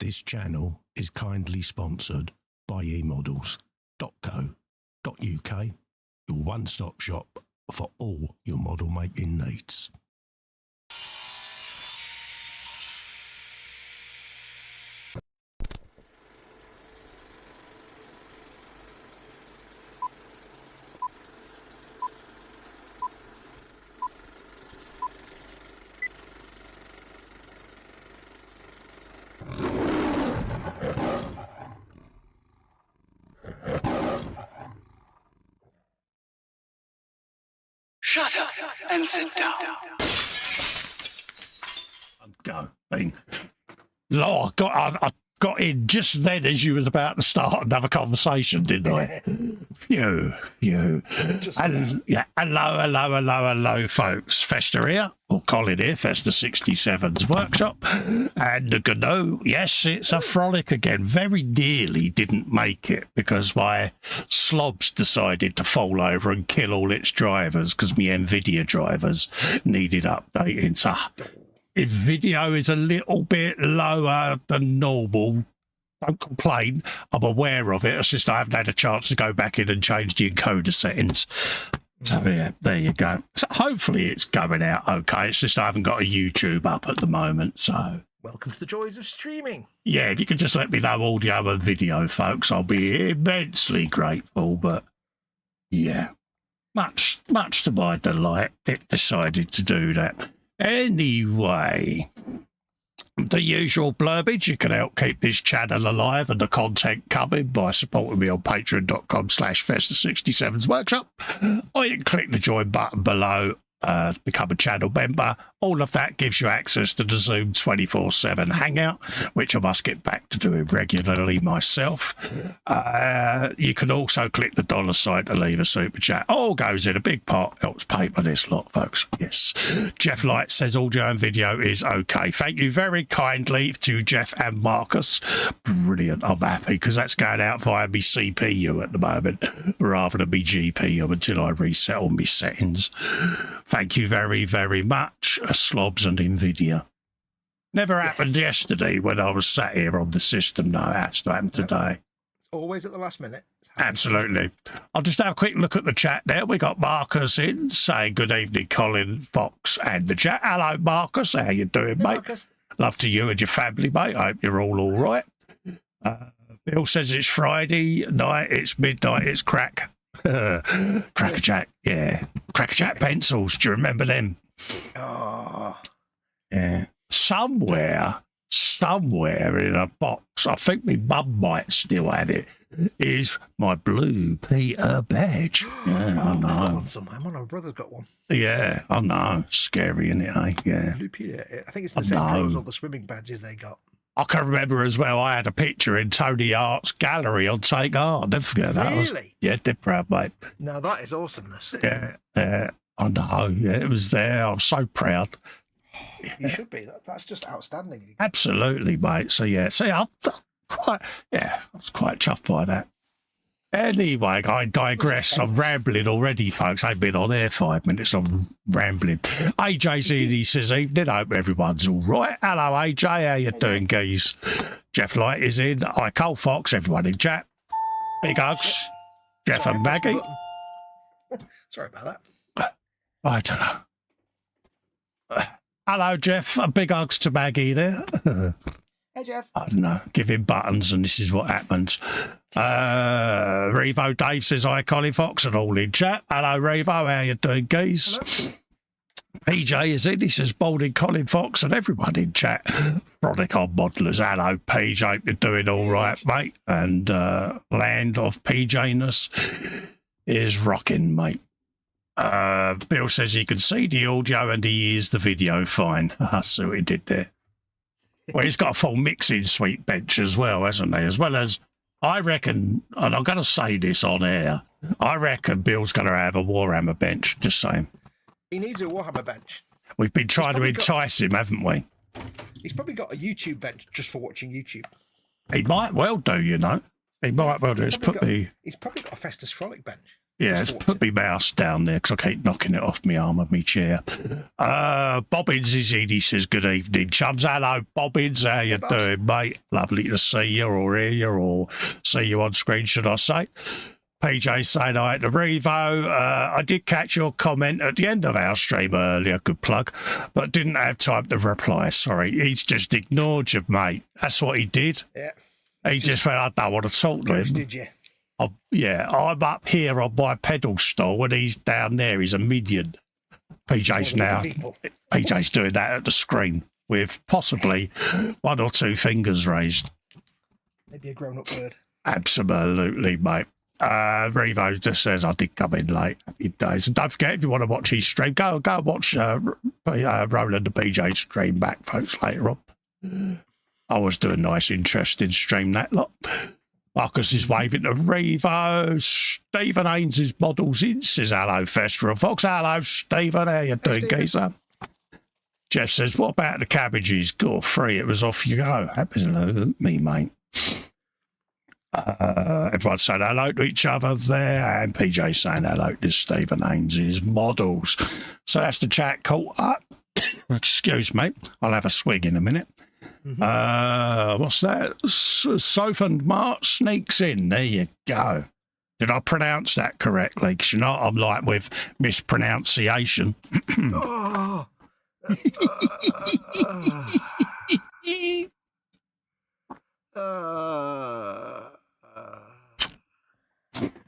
This channel is kindly sponsored by YWOBB.co.uk, your one-stop shop for all your model making needs. Shut up and sit down. Going. Lord, I got in just then as you was about to start another conversation, didn't I? Phew. And yeah, hello, folks. Festa here, or Colin here, Festa 67's workshop. And no, yes, it's a frolic again. Very nearly didn't make it because my slobs decided to fall over and kill all its drivers because my NVIDIA drivers needed updating. So if video is a little bit lower than normal, don't complain. I'm aware of it. It's just I haven't had a chance to go back in and change the encoder settings. So yeah, there you go. So hopefully it's going out okay. It's just I haven't got a YouTube up at the moment. So welcome to the joys of streaming. Yeah, if you could just let me know audio and video, folks, I'll be immensely grateful. But yeah, much to my delight, it decided to do that. Anyway, the usual blurbage, you can help keep this channel alive and the content coming by supporting me on patreon.com/Festa67's workshop, or you can click the join button below, become a channel member. All of that gives you access to the Zoom 24/7 hangout, which I must get back to doing regularly myself. You can also click the dollar sign to leave a super chat. All goes in a big pot, helps pay for this lot, folks. Yes. Jeff Light says audio and video is okay. Thank you very kindly to Jeff and Marcus. Brilliant. I'm happy because that's going out via my CPU at the moment rather than my GPU until I reset all my settings. Thank you very, very much. Slobs and NVIDIA. Never happened yesterday when I was sat here on the system. No, it has to happen today. It's always at the last minute. Absolutely. I'll just have a quick look at the chat there. We got Marcus in saying good evening, Colin, Fox, and the chat. Hello, Marcus. How you doing, mate? Marcus. Love to you and your family, mate. I hope you're all right. Bill says it's Friday night. It's midnight. It's crack. Crackerjack, yeah. Crackerjack pencils. Do you remember them? Oh, yeah. Somewhere in a box, I think my mum might still have it, is my blue Peter badge. Yeah, I know. I've got one somewhere. My brother's got one. Yeah, I know. Scary, isn't it? Eh? Yeah. Blue Peter. I think it's the same colour as all the swimming badges they got. I can remember as well, I had a picture in Tony Art's gallery on Take Art. I'll never forget that. Really? Yeah, dead proud, mate. Now that is awesomeness. Yeah, I know. Yeah, it was there. I'm so proud. You should be. That's just outstanding. Absolutely, mate. So yeah, see, I was quite chuffed by that. Anyway, I digress. I'm rambling already, folks. I've been on air 5 minutes. I'm rambling. AJ's in. He says, evening. I hope everyone's all right. Hello, AJ. How you doing, geez? Jeff Light is in. Hi, Cole Fox. Everyone in chat. Big hugs. Jeff and Maggie. Sorry about that. I don't know. Hello, Jeff. Big hugs to Maggie there. Hey, Jeff. I don't know. Give him buttons and this is what happens. Revo Dave says, hi, Colin Fox and all in chat. Hello, Revo. How you doing, geese? Hello. PJ is in. He says, bolding Colin Fox and everyone in chat. Frolic Modelers. Hello, PJ. Hope you're doing all right, mate. And land of PJ-ness is rocking, mate. Bill says he can see the audio and he hears the video fine. I see what he did there. Well, he's got a full mixing suite bench as well, hasn't he? As well as, I reckon, and I'm going to say this on air, I reckon Bill's going to have a Warhammer bench, just saying. He needs a Warhammer bench. We've been trying to entice him, haven't we? He's probably got a YouTube bench just for watching YouTube. He might well do, you know. He might well do. He's probably got a Festas Frolic bench. Yeah, it's put me mouse down there because I keep knocking it off my arm of my chair. Bobbins is in. He says, good evening, chums. Hello, Bobbins. How you doing, mate? Lovely to see you or hear you or see you on screen, should I say. PJ saying hi to Revo. I did catch your comment at the end of our stream earlier, good plug, but didn't have time to reply. Sorry, he's just ignored you, mate. That's what he did. Yeah. He just went, I don't want to talk to him. Did you? I'm up here on my pedal stall and he's down there. He's a minion. PJ's doing that at the screen with possibly 1 or 2 fingers raised. Maybe a grown-up bird. Absolutely, mate. Revo just says I did come in late. Happy days. And don't forget, if you want to watch his stream, go watch Roland and PJ stream back, folks, later on. I always do a nice, interesting stream, that lot. Marcus is waving to Revo. Stephen Haynes' models in, says hello, Festa Foxx. Hello, Stephen. How you doing, geezer? Jeff says, what about the cabbages? Got 3. It was off you go. Absolutely, mate. Everyone saying hello to each other there, and PJ saying hello to Stephen Haynes' models. So that's the chat caught up. Excuse me. I'll have a swig in a minute. What's that? Soph and Mark sneaks in. There you go. Did I pronounce that correctly? Because you know I'm like with mispronunciation.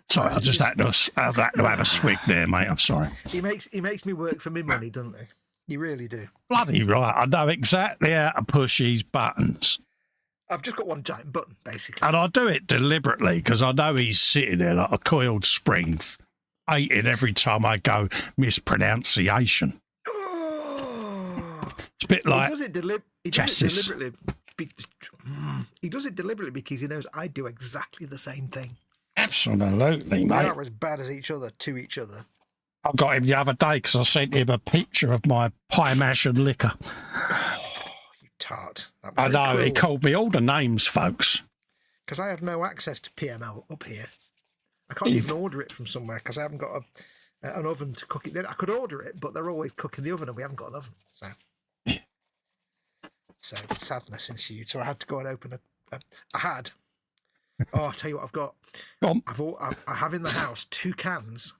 Sorry, I just had to have a swig there, mate. I'm sorry. He makes me work for me money, doesn't he? You really do. Bloody right. I know exactly how to push these buttons. I've just got one giant button, basically. And I do it deliberately because I know he's sitting there like a coiled spring, hating every time I go mispronunciation. It's a bit like he does it deliberately. He does it deliberately because he knows I do exactly the same thing. Absolutely, mate. We are as bad as each other to each other. I got him the other day because I sent him a picture of my pie mash and liquor. Oh, you tart. I know, he called me all the names, folks. Because I have no access to PML up here. I can't even order it from somewhere because I haven't got an oven to cook it. I could order it, but they're always cooking the oven and we haven't got an oven. So sadness ensued. So I had to go and open I I'll tell you what I've got. I have in the house 2 cans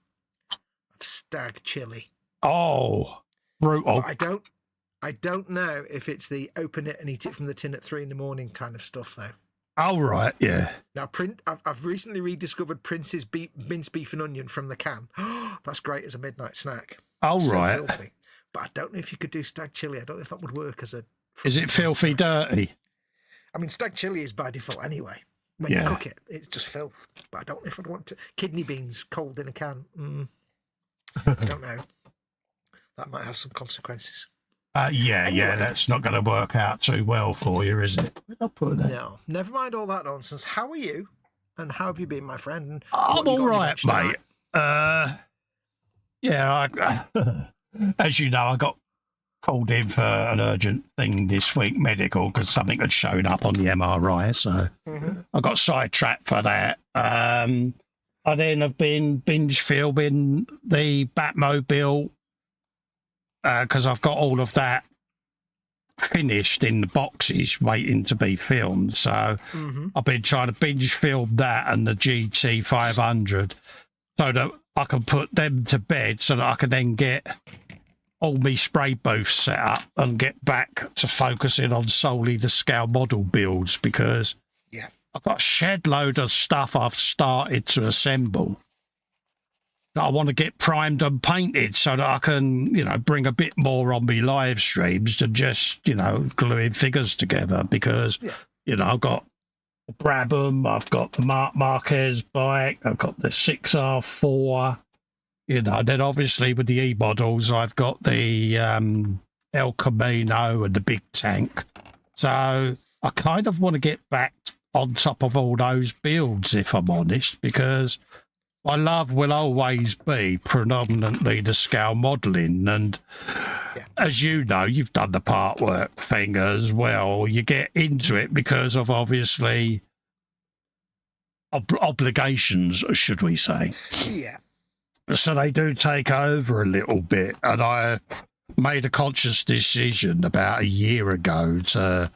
of stag chili. Oh, brutal. But I don't know if it's the open it and eat it from the tin at 3 a.m. kind of stuff though. Oh right, yeah. Now I've recently rediscovered Prince's minced beef and onion from the can. That's great as a midnight snack. Oh so right. Filthy. But I don't know if you could do stag chili. I don't know if that would work as a. Is it filthy dirty? I mean, stag chili is by default anyway. When you cook it, it's just filth. But I don't know if I'd want to. Kidney beans cold in a can. I don't know. That might have some consequences. Yeah, that's not going to work out too well for you, is it? No, never mind all that nonsense. How are you? And how have you been, my friend? And I'm all right, mate. As you know, I got called in for an urgent thing this week, medical, because something had shown up on the MRI, so I got sidetracked for that. I then have been binge filming the Batmobile because I've got all of that finished in the boxes waiting to be filmed. So I've been trying to binge film that and the GT 500 so that I can put them to bed so that I can then get all my spray booths set up and get back to focusing on solely the scale model builds because I've got a shed load of stuff I've started to assemble that I want to get primed and painted so that I can, bring a bit more on my live streams than just, gluing figures together because, I've got the Brabham, I've got the Marc Marquez bike, I've got the 6R4, then obviously with the E-models, I've got the El Camino and the big tank. So I kind of want to get back on top of all those builds, if I'm honest, because my love will always be predominantly the scale modelling. And as you know, you've done the part work thing as well. You get into it because of obviously obligations, should we say. Yeah. So they do take over a little bit. And I made a conscious decision about a year ago to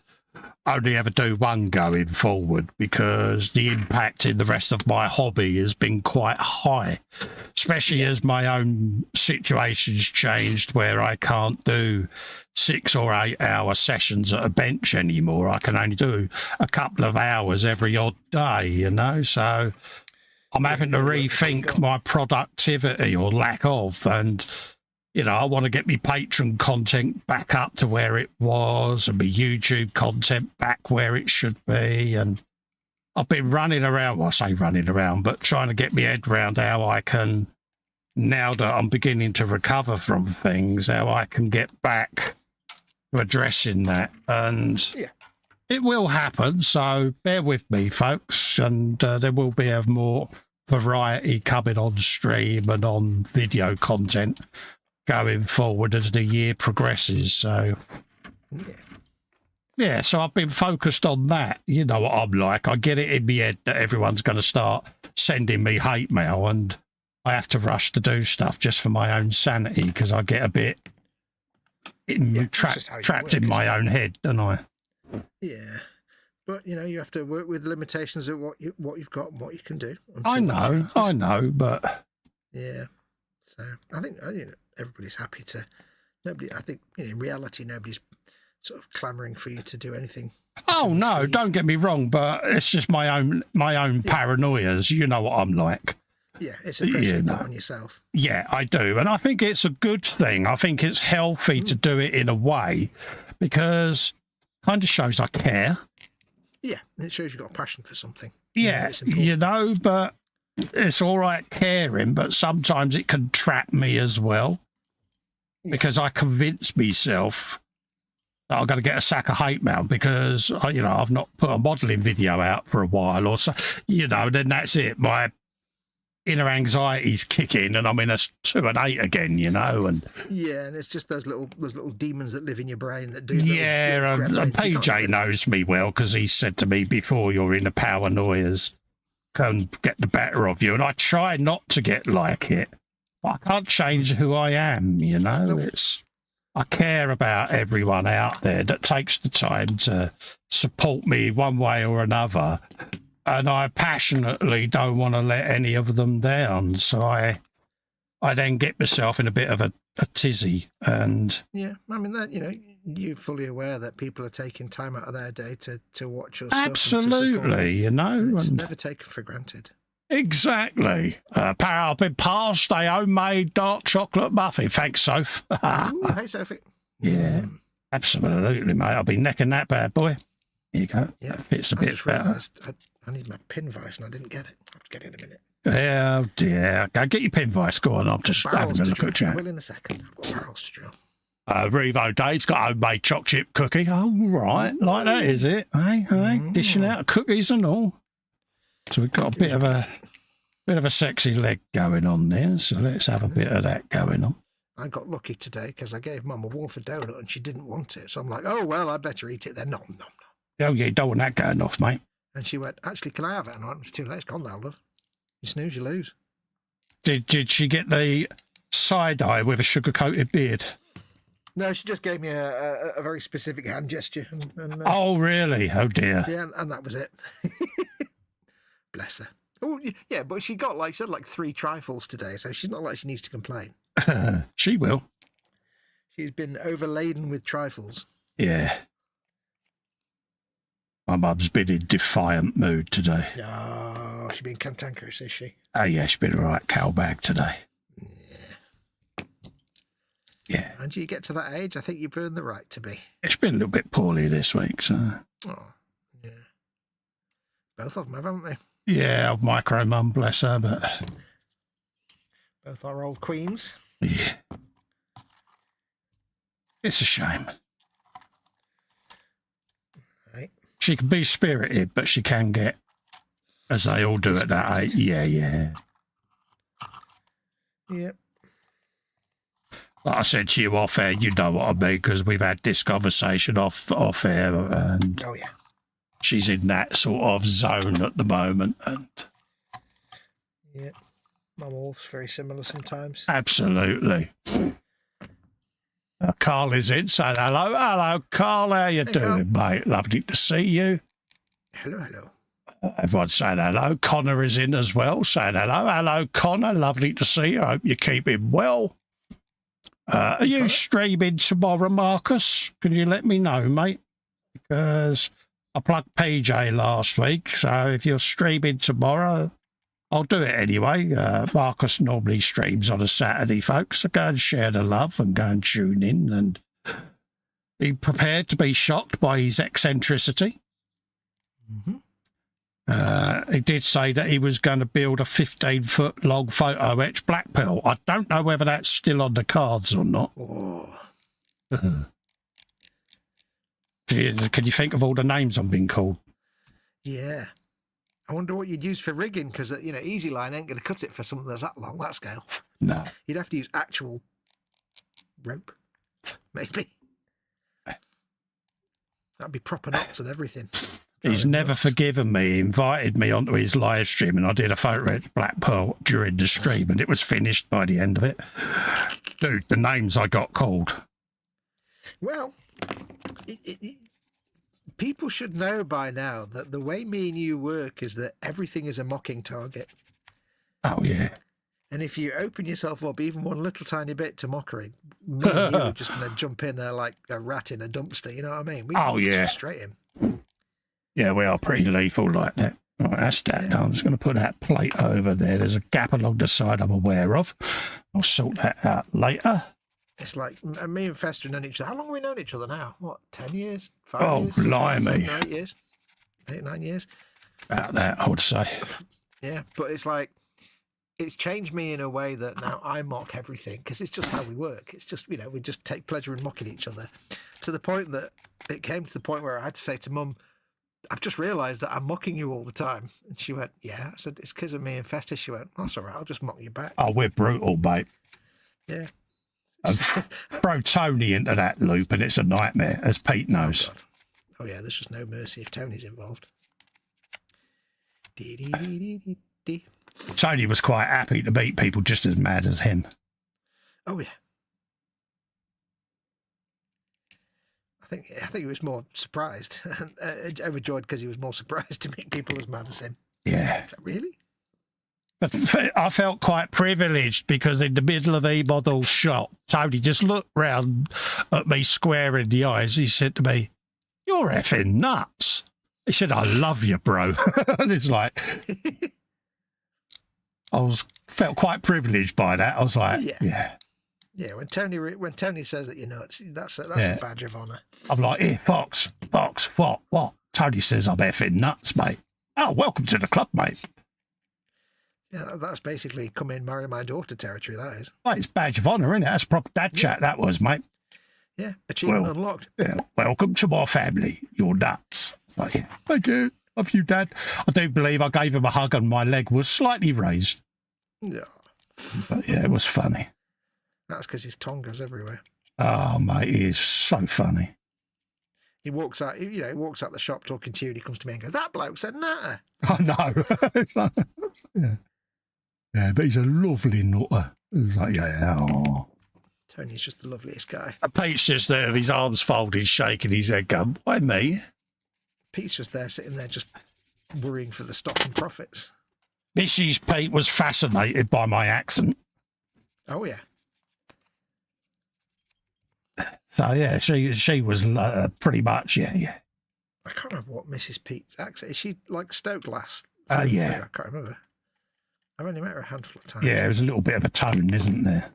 only ever do one going forward because the impact in the rest of my hobby has been quite high, especially as my own situation's changed where I can't do 6 or 8 hour sessions at a bench anymore. I can only do a couple of hours every odd day, you know, so I'm having to rethink my productivity or lack of, and you know, I want to get my Patreon content back up to where it was and my YouTube content back where it should be. And I've been running around, well, I say running around, but trying to get my head around how I can, now that I'm beginning to recover from things, how I can get back to addressing that. And it will happen, so bear with me, folks, and there will be a more variety coming on stream and on video content going forward as the year progresses. So yeah, so I've been focused on that. You know what I'm like. I get it in my head that everyone's going to start sending me hate mail, and I have to rush to do stuff just for my own sanity because I get a bit trapped in my own head, don't I? Yeah, but you know, you have to work with limitations of what you've got and what you can do. I know, but yeah. So I think you know, everybody's happy to. Nobody, I think, you know, in reality, nobody's sort of clamouring for you to do anything. Oh no, don't get me wrong, but it's just my own paranoias. You know what I'm like. Yeah, it's a pressure you put on yourself. Yeah, I do, and I think it's a good thing. I think it's healthy to do it in a way because it kind of shows I care. Yeah, it shows you've got a passion for something. Yeah, you know, but it's all right caring, but sometimes it can trap me as well because I convince myself that I've got to get a sack of hate mail because, you know, I've not put a modelling video out for a while or so, you know, then that's it. My inner anxiety's kicking and I'm in a 2 and 8 again, you know. And yeah, and it's just those little demons that live in your brain that do. Yeah, and PJ knows me well because he said to me before, you're in the paranoias can get the better of you, and I try not to get like it, but I can't change who I am, you know. I care about everyone out there that takes the time to support me one way or another, and I passionately don't want to let any of them down, so I then get myself in a bit of a tizzy. And yeah, I mean, that, you know, you're fully aware that people are taking time out of their day to watch your stuff. Absolutely, you know. And it's never taken for granted. Exactly. I've been passed a homemade dark chocolate muffin. Thanks, Soph. Ooh, hey, Sophie. Yeah, absolutely, mate. I'll be necking that bad boy. Here you go. Yeah, that fits a bit better. I need my pin vice and I didn't get it. I'll have to get it in a minute. Oh dear. Go get your pin vice. Go on. I'm just having a look at chat. I will in a second. I've got barrels to drill. Revo Dave's got a homemade choc chip cookie. Oh, right. Like that, is it? Hey, dishing out cookies and all. So we've got a bit of a sexy leg going on there. So let's have a bit of that going on. I got lucky today because I gave Mum a Warford donut and she didn't want it. So I'm like, oh, well, I better eat it then. Nom, nom, nom. Oh, yeah, you don't want that going off, mate. And she went, actually, can I have it? And I went, it's too late. It's gone now, love. You snooze, you lose. Did she get the side eye with a sugar-coated beard? No, she just gave me a very specific hand gesture. And oh, really? Oh, dear. Yeah, and that was it. Bless her. Oh, yeah, but she had like 3 trifles today, so she's not like she needs to complain. She will. She's been overladen with trifles. Yeah. My mum's been in defiant mood today. Oh, she's been cantankerous, is she? Oh, yeah, she's been a right cowbag today. Yeah. And you get to that age, I think you've earned the right to be. It's been a little bit poorly this week, so. Oh, yeah. Both of them have, haven't they? Yeah, micro mum, bless her, but. Both our old queens. Yeah. It's a shame. Right. She can be spirited, but she can get, as they all do at that age. Yeah. Yep. Like I said to you off air, you know what I mean, because we've had this conversation off air, and oh yeah, she's in that sort of zone at the moment, and yeah, My wolf's very similar sometimes. Absolutely. Carl is in, saying hello. Hello, Carl. How you doing, mate? Lovely to see you. Hello, hello. Everyone's saying hello. Connor is in as well, saying hello. Hello, Connor. Lovely to see you. I hope you're keeping well. Are you streaming tomorrow, Marcus? Can you let me know, mate? Because I plugged PJ last week, so if you're streaming tomorrow, I'll do it anyway. Marcus normally streams on a Saturday, folks, so go and share the love and go and tune in and be prepared to be shocked by his eccentricity. Mm-hmm. He did say that he was going to build a 15-foot long photo etch black pearl. I don't know whether that's still on the cards or not. Oh. Can you think of all the names I've been called? Yeah. I wonder what you'd use for rigging, because, Easy Line ain't going to cut it for something that's that long, that scale. No. You'd have to use actual rope, maybe. That'd be proper knots and everything. He's never forgiven me. He invited me onto his live stream and I did a photo etch black pearl during the stream and it was finished by the end of it. Dude, the names I got called. Well, people should know by now that the way me and you work is that everything is a mocking target. Oh, yeah. And if you open yourself up even one little tiny bit to mockery, me and you are just going to jump in there like a rat in a dumpster, you know what I mean? We just straight him. Yeah, we are pretty lethal like that. Right, that's that done. I'm just going to put that plate over there. There's a gap along the side I'm aware of. I'll sort that out later. It's like me and Festa have known each other. How long have we known each other now? What, 10 years? 5 years? Oh, blimey. 7, 8 years? 8, 9 years? About that, I would say. Yeah, but it's like, it's changed me in a way that now I mock everything because it's just how we work. It's just, we just take pleasure in mocking each other to the point that it came to the point where I had to say to Mum, I've just realised that I'm mocking you all the time. And she went, yeah. I said, it's because of me and Festas. She went, that's all right. I'll just mock you back. Oh, we're brutal, mate. Yeah. And throw Tony into that loop and it's a nightmare, as Pete knows. Oh yeah, there's just no mercy if Tony's involved. Tony was quite happy to meet people just as mad as him. Oh yeah. I think he was more surprised and overjoyed because he was more surprised to meet people as mad as him. Yeah. Like, really? But I felt quite privileged because in the middle of Y.WOBB's shop, Tony just looked round at me square in the eyes. He said to me, "You're effing nuts." He said, "I love you, bro." And it's like, felt quite privileged by that. I was like, yeah. Yeah, when Tony says that you're nuts, that's a badge of honour. I'm like, here, Fox, what? Tony says I'm effing nuts, mate. Oh, welcome to the club, mate. Yeah, that's basically come in, marry my daughter territory, that is. Mate, it's badge of honour, isn't it? That's proper dad chat, that was, mate. Yeah, achievement unlocked. Yeah, welcome to my family. You're nuts. Like, yeah, thank you. Love you, Dad. I do believe I gave him a hug and my leg was slightly raised. Yeah. But yeah, it was funny. That's because his tongue goes everywhere. Oh, mate, he is so funny. He walks out, he walks out the shop talking to you and he comes to me and goes, that bloke said natter. I know. Yeah, but he's a lovely nutter. He's like, yeah, oh. Tony's just the loveliest guy. And Pete's just there with his arms folded, shaking his head, going, why me? Pete's just there, sitting there, just worrying for the stock and profits. Mrs. Pete was fascinated by my accent. Oh, yeah. So, yeah, she was pretty much, yeah. I can't remember what Mrs. Pete's accent is. She like Stoke last? Yeah. I can't remember. I've only met her a handful of times. Yeah, there's a little bit of a tone, isn't there?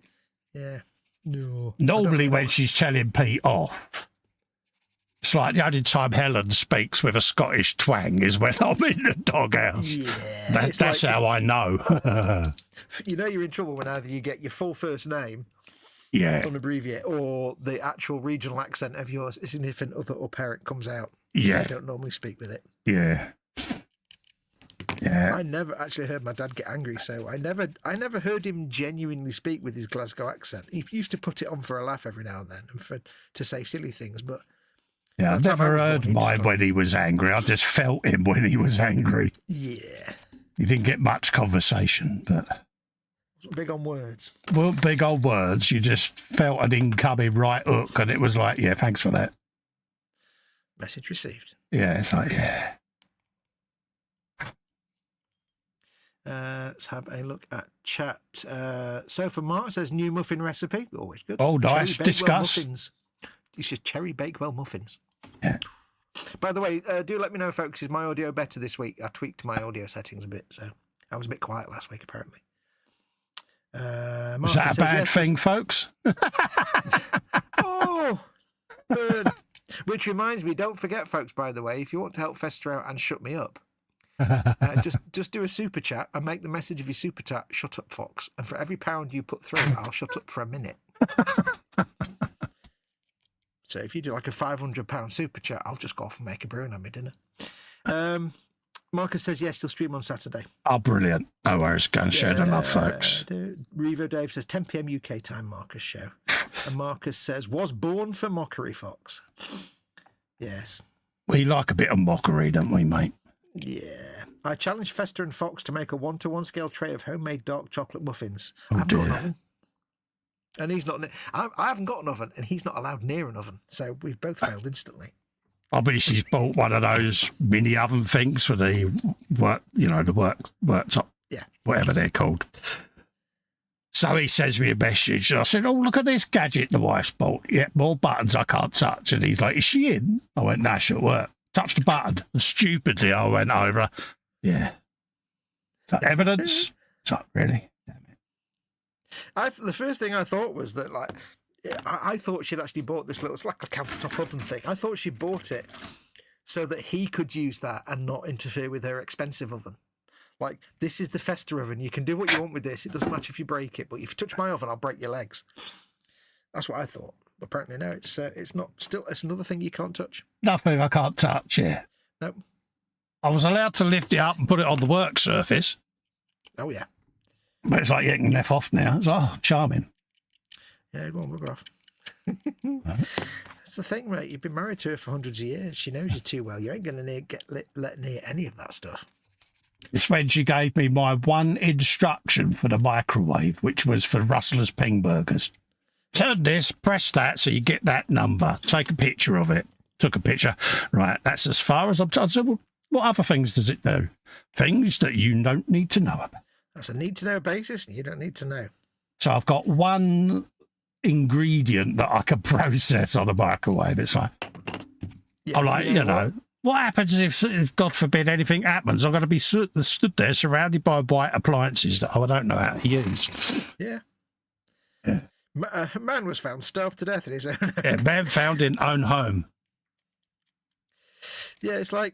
Yeah. No. Normally when she's telling Pete off, it's like the only time Helen speaks with a Scottish twang is when I'm in the doghouse. Yeah. That's how I know. You know you're in trouble when either you get your full first name, unabbreviated, or the actual regional accent of your significant other or parent comes out. Yeah. I don't normally speak with it. Yeah. Yeah. I never actually heard my dad get angry, so I never heard him genuinely speak with his Glasgow accent. He used to put it on for a laugh every now and then and to say silly things, but yeah, I've never heard mine when he was angry. I just felt him when he was angry. Yeah. He didn't get much conversation, but Big on words. Well, big old words. You just felt an incoming right hook, and it was like, yeah, thanks for that. Message received. Yeah, it's like, yeah. Let's have a look at chat. Sofa Mark says new muffin recipe. Always good. Oh, nice. Cherry Discuss. Muffins. These are cherry bakewell muffins. Yeah. By the way, do let me know, folks, is my audio better this week? I tweaked my audio settings a bit, so I was a bit quiet last week, apparently. Is that a bad thing, folks? Oh, burn. Which reminds me, don't forget, folks, by the way, if you want to help Festa out and shut me up, just do a super chat and make the message of your super chat "Shut up, Fox." And for every £1 you put through, I'll shut up for a minute. So if you do like a £500 super chat, I'll just go off and make a brew and have my dinner. Marcus says yes, he'll stream on Saturday. Oh, brilliant. No worries. Go and share the love, folks. Revo Dave says 10 p.m. UK time, Marcus show. And Marcus says, was born for mockery, Fox. Yes. We like a bit of mockery, don't we, mate? Yeah. I challenged Festa and Fox to make a 1-to-1 scale tray of homemade dark chocolate muffins. Oh, I've got an dear. oven. And he's not. I haven't got an oven, and he's not allowed near an oven. So we've both failed instantly. I bet she's bought one of those mini oven things for the work, worktop, Yeah, whatever they're called. So he sends me a message, and I said, "Oh, look at this gadget the wife's bought. Yeah, more buttons I can't touch." And he's like, "Is she in?" I went, "Nah, she'll work." Touched the button, and stupidly I went over. Yeah. Is that evidence? It's like, really? Damn it. the first thing I thought was that, like, I thought she'd actually bought this little, it's like a countertop oven thing. I thought she bought it so that he could use that and not interfere with her expensive oven. Like, this is the Festa oven. You can do what you want with this. It doesn't matter if you break it, but if you touch my oven, I'll break your legs. That's what I thought. But apparently, no, it's not. Still, it's another thing you can't touch. Nothing I can't touch, yeah. Nope. I was allowed to lift it up and put it on the work surface. Oh, yeah. But it's like you can lift off now. It's like, oh, charming. Yeah, go on, bugger off. That's the thing, mate. You've been married to her for hundreds of years. She knows you too well. You ain't going to get let near any of that stuff. It's when she gave me my one instruction for the microwave, which was for Rustler's Ping Burgers. Turn this, press that, so you get that number. Take a picture of it. Took a picture. Right, that's as far as I said, well, what other things does it do? Things that you don't need to know about. That's a need-to-know basis, and you don't need to know. So I've got one ingredient that I can process on a microwave. It's like, yeah, I'm like, you know, what happens if, God forbid, anything happens? I'm going to be stood there surrounded by white appliances that I don't know how to use. Yeah. Yeah. A man was found starved to death in his own home. Yeah, man found in own home. Yeah, it's like,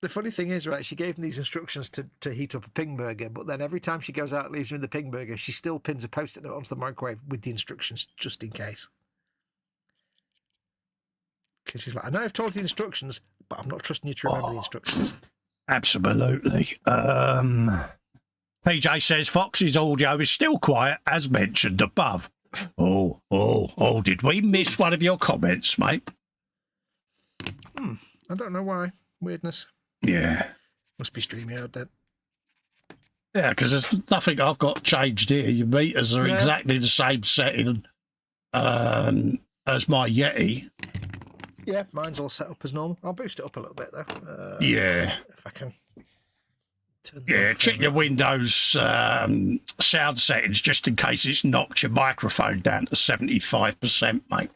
the funny thing is, right, she gave him these instructions to heat up a ping burger, but then every time she goes out and leaves him in the ping burger, she still pins a post-it note onto the microwave with the instructions, just in case. Because she's like, I know I've told you the instructions, but I'm not trusting you to remember the instructions. Absolutely. PJ says Fox's audio is still quiet, as mentioned above. Oh, did we miss one of your comments, mate? I don't know why. Weirdness. Yeah. Must be StreamYard then. Yeah, because there's nothing I've got changed here. Your meters are exactly the same setting as my Yeti. Yeah, mine's all set up as normal. I'll boost it up a little bit, though. Yeah. If I can. Check your Windows sound settings just in case it's knocked your microphone down to 75%, mate.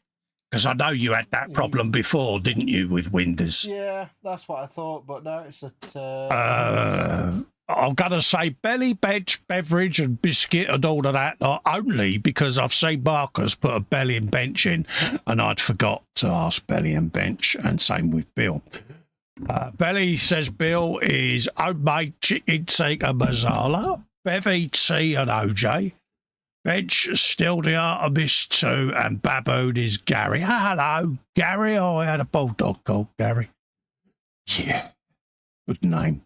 Because I know you had that problem before, didn't you, with Windows? Yeah, that's what I thought, but no, it's that... I'm going to say belly, bench, beverage and biscuit and all of that, not only because I've seen Marcus put a belly and bench in and I'd forgot to ask belly and bench, and same with Bill. Belly says Bill is homemade chicken tikka masala, Bevy T and OJ. Bench still the Artemis 2 and Baboon is Gary. Hello, Gary. Oh, I had a bulldog called Gary. Yeah, good name.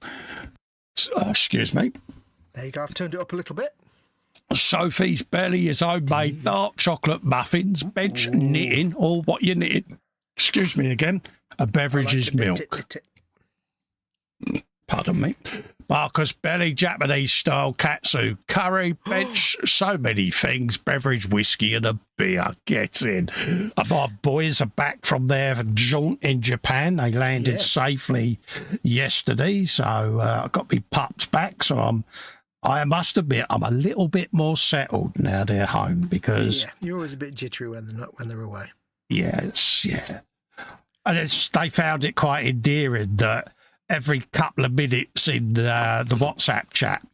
Excuse me. There you go. I've turned it up a little bit. Sophie's belly is homemade dark chocolate muffins, bench knitting, or what you're knitting. Excuse me again. A beverage is milk. Pardon me. Marcus Belly, Japanese style katsu curry, bench, so many things, beverage, whiskey and a beer. Get in. And my boys are back from their jaunt in Japan. They landed safely yesterday, so I got my pups back. So I must admit, I'm a little bit more settled now they're home because you're always a bit jittery when they're away. Yes, yeah. And they found it quite endearing that every couple of minutes in the WhatsApp chat,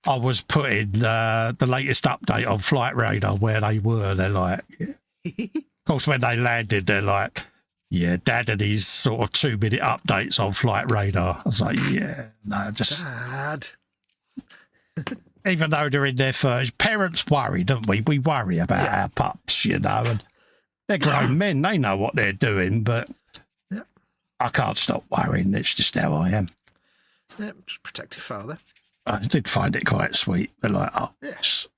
I was putting the latest update on Flight Radar where they were. They're like, of course, when they landed, they're like, yeah, Dad and his sort of 2-minute updates on Flight Radar. I was like, yeah, no, just. Dad. Even though they're in their first, parents worry, don't we? We worry about our pups, you know, and they're grown men. They know what they're doing, but I can't stop worrying. It's just how I am. Yeah, just protective father. I did find it quite sweet. They're like, oh, yes.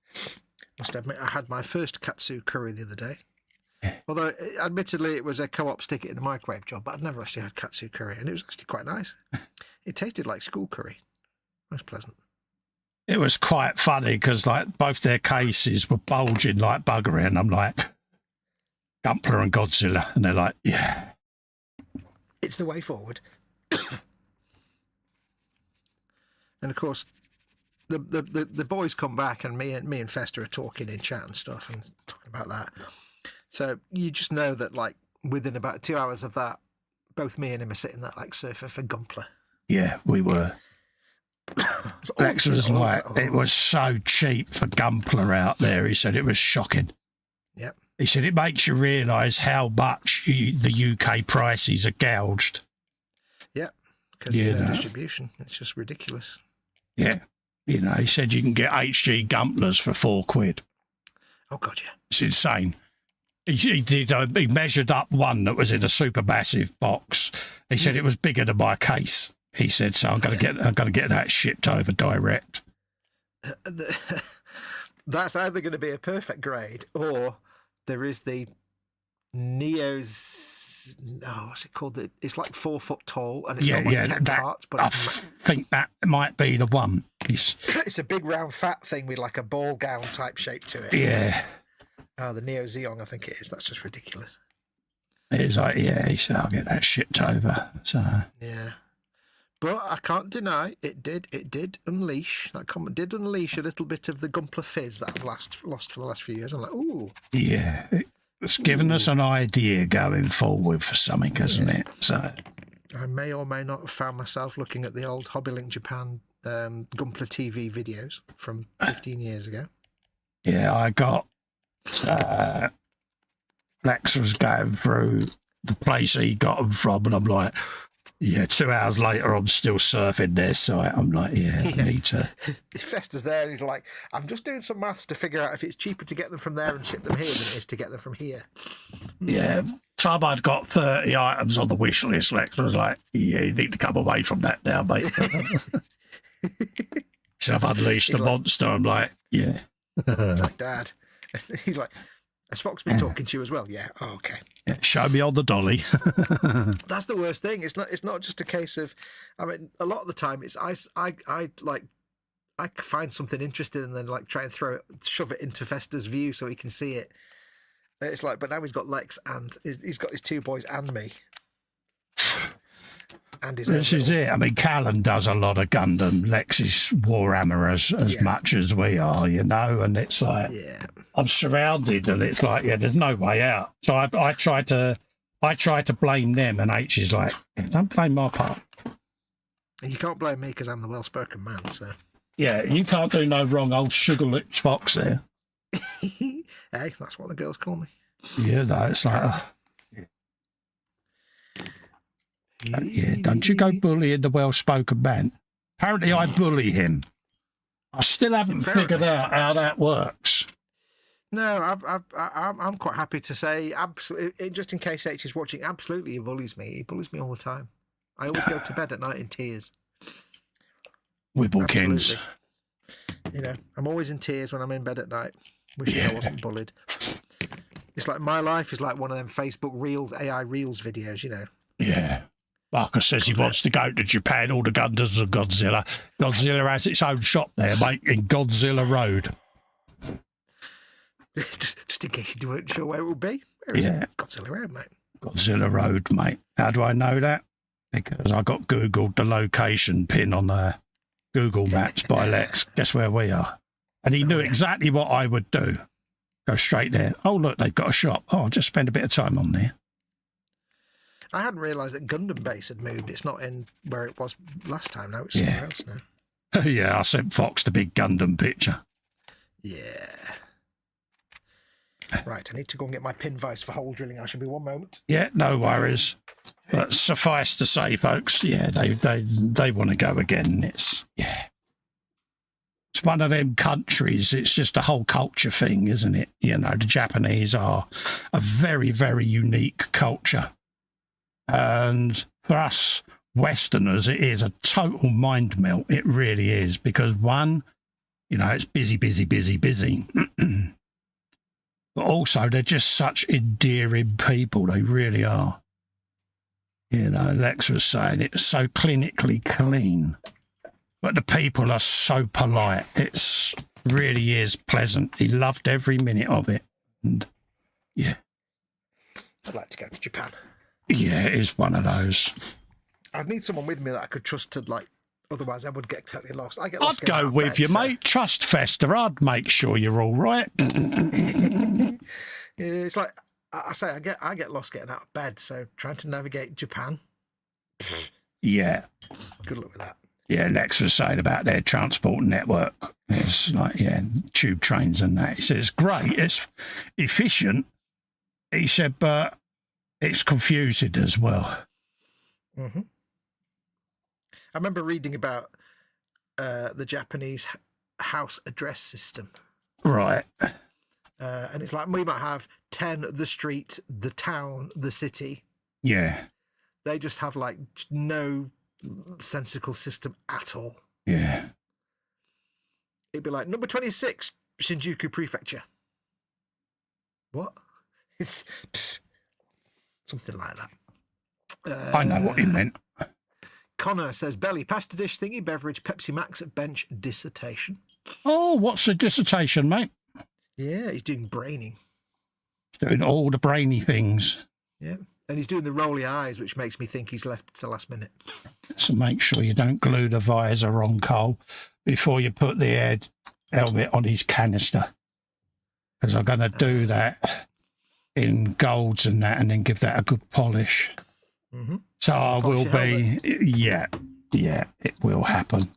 Must admit, I had my first katsu curry the other day. Yeah. Although, admittedly, it was a co-op stick it in the microwave job, but I'd never actually had katsu curry, and it was actually quite nice. It tasted like school curry. It was pleasant. It was quite funny because, like, both their cases were bulging like buggery, and I'm like, Gumpler and Godzilla, and they're like, yeah. It's the way forward. And of course, the boys come back, and me and Festa are talking in chat and stuff, and talking about that. So you just know that, like, within about 2 hours of that, both me and him are sitting there like surfer for Gumpler. Yeah, we were. Lex was like, it was so cheap for Gumpler out there. He said it was shocking. Yep. He said it makes you realise how much the UK prices are gouged. Yep, because there's no distribution. It's just ridiculous. Yeah. You know, he said you can get HG Gumplers for £4. Oh, God, yeah. It's insane. He measured up one that was in a super massive box. He said it was bigger than my case. He said, so I'm going to get that shipped over direct. That's either going to be a perfect grade, or there is the Neo's. Oh, what's it called? It's like 4 foot tall, and it's got like 10 parts. But I think that might be the one. It's a big round fat thing with like a ball gown type shape to it. Yeah. Oh, the Neo Zeong, I think it is. That's just ridiculous. It's like, yeah, he said, I'll get that shipped over. So yeah. But I can't deny it did unleash, that comment did unleash a little bit of the Gumpler fizz that I've lost for the last few years. I'm like, ooh. Yeah. It's given us an idea going forward for something, hasn't it? So I may or may not have found myself looking at the old Hobbylink Japan Gumpler TV videos from 15 years ago. Yeah, I got Lex was going through the place he got them from, and I'm like, yeah, 2 hours later, I'm still surfing their site. I'm like, I need to. Festa's there, and he's like, I'm just doing some maths to figure out if it's cheaper to get them from there and ship them here than it is to get them from here. Yeah. Time I'd got 30 items on the wish list, Lex was like, yeah, you need to come away from that now, mate. So I've unleashed the monster. I'm like, yeah. Like, Dad. He's like, has Fox been talking to you as well? Yeah. Oh, okay. Yeah, show me on the dolly. That's the worst thing. It's not just a case of. I mean, a lot of the time, it's I find something interesting and then like try and shove it into Festa's view so he can see it. It's like, but now he's got Lex and he's got his 2 boys and me. And this is it. I mean, Callan does a lot of Gundam. Lex is Warhammer as much as we are, you know. And it's like, I'm surrounded, and it's like, there's no way out. So I try to blame them, and H is like, don't blame my part. And you can't blame me because I'm the well-spoken man. So yeah, you can't do no wrong, old sugar lips Fox there. Hey, that's what the girls call me. Yeah, no, it's like. Don't you go bullying the well-spoken man. Apparently I bully him. I still haven't figured out how that works. No, I'm quite happy to say, absolutely, just in case H is watching, absolutely he bullies me. He bullies me all the time. I always go to bed at night in tears. Wibblikins. You know, I'm always in tears when I'm in bed at night, wishing I wasn't bullied. It's like my life is like one of them Facebook Reels, AI Reels videos, you know. Yeah. Marcus says he wants to go to Japan, all the Gundams and Godzilla. Godzilla has its own shop there, mate, in Godzilla Road. Just in case you weren't sure where it would be. Where is it? Godzilla Road, mate. Godzilla Road, mate. How do I know that? Because I got Googled the location pin on the Google Maps by Lex. Guess where we are? And he knew exactly what I would do. Go straight there. Oh, look, they've got a shop. Oh, I'll just spend a bit of time on there. I hadn't realised that Gundam Base had moved. It's not in where it was last time. Now it's somewhere else now. Yeah, I sent Fox the big Gundam picture. Yeah. Right, I need to go and get my pin vise for hole drilling. I shall be one moment. Yeah, no worries. But suffice to say, folks, yeah, they want to go again. It's one of them countries. It's just a whole culture thing, isn't it? You know, the Japanese are a very, very unique culture. And for us Westerners, it is a total mind melt. It really is. Because one, you know, it's busy. But also, they're just such endearing people. They really are. You know, Lex was saying it's so clinically clean. But the people are so polite. It's really is pleasant. He loved every minute of it. And, yeah. I'd like to go to Japan. Yeah, it is one of those. I'd need someone with me that I could trust to, like, otherwise I would get totally lost. I'd go with you, mate. Trust Festa. I'd make sure you're all right. Yeah, it's like I say, I get lost getting out of bed. So trying to navigate Japan. Yeah. Good luck with that. Yeah, Lex was saying about their transport network. It's like, tube trains and that. He said it's great. It's efficient. He said, but it's confusing as well. Mm-hmm. I remember reading about the Japanese house address system. Right. And it's like we might have 10, the street, the town, the city. Yeah. They just have like no sensical system at all. Yeah. It'd be like number 26, Shinjuku Prefecture. What? It's something like that. I know what he meant. Connor says, Belly, pasta dish thingy, beverage, Pepsi Max, bench, dissertation. Oh, what's a dissertation, mate? Yeah, he's doing braining. Doing all the brainy things. Yeah, and he's doing the rolly eyes, which makes me think he's left to the last minute. So make sure you don't glue the visor on Cole before you put the helmet on his canister. Because I'm going to do that in golds and that and then give that a good polish. Mm-hmm. So I will be, it will happen.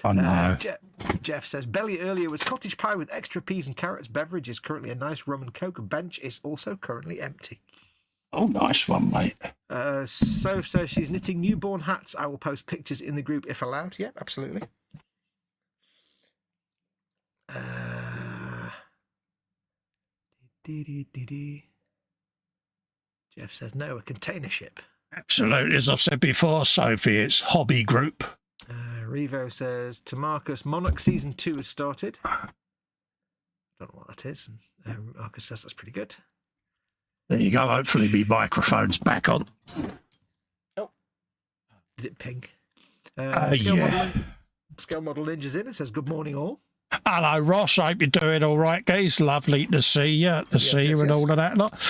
I know. Jeff says, Belly earlier was cottage pie with extra peas and carrots. Beverage is currently a nice rum and coke. Bench is also currently empty. Oh, nice one, mate. So says she's knitting newborn hats. I will post pictures in the group if allowed. Yeah, absolutely. Jeff says, no, a container ship. Absolutely. As I've said before, Sophie, it's hobby group. Revo says, to Marcus, Monarch Season 2 has started. Don't know what that is. Marcus says that's pretty good. There you go. Hopefully my microphone's back on. Oh. Did it ping? Scale Model Ninja's in. It says, good morning all. Hello, Ross. I hope you're doing all right, guys. Lovely to see you, and all of that lot.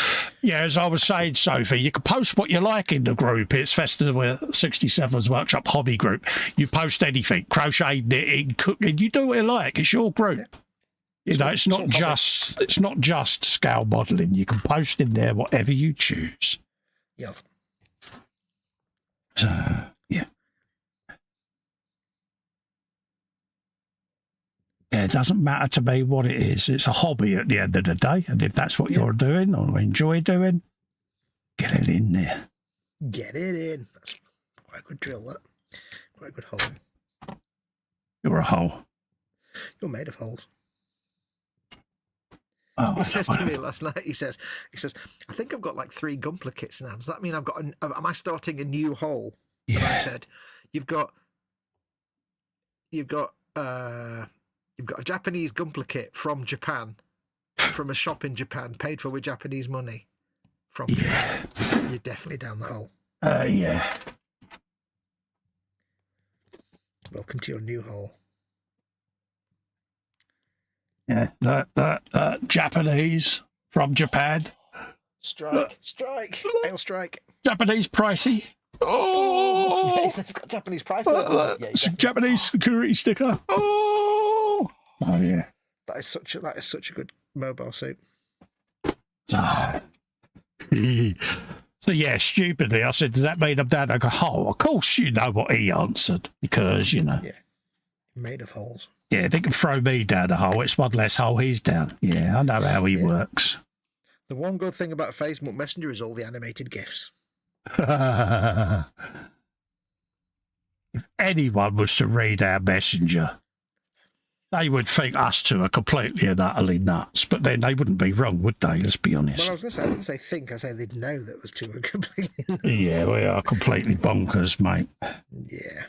Yeah, as I was saying, Sophie, you can post what you like in the group. It's Festa 67's Workshop Hobby Group. You post anything, crochet, knitting, cooking. You do what you like. It's your group. Yeah. You know, it's not just scale modelling. You can post in there whatever you choose. Yes. So, yeah. Yeah, it doesn't matter to me what it is. It's a hobby at the end of the day. And if that's what you're doing or enjoy doing, get it in there. Get it in. That's quite a good drill, that. Quite a good hole. You're a hole. You're made of holes. Oh, he says to me last night, he says, I think I've got like 3 Gumpler kits now. Does that mean am I starting a new hole? Yeah. And I said, you've got a Japanese Gumpler kit from Japan, from a shop in Japan, paid for with Japanese money from Japan. You're definitely down the hole. Yeah. Welcome to your new hole. Yeah. Japanese from Japan. Strike. Hail strike. Japanese pricey. Oh, Yes, it's got Japanese price. Yeah, Japanese security sticker. Oh, yeah. That is such a good mobile suit. So yeah, stupidly, I said, does that mean I'm down? I go, oh, of course you know what he answered, because, you know. Yeah. Made of holes. Yeah, they can throw me down the hole. It's one less hole he's down. Yeah, I know how he works. The one good thing about Facebook Messenger is all the animated GIFs. If anyone was to read our messenger, they would think us two are completely and utterly nuts, but then they wouldn't be wrong, would they? Let's be honest. Well, I was going to say, I didn't say think, I say they'd know that was two are completely nuts. Yeah, we are completely bonkers, mate. Yeah.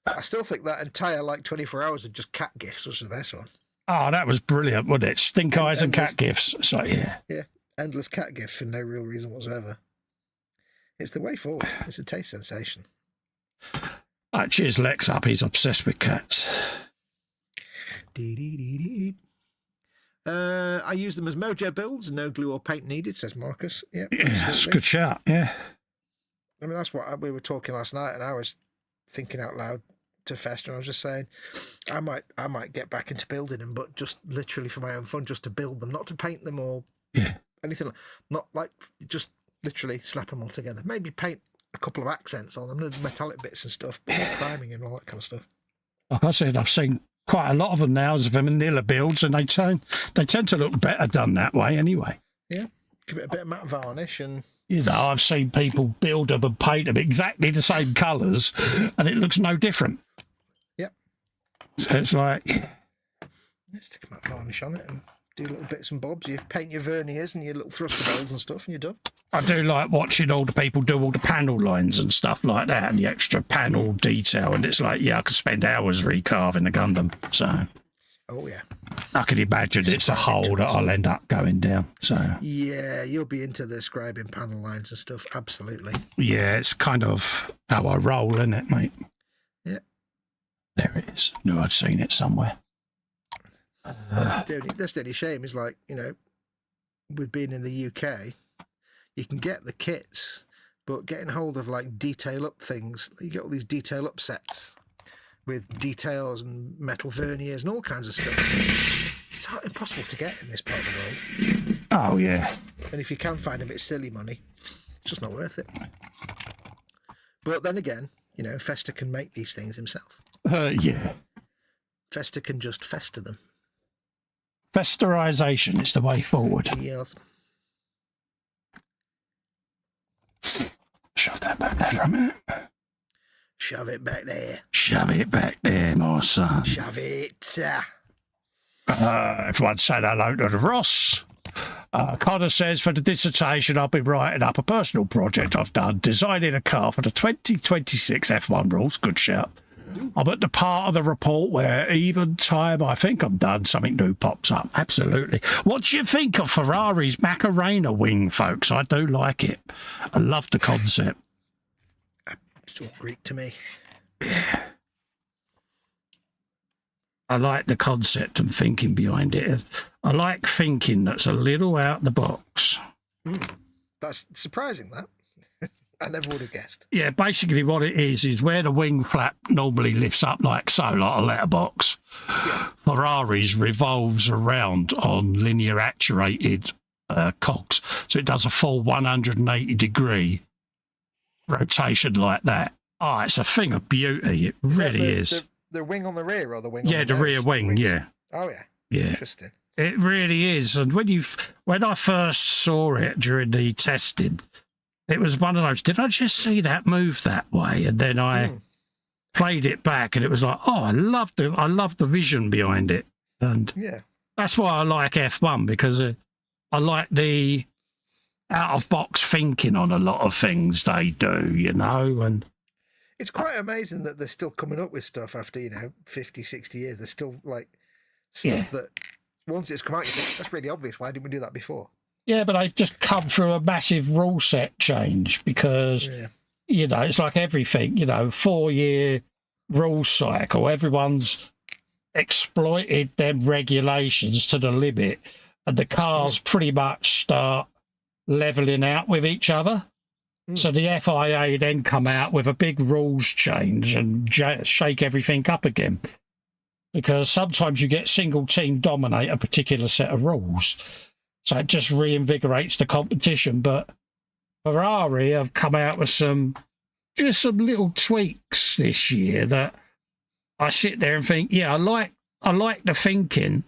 I still think that entire, 24 hours of just cat GIFs was the best one. Oh, that was brilliant, wasn't it? Stink eyes and cat gifs. So, yeah. Yeah, endless cat GIFs for no real reason whatsoever. It's the way forward. It's a taste sensation. Cheers, Lex up. He's obsessed with cats. I use them as mojo builds, no glue or paint needed, says Marcus. Yeah, it's a good shout, yeah. I mean, that's what we were talking last night, and I was thinking out loud to Festa, and I was just saying, I might get back into building them, but just literally for my own fun, just to build them, not to paint them or anything, not like just literally slap them all together. Maybe paint a couple of accents on them, the metallic bits and stuff, but not priming and all that kind of stuff. Like I said, I've seen quite a lot of them now as vanilla builds, and they tend to look better done that way anyway. Yeah, give it a bit of matte varnish and... You know, I've seen people build them and paint them exactly the same colours, and it looks no different. Yep. So it's like... Stick a matte varnish on it and do little bits and bobs. You paint your verniers and your little thruster bells and stuff, and you're done. I do like watching all the people do all the panel lines and stuff like that, and the extra panel detail, and it's like, yeah, I could spend hours recarving a Gundam, so... Oh, yeah. I can imagine it's a hole that I'll end up going down, so... Yeah, you'll be into the scribing panel lines and stuff, absolutely. Yeah, it's kind of how I roll, isn't it, mate? Yeah. There it is. Knew I'd seen it somewhere. That's the only shame is, with being in the UK, you can get the kits, but getting hold of, detail up things, you get all these detail up sets with details and metal verniers and all kinds of stuff. It's impossible to get in this part of the world. Oh, yeah. And if you can find them, it's silly money. It's just not worth it. But then again, Festa can make these things himself. Yeah. Festa can just fester them. Festerization is the way forward. Yes. Shove that back there for a minute. Shove it back there. Shove it back there, my son. Shove it. Everyone said hello to the Ross. Connor says, for the dissertation, I'll be writing up a personal project I've done, designing a car for the 2026 F1 rules. Good shout. I'm at the part of the report where even time I think I'm done, something new pops up. Absolutely. What do you think of Ferrari's Macarena wing, folks? I do like it. I love the concept. It's all Greek to me. Yeah. I like the concept and thinking behind it. I like thinking that's a little out the box. That's surprising, that. I never would have guessed. Yeah, basically what it is where the wing flap normally lifts up like so, like a letterbox. Yeah. Ferrari's revolves around on linear actuated cogs. So it does a full 180-degree rotation like that. Oh, it's a thing of beauty. It really is. The wing on the rear or the wing on the rear wing, wings? yeah. Oh, yeah. Yeah. Interesting. It really is. And when I first saw it during the testing, it was one of those, did I just see that move that way? And then I played it back and it was like, oh, I love the vision behind it. And that's why I like F1, because I like the out-of-box thinking on a lot of things they do, and... It's quite amazing that they're still coming up with stuff after, 50, 60 years. There's still, stuff that once it's come out, you think, that's really obvious. Why didn't we do that before? Yeah, but they've just come through a massive rule set change because, you know, it's like everything, you know, 4-year rule cycle. Everyone's exploited them regulations to the limit, and the cars pretty much start leveling out with each other. So the FIA then come out with a big rules change and shake everything up again. Because sometimes you get single team dominate a particular set of rules. So it just reinvigorates the competition. But Ferrari have come out with some little tweaks this year that I sit there and think, yeah, I like the thinking.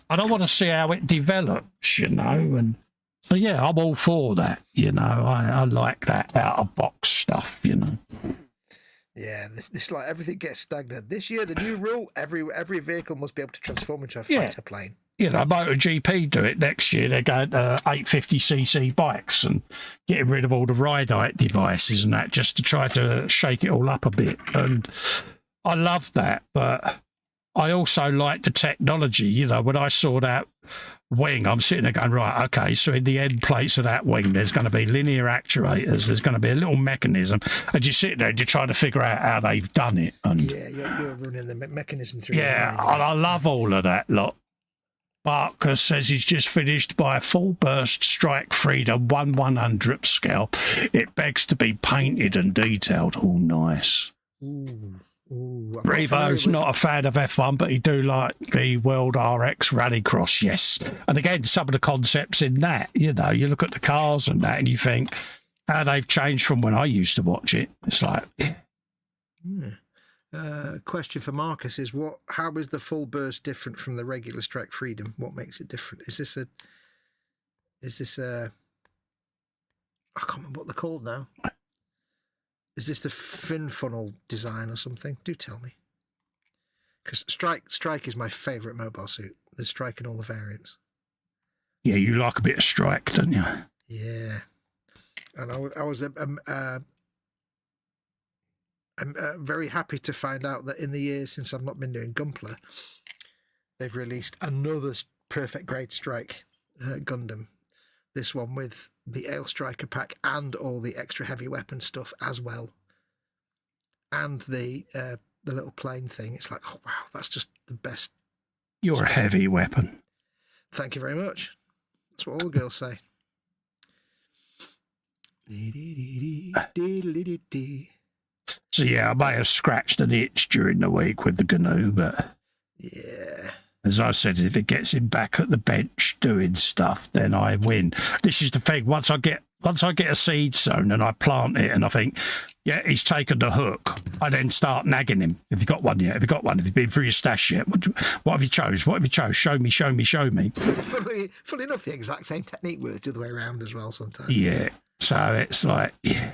I don't want to see how it develops, you know, and so, yeah, I'm all for that, you know. I like that out-of-box stuff, you know. Yeah, it's like everything gets stagnant. This year, the new rule, every vehicle must be able to transform into a fighter plane. You know, MotoGP do it next year. They're going to 850cc bikes and getting rid of all the ride-height devices and that just to try to shake it all up a bit. And I love that, but I also like the technology. You know, when I saw that wing, I'm sitting there going, right, okay, so in the end plates of that wing, there's going to be linear actuators, there's going to be a little mechanism, and you sit there and you're trying to figure out how they've done it. And yeah, you're running the mechanism through. Yeah, and I love all of that lot. Barker says he's just finished by a full burst strike Freedom 1/100th scale. It begs to be painted and detailed. All nice. Ooh, Revo's not a fan of F1, but he do like the World RX Rallycross, yes. And again, some of the concepts in that, you know, you look at the cars and that and you think, how they've changed from when I used to watch it. It's like... Question for Marcus is, how is the full burst different from the regular strike Freedom? What makes it different? Is this a I can't remember what they're called now. Is this the fin funnel design or something? Do tell me. Because Strike is my favourite mobile suit. The Strike in all the variants. Yeah, you like a bit of Strike, don't you? Yeah. And I'm very happy to find out that in the years since I've not been doing Gunpla, they've released another perfect grade Strike Gundam. This one with the Ale Striker pack and all the extra heavy weapon stuff as well. And the little plane thing. It's like, oh, wow, that's just the best. You're a heavy weapon. Thank you very much. That's what all the girls say. So, yeah, I may have scratched an itch during the week with the GNU, but... Yeah. As I said, if it gets him back at the bench doing stuff, then I win. This is the thing. Once I get a seed sown and I plant it and I think, yeah, he's taken the hook, I then start nagging him. Have you got one yet? Have you got one? Have you been through your stash yet? What have you chose? What have you chose? Show me, show me, show me. Fully enough, the exact same technique works the other way around as well sometimes. Yeah. So it's like, yeah.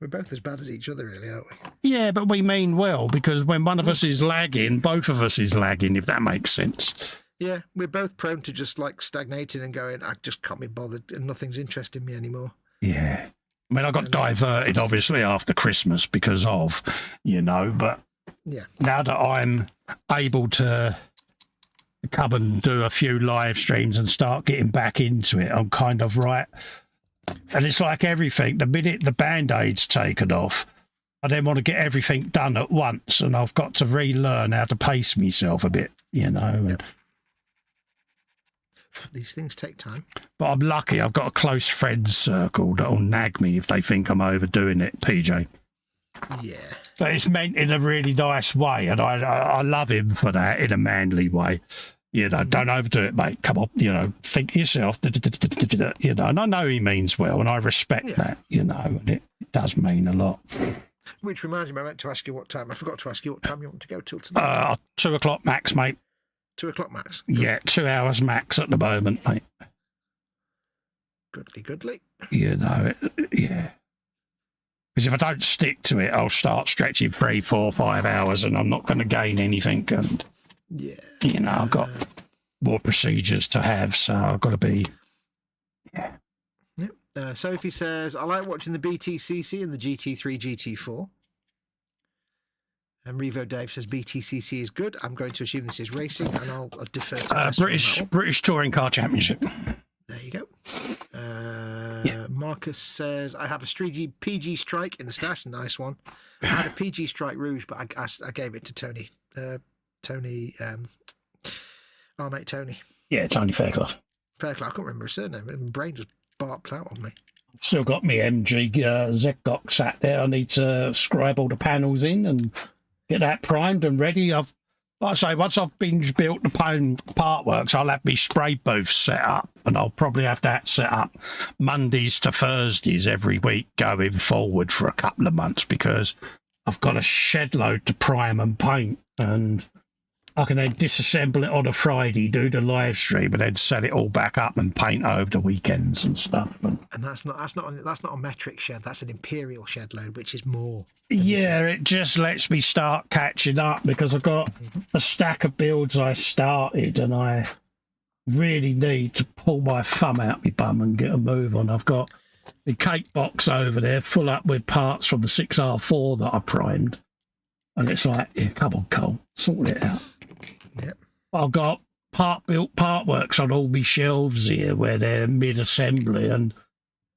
We're both as bad as each other, really, aren't we? Yeah, but we mean well, because when one of us is lagging, both of us is lagging, if that makes sense. Yeah, we're both prone to just like stagnating and going, I just can't be bothered and nothing's interesting me anymore. Yeah. I mean, I got diverted, obviously, after Christmas because of, you know, but yeah, now that I'm able to come and do a few live streams and start getting back into it, I'm kind of right. And it's like everything, the minute the Band-Aid's taken off, I then want to get everything done at once, and I've got to relearn how to pace myself a bit, you know. Yep. These things take time. But I'm lucky I've got a close friends circle that'll nag me if they think I'm overdoing it, PJ. Yeah. But it's meant in a really nice way, and I love him for that, in a manly way. You know, don't overdo it, mate. Come on, you know, think yourself. You know, and I know he means well, and I respect that, you know, and it does mean a lot. Which reminds me, I meant to ask you what time. I forgot to ask you what time you want to go till tonight. 2 o'clock max, mate. 2 o'clock max? Yeah, 2 hours max at the moment, mate. Goodly. You know, yeah. Because if I don't stick to it, I'll start stretching 3, 4, 5 hours, and I'm not going to gain anything, and... Yeah. You know, I've got more procedures to have, so I've got to be... Yeah. Yep. Sophie says, I like watching the BTCC and the GT3, GT4. And Revo Dave says, BTCC is good. I'm going to assume this is racing, and I'll defer to British Touring Car Championship. There you go. Marcus says, I have a PG Strike in the stash. Nice one. I had a PG Strike Rouge, but I gave it to Tony. Our mate Tony. Yeah, Tony Fairclough. Fairclough. I can't remember his surname. My brain just barked out on me. Still got me MG Zegdoc sat there. I need to scribe all the panels in and get that primed and ready. Like I say, once I've binge built the part works, I'll have my spray booth set up, and I'll probably have that set up Mondays to Thursdays every week going forward for a couple of months, because I've got a shed load to prime and paint, and I can then disassemble it on a Friday, do the live stream, and then set it all back up and paint over the weekends and stuff. And that's not a metric shed. That's an imperial shed load, which is more. Yeah, it just lets me start catching up, because I've got a stack of builds I started, and I really need to pull my thumb out my bum and get a move on. I've got the cake box over there full up with parts from the 6R4 that I primed, and it's like, yeah, come on, Cole, sort it out. Yep. I've got part-built part works on all my shelves here where they're mid-assembly, and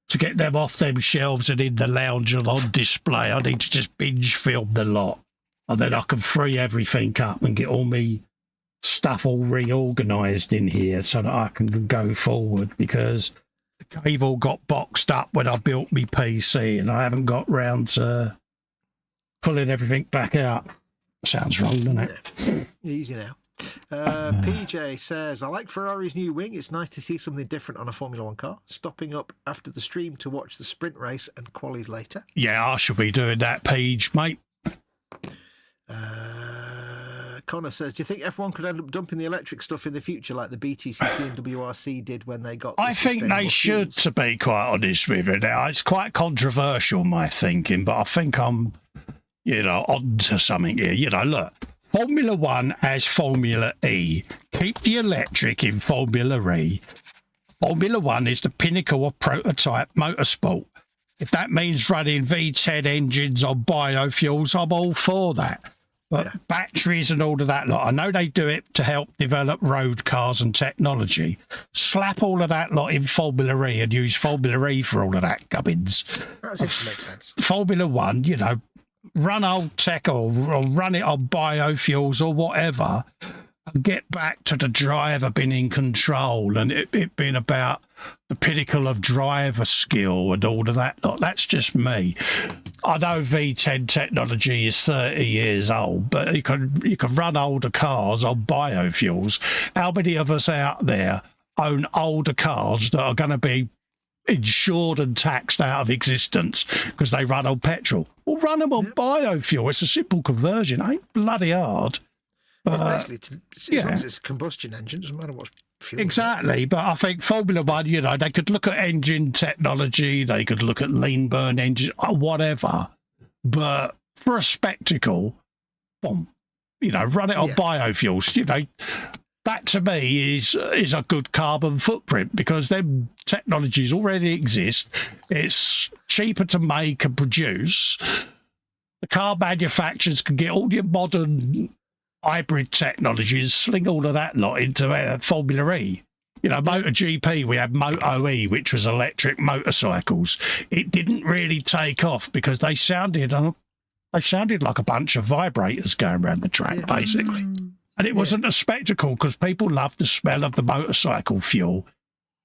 to get them off them shelves and in the lounge and on display, I need to just binge film the lot, and then I can free everything up and get all me stuff all reorganised in here so that I can go forward, because the cable got boxed up when I built my PC and I haven't got round to pulling everything back out. Sounds wrong, doesn't it? Easy now. PJ says, I like Ferrari's new wing. It's nice to see something different on a Formula One car. Stopping up after the stream to watch the sprint race and qualies later. Yeah, I should be doing that, Page, mate. Connor says, do you think F1 could end up dumping the electric stuff in the future like the BTCC and WRC did when they got I think they should, to be quite honest with you now. It's quite controversial, my thinking, but I think I'm, on to something here. Look. Formula One as Formula E. Keep the electric in Formula E. Formula One is the pinnacle of prototype motorsport. If that means running V10 engines on biofuels, I'm all for that. But batteries and all of that lot, I know they do it to help develop road cars and technology. Slap all of that lot in Formula E and use Formula E for all of that gubbins. That seems to make sense. Formula One, run old tech or run it on biofuels or whatever, and get back to the driver being in control and it being about the pinnacle of driver skill and all of that. That's just me. I know V10 technology is 30 years old, but you can run older cars on biofuels. How many of us out there own older cars that are going to be insured and taxed out of existence because they run on petrol? Well, run them on biofuel. It's a simple conversion. It ain't bloody hard. Basically, as long as it's a combustion engine, doesn't matter what fuel. Exactly. But I think Formula One, they could look at engine technology, they could look at lean burn engines, or whatever. But for a spectacle, run it on biofuels. That to me is a good carbon footprint, because them technologies already exist. It's cheaper to make and produce. The car manufacturers can get all your modern hybrid technologies, sling all of that lot into Formula E. MotoGP, we had Moto E, which was electric motorcycles. It didn't really take off because they sounded like a bunch of vibrators going around the track, basically. And it wasn't a spectacle because people loved the smell of the motorcycle fuel,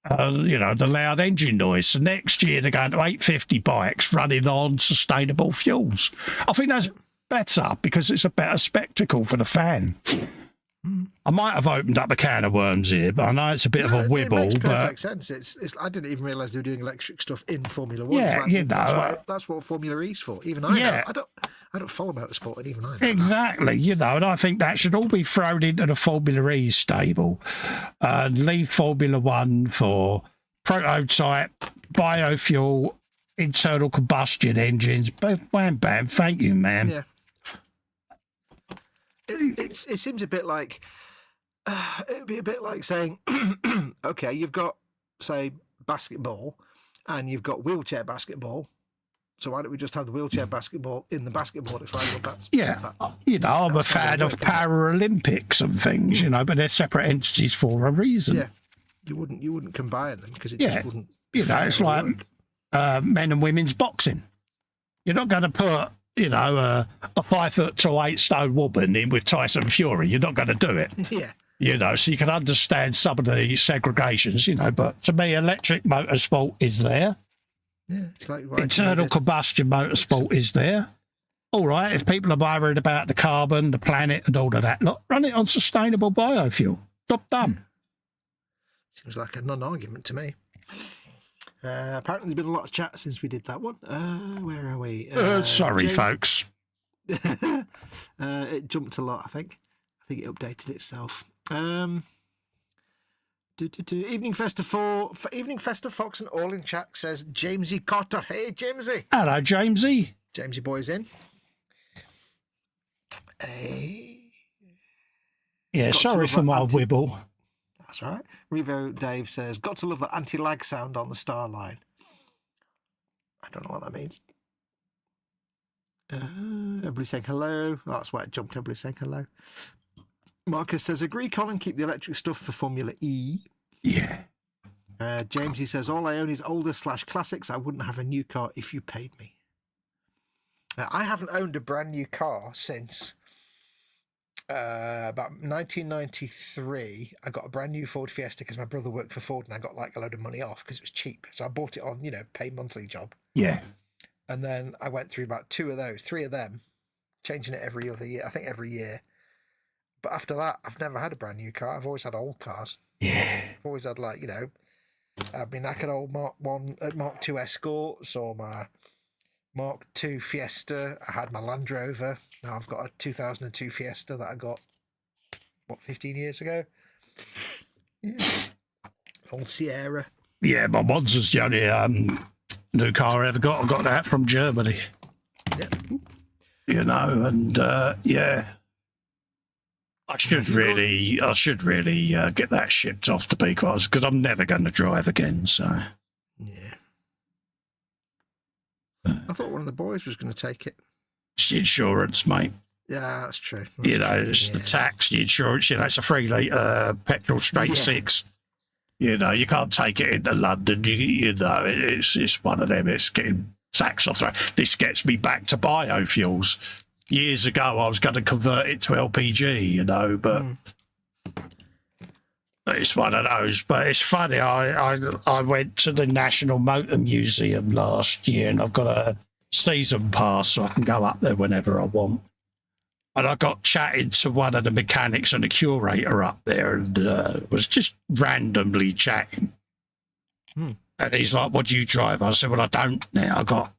the loud engine noise. So next year they're going to 850 bikes running on sustainable fuels. I think that's better because it's a better spectacle for the fan. I might have opened up a can of worms here, but I know it's a bit of a wibble. It makes perfect sense. It's I didn't even realise they were doing electric stuff in Formula One. Yeah, that's what Formula E's for. Even I know. I don't follow motorsport, and even I know. Exactly, and I think that should all be thrown into the Formula E stable and leave Formula One for prototype, biofuel, internal combustion engines. Bam, bam. Thank you, man. Yeah. It seems a bit like it'd be a bit like saying, okay, you've got, say, basketball, and you've got wheelchair basketball. So why don't we just have the wheelchair basketball in the basketball? It's like, well, that's I'm a fan of Paralympics and things, but they're separate entities for a reason. Yeah. You wouldn't combine them because it Yeah. just wouldn't. You know, it's like men and women's boxing. You're not going to put, you know, a 5'2", 8-stone woman in with Tyson Fury. You're not going to do it. Yeah. You know, so you can understand some of the segregations, you know, but to me, electric motorsport is there. Yeah. It's like Internal combustion motorsport is there. All right, if people are worried about the carbon, the planet, and all of that, look, run it on sustainable biofuel. Job done. Seems like a non-argument to me. Apparently, there's been a lot of chat since we did that one. Where are we? Sorry, folks. It jumped a lot, I think. I think it updated itself. Evening Festa Evening Festa Foxx and all in chat says Jamesy Cotter. Hey, Jamesy. Hello, Jamesy. Jamesy boy's in. Hey. Yeah, sorry for my wibble. That's all right. Revo Dave says, got to love the anti-lag sound on the star line. I don't know what that means. Everybody saying hello. Oh, that's why it jumped. Everybody saying hello. Marcus says, agree, Colin, keep the electric stuff for Formula E. Yeah. Jamesy says, all I own is older / classics. I wouldn't have a new car if you paid me. I haven't owned a brand new car since about 1993. I got a brand new Ford Fiesta because my brother worked for Ford and I got like a load of money off because it was cheap. So I bought it on, you know, pay monthly job. Yeah. And then I went through about 3 of them, changing it every other year. I think every year. But after that, I've never had a brand new car. I've always had old cars. Yeah. I've always had, like, you know, I've been like an old Mark II Escorts or my Mark II Fiesta. I had my Land Rover. Now I've got a 2002 Fiesta that I got, 15 years ago? Yeah. Old Sierra. Yeah, my Monza's the only new car I ever got. I got that from Germany. Yeah. You know, and yeah. I should really get that shipped off to be quite, because I'm never going to drive again. So, yeah. I thought one of the boys was going to take it. It's the insurance, mate. Yeah, that's true. You know, it's the tax, the insurance. You know, it's a 3 litre petrol straight 6. You know, you can't take it into London. You know, it's one of them. It's getting taxed off. This gets me back to biofuels. Years ago, I was going to convert it to LPG, you know, but it's one of those. But it's funny, I went to the National Motor Museum last year and I've got a season pass so I can go up there whenever I want. And I got chatting to one of the mechanics and the curator up there and was just randomly chatting. And he's like, what do you drive? I said, well, I don't now. I got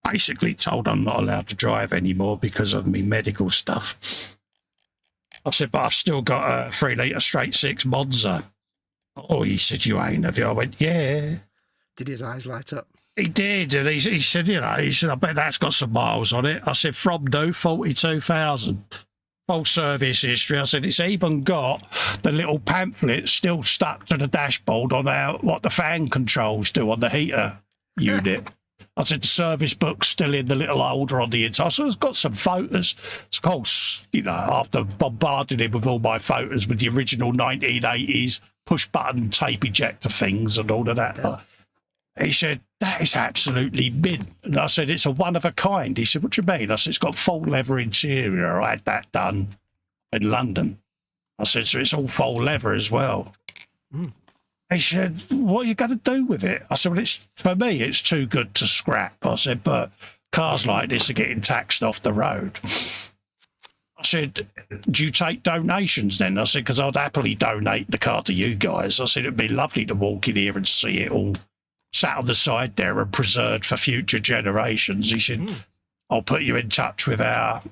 basically told I'm not allowed to drive anymore because of me medical stuff. I said, but I've still got a 3 litre straight 6 Monza. Oh, he said, you ain't, have you? I went, yeah. Did his eyes light up? He did, and he said, you know, I bet that's got some miles on it. I said, from new, 42,000. Full service history. I said, it's even got the little pamphlet still stuck to the dashboard on what the fan controls do on the heater unit. I said, the service book's still in the little holder on the inside. So it's got some photos. Of course, you know, after bombarding him with all my photos with the original 1980s push-button tape ejector things and all of that. Yeah. He said, that is absolutely mint. And I said, it's a one of a kind. He said, what do you mean? I said, it's got full leather interior. I had that done in London. I said, so it's all full leather as well. He said, what are you going to do with it? I said, well, for me, it's too good to scrap. I said, but cars like this are getting taxed off the road. I said, do you take donations then? I said, because I'd happily donate the car to you guys. I said, it'd be lovely to walk in here and see it all sat on the side there and preserved for future generations. He said, I'll put you in touch with our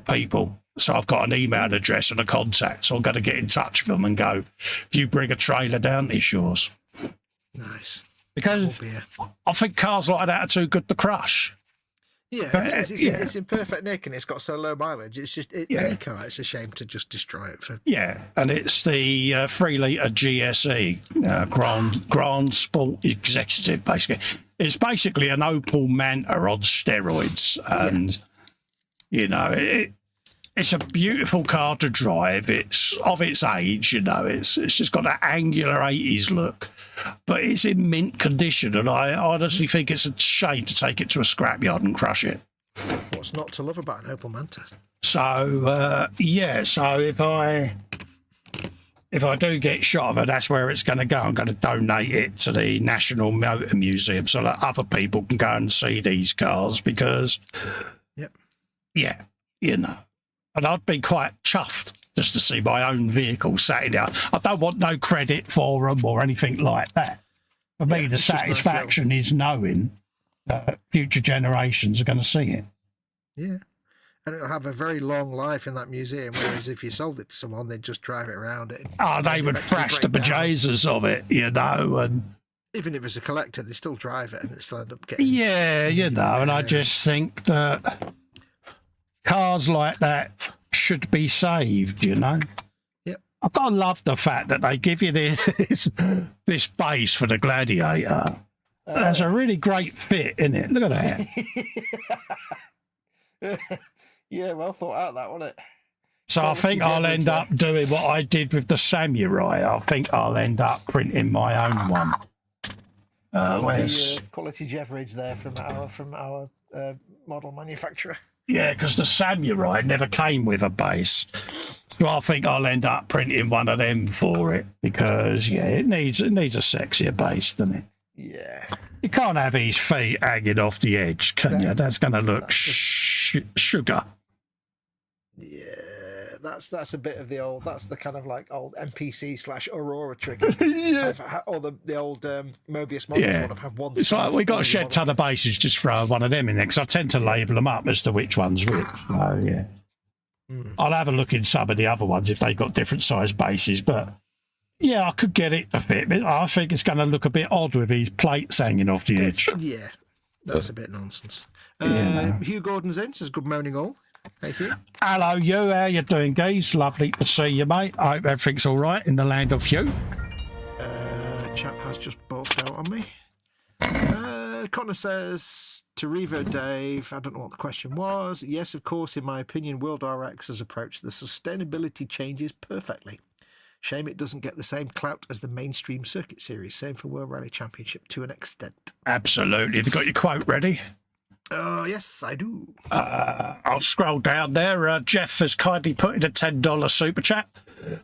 people. So I've got an email address and a contact. So I'm going to get in touch with them and go, if you bring a trailer down, it's yours. Nice. Because I think cars like that are too good to crush. Yeah, it's in perfect nick and it's got so low mileage. It's just any car. It's a shame to just destroy it. And it's the 3 litre GSE Grand Sport Executive. Basically, it's basically an Opel Manta on steroids, and you know It's a beautiful car to drive. It's of its age, you know. It's just got that angular 80s look, but it's in mint condition, and I honestly think it's a shame to take it to a scrapyard and crush it. What's not to love about an Opel Manta? So yeah, so if I do get shot of it, that's where it's going to go. I'm going to donate it to the National Motor Museum so that other people can go and see these cars because, Yep. Yeah, you know. And I'd be quite chuffed just to see my own vehicle sat in there. I don't want no credit for them or anything like that. For me, the satisfaction is knowing that future generations are going to see it. Yeah. And it'll have a very long life in that museum, whereas if you sold it to someone, they'd just drive it around it. Oh, they would thrash the bejesus of it, you know, and... Even if it's a collector, they still drive it and it still end up getting... Yeah, you know, and I just think that cars like that should be saved, you know? Yep. I've got to love the fact that they give you this base for the Gladiator. That's a really great fit, isn't it? Look at that. Yeah, well thought out, that, wasn't it? So I think I'll end up doing what I did with the Samurai. I think I'll end up printing my own one. Quality Jeverage there from our model manufacturer. Yeah, because the Samurai never came with a base. So I think I'll end up printing one of them for it because, yeah, it needs a sexier base, doesn't it? Yeah. You can't have his feet hanging off the edge, can you? That's going to look sugar. Yeah, that's a bit of the old. That's the kind of like old NPC / Aurora trigger. Yeah. Or the old Mobius models want to have one. It's like we got a shed ton of bases, just throw one of them in there because I tend to label them up as to which one's which. So yeah, I'll have a look in some of the other ones if they've got different size bases, but. Yeah, I could get it to fit. I think it's going to look a bit odd with these plates hanging off the edge. Yeah, that's a bit nonsense. Yeah. Hugh Gordon's in says, good morning all. Thank you. Hello, Hugh. How you doing, geez? Lovely to see you, mate. I hope everything's all right in the land of Hugh. Chat has just bolted out on me. Connor says, to Revo Dave, I don't know what the question was. Yes, of course, in my opinion, World RX has approached the sustainability changes perfectly. Shame it doesn't get the same clout as the mainstream circuit series. Same for World Rally Championship to an extent. Absolutely. Have you got your quote ready? Yes, I do. I'll scroll down there. Jeff has kindly put in a $10 super chat.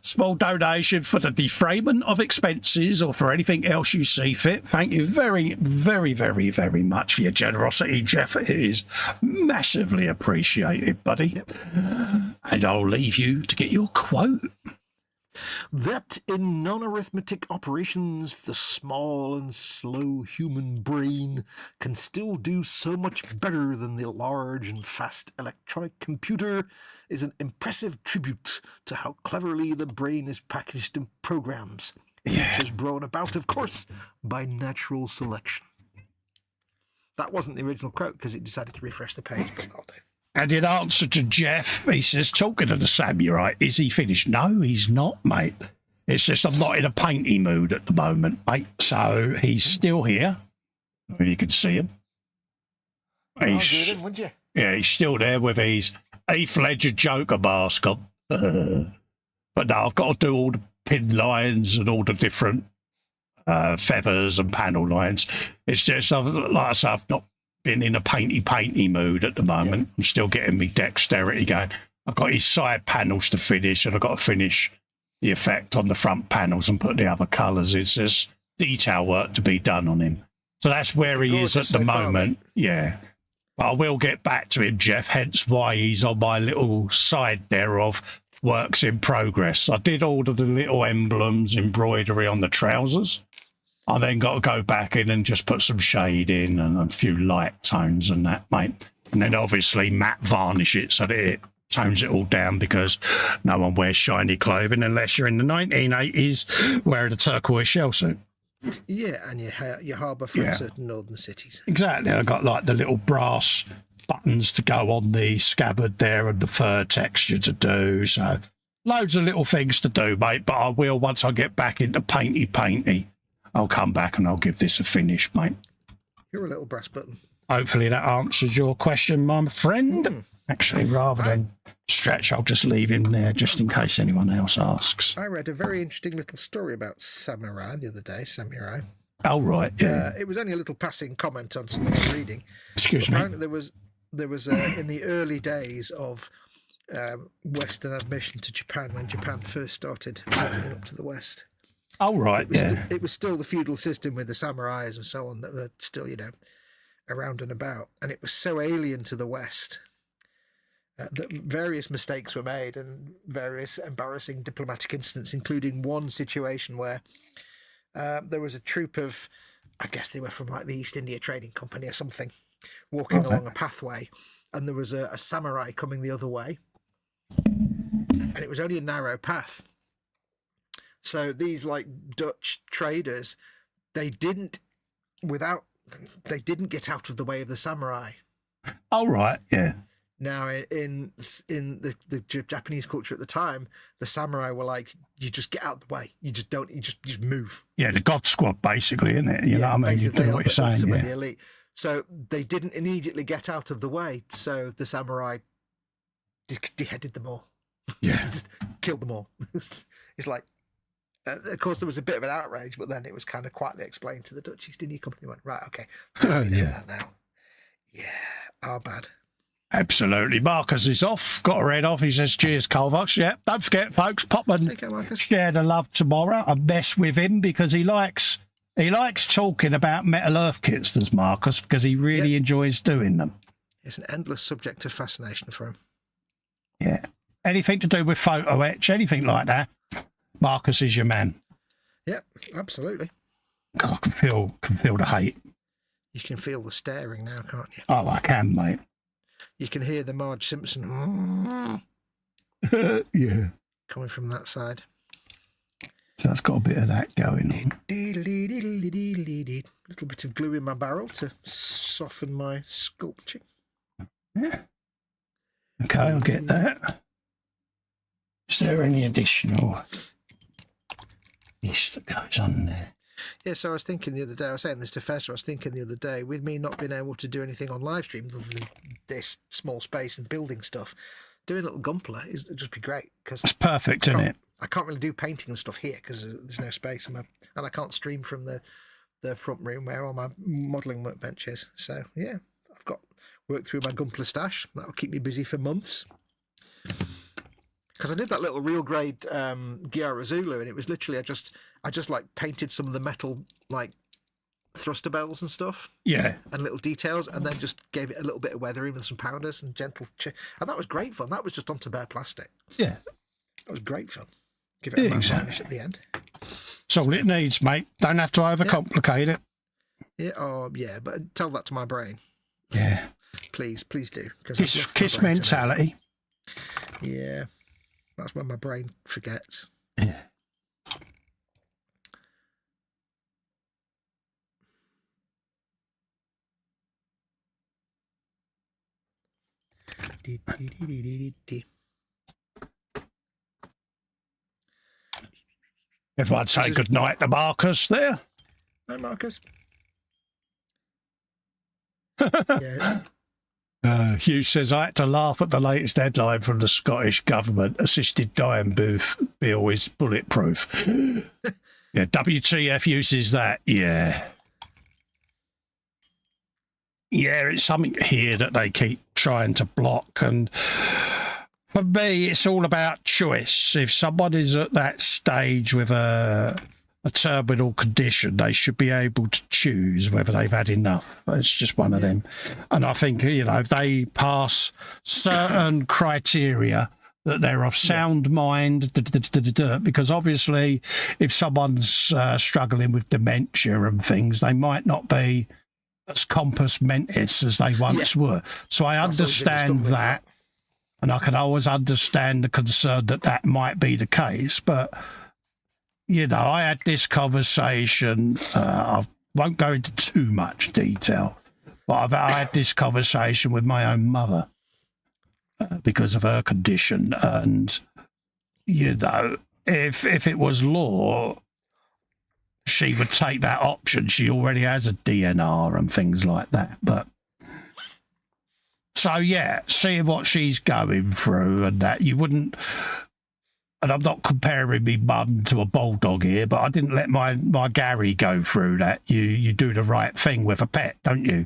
Small donation for the defrayment of expenses or for anything else you see fit. Thank you very, very, very, very much for your generosity, Jeff. It is massively appreciated, buddy. Yep. And I'll leave you to get your quote. That in non-arithmetic operations, the small and slow human brain can still do so much better than the large and fast electronic computer is an impressive tribute to how cleverly the brain is packaged in programs, which is brought about, of course, by natural selection. That wasn't the original quote because it decided to refresh the page, but I'll do. And in answer to Jeff, he says, talking to the Samurai, is he finished? No, he's not, mate. It's just I'm not in a painty mood at the moment, mate. So he's still here. You can see him. Him, wouldn't you? Yeah, he's still there with his Heath Ledger Joker mask on. But no, I've got to do all the pin lines and all the different feathers and panel lines. It's just, like I said, I've not been in a painty mood at the moment. I'm still getting me dexterity going. I've got his side panels to finish, and I've got to finish the effect on the front panels and put the other colours. It's just detail work to be done on him. So that's where he is at the moment. Yeah. But I will get back to him, Jeff, hence why he's on my little side there of works in progress. I did order the little emblems, embroidery on the trousers. I then got to go back in and just put some shade in and a few light tones and that, mate. And then obviously matte varnish it so that it tones it all down because no one wears shiny clothing unless you're in the 1980s wearing a turquoise shell suit. Yeah, and you harbour from certain northern cities. Exactly. I got like the little brass buttons to go on the scabbard there and the fur texture to do. So loads of little things to do, mate. But I will, once I get back into painty, I'll come back and I'll give this a finish, mate. You're a little brass button. hopefully that answers your question, my friend. Actually, rather than stretch, I'll just leave him there just in case anyone else asks. I read a very interesting little story about samurai the other day. Samurai. Oh, right, yeah. It was only a little passing comment on something I was reading. Excuse me. Apparently there was in the early days of Western admission to Japan, when Japan first started opening up to the West. Oh, right, It was still the feudal system with the samurais and so on that were still, around and about. And it was so alien to the West that various mistakes were made and various embarrassing diplomatic incidents, including one situation where there was a troop of, I guess they were from like the East India Trading Company or something, walking along a pathway, and there was a samurai coming the other way, and it was only a narrow path. So these like Dutch traders, they didn't get out of the way of the samurai. Oh, right, yeah. Now, in the Japanese culture at the time, the samurai were like, you just get out of the way. You just don't. You just move. Yeah, the God Squad, basically, isn't it? You know what I mean? You do what you're saying. The elite. So they didn't immediately get out of the way. So the samurai beheaded them all. Yeah, just killed them all. It's like, of course, there was a bit of an outrage, but then it was kind of quietly explained to the Dutch East India Company. Went, right, okay, that now. Yeah, our bad. Absolutely. Marcus is off. Got her head off. He says, cheers, Colvox. Yeah, don't forget, folks, pop and share the love tomorrow. I mess with him because he likes talking about Metal Earth kits, does Marcus, because he really enjoys doing them. It's an endless subject of fascination for him. Yeah. Anything to do with photo etch, anything like that, Marcus is your man. Yep, absolutely. God, I can feel the hate. You can feel the staring now, can't you? Oh, I can, mate. You can hear the Marge Simpson yeah, coming from that side. So that's got a bit of that going on. Little bit of glue in my barrel to soften my sculpting. Yeah. Okay, I'll get that. Is there any additional piece that goes on there? Yeah, so I was thinking the other day, I was saying this to Festa, I was thinking the other day, with me not being able to do anything on live streams other than this small space and building stuff, doing a little Gunpla would just be great. Cause it's perfect, isn't it? I can't really do painting and stuff here because there's no space, and I can't stream from the front room where all my modelling workbench is. So, yeah, I've got work through my Gunpla stash. That'll keep me busy for months. Because I did that little real grade Ghiara Zulu, and it was literally I just like painted some of the metal like thruster bells and stuff. Yeah. And little details, and then just gave it a little bit of weathering with some powders and gentle and that was great fun. That was just onto bare plastic. Yeah. That was great fun. Give it a matte varnish at the end. That's all it needs, mate. Don't have to overcomplicate it. Yeah, oh yeah, but tell that to my brain. Yeah. Please do. Kiss mentality. Yeah. That's when my brain forgets. Yeah. If I'd say good night to Marcus there. Hi, Marcus. Hugh says, I had to laugh at the latest headline from the Scottish government. Assisted dying booth bill is bulletproof. Yeah, WTF uses that. Yeah. Yeah, it's something here that they keep trying to block. And for me, it's all about choice. If someone is at that stage with a terminal condition, they should be able to choose whether they've had enough. It's just one of them. And I think, if they pass certain criteria that they're of sound mind, because obviously if someone's struggling with dementia and things, they might not be as compos mentis as they once were. So I understand that, and I can always understand the concern that might be the case, but I had this conversation. I won't go into too much detail, but I had this conversation with my own mother because of her condition. And, if it was law, she would take that option. She already has a DNR and things like that. But So yeah, seeing what she's going through and that, you wouldn't. And I'm not comparing me mum to a bulldog here, but I didn't let my Gary go through that. You do the right thing with a pet, don't you?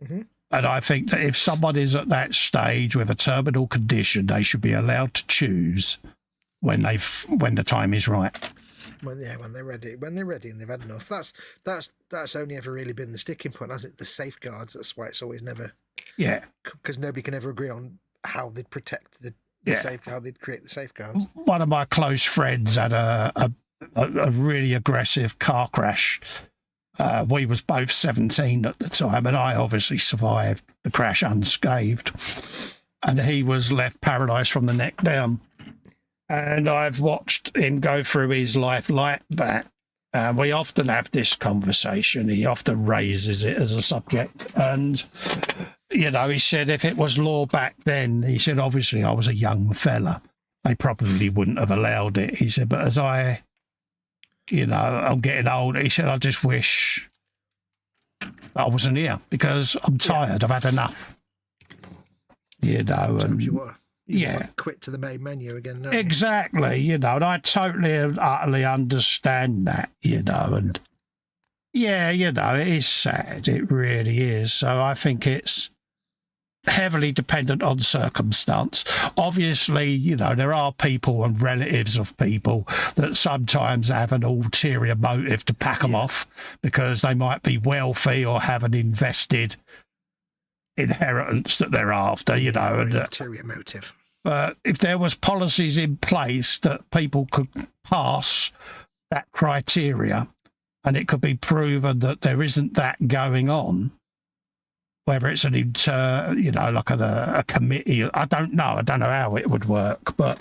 Mm-hmm. And I think that if someone is at that stage with a terminal condition, they should be allowed to choose when the time is right. When they're ready and they've had enough. That's only ever really been the sticking point, hasn't it? The safeguards. That's why it's always never. Yeah. Because nobody can ever agree on how they'd protect the how they'd create the safeguards. One of my close friends had a really aggressive car crash. We was both 17 at the time, and I obviously survived the crash unscathed. And he was left paralysed from the neck down. And I've watched him go through his life like that. We often have this conversation. He often raises it as a subject. And, you know, he said if it was law back then, he said, obviously I was a young fella. They probably wouldn't have allowed it. He said, but as I'm getting older, he said, I just wish I wasn't here because I'm tired. I've had enough. You know, and you want to quit to the main menu again. Don't exactly. You know, and I totally and utterly understand that. You know, and yeah, you know, it is sad. It really is. So I think it's heavily dependent on circumstance. Obviously, you know, there are people and relatives of people that sometimes have an ulterior motive to pack them off because they might be wealthy or have an invested inheritance that they're after, you know. And ulterior motive. But if there was policies in place that people could pass that criteria and it could be proven that there isn't that going on, whether it's like a committee, I don't know how it would work, but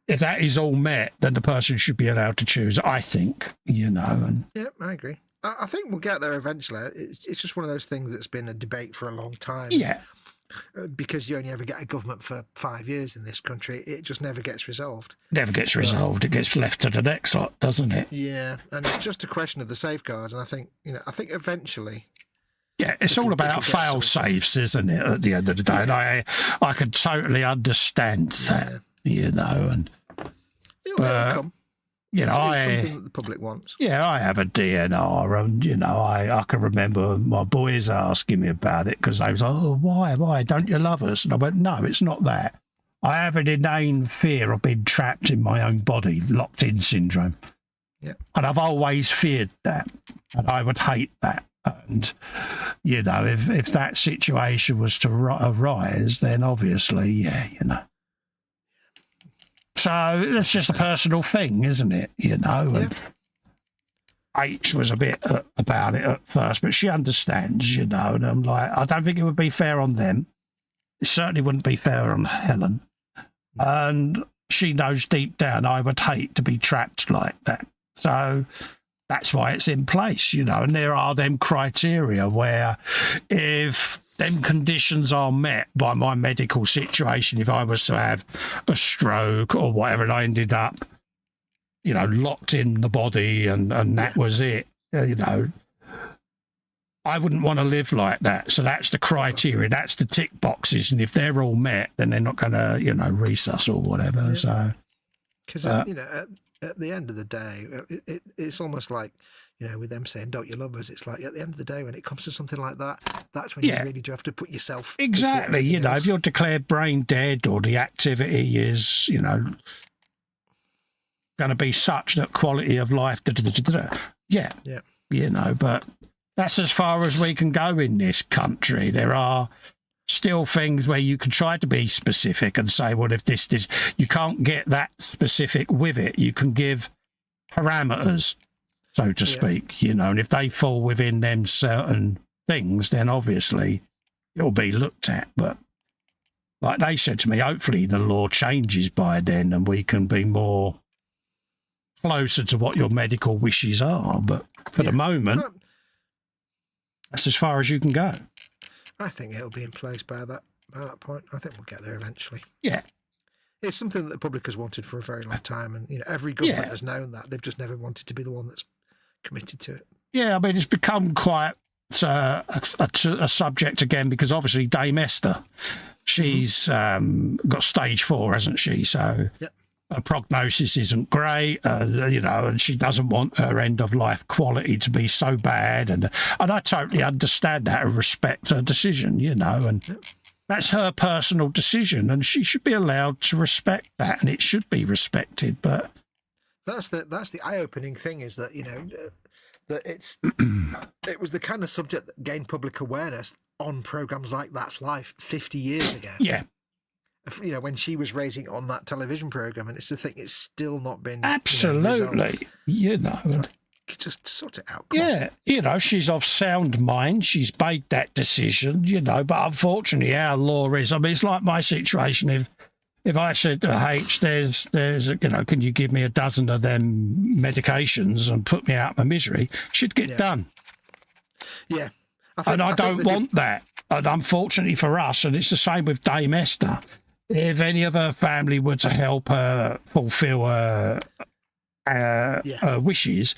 if that is all met, then the person should be allowed to choose, I think, you know. And yeah, I agree. I think we'll get there eventually. It's just one of those things that's been a debate for a long time. Yeah. Because you only ever get a government for 5 years in this country, it just never gets resolved. Never gets resolved. It gets left to the next lot, doesn't it? Yeah, and it's just a question of the safeguards. And I think eventually. Yeah, it's all about fail safes, isn't it? At the end of the day, and I can totally understand that, you know, and it'll come. You know, it's something that the public wants. Yeah, I have a DNR, and you know, I can remember my boys asking me about it because they was like, "Oh, why don't you love us?" And I went, "No, it's not that. I have an inane fear of being trapped in my own body, locked in syndrome. Yeah, and I've always feared that, and I would hate that." And, you know, if that situation was to arise, then obviously, yeah, you know. So it's just a personal thing, isn't it? You know, and H was a bit about it at first, but she understands, you know, and I'm like, I don't think it would be fair on them. It certainly wouldn't be fair on Helen. And she knows deep down I would hate to be trapped like that. So that's why it's in place, you know, and there are them criteria where if them conditions are met by my medical situation, if I was to have a stroke or whatever, and I ended up, you know, locked in the body and that was it, you know, I wouldn't want to live like that. So that's the criteria, that's the tick boxes. And if they're all met, then they're not going to, you know, resus or whatever. Yeah. So, because, you know, at the end of the day, it's almost like, you know, with them saying, don't you love us? It's like at the end of the day, when it comes to something like that, that's when you really do have to put yourself. Exactly. You know, if you're declared brain dead or the activity is, you know, going to be such that quality of life, yeah, you know, but that's as far as we can go in this country. There are still things where you can try to be specific and say, well, if this, you can't get that specific with it. You can give parameters, so to speak, you know, and if they fall within them certain things, then obviously it'll be looked at. But like they said to me, hopefully the law changes by then and we can be more closer to what your medical wishes are. But for the moment, that's as far as you can go. I think it'll be in place by that point. I think we'll get there eventually. Yeah. It's something that the public has wanted for a very long time, and you know, every government has known that. They've just never wanted to be the one that's committed to it. Yeah, I mean, it's become quite a subject again, because obviously Dame Esther, she's got stage 4, hasn't she? So Yep. her prognosis isn't great, and she doesn't want her end of life quality to be so bad, and I totally understand that and respect her decision, and Yep. that's her personal decision, and she should be allowed to respect that, and it should be respected. But that's the eye-opening thing, is that that it was the kind of subject that gained public awareness on programs like That's Life 50 years ago. yeah, when she was raising it on that television program, and it's the thing, it's still not been absolutely, resolved. Just sort it out. Come on. She's of sound mind. She's made that decision, but unfortunately our law is, it's like my situation. If I said to H, there's can you give me a dozen of them medications and put me out of my misery, she'd get done. Yeah. I don't want that. And unfortunately for us, and it's the same with Dame Esther, if any of her family were to help her fulfil her wishes,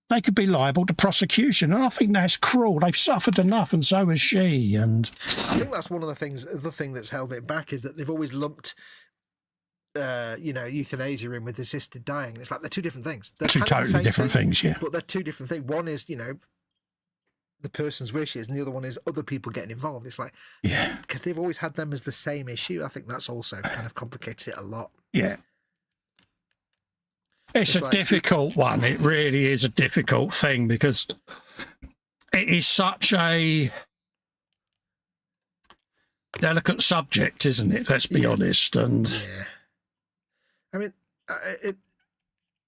they could be liable to prosecution. And I think that's cruel. They've suffered enough, and so has she. And I think that's one of the things, the thing that's held it back, is that they've always lumped euthanasia in with assisted dying. It's like they're two different things. They're two totally different things, yeah. But they're two different things. One is, the person's wishes, and the other one is other people getting involved. It's like, because they've always had them as the same issue. I think that's also kind of complicates it a lot. Yeah. It's a difficult one. It really is a difficult thing, because it is such a delicate subject, isn't it? Let's be honest. And I mean,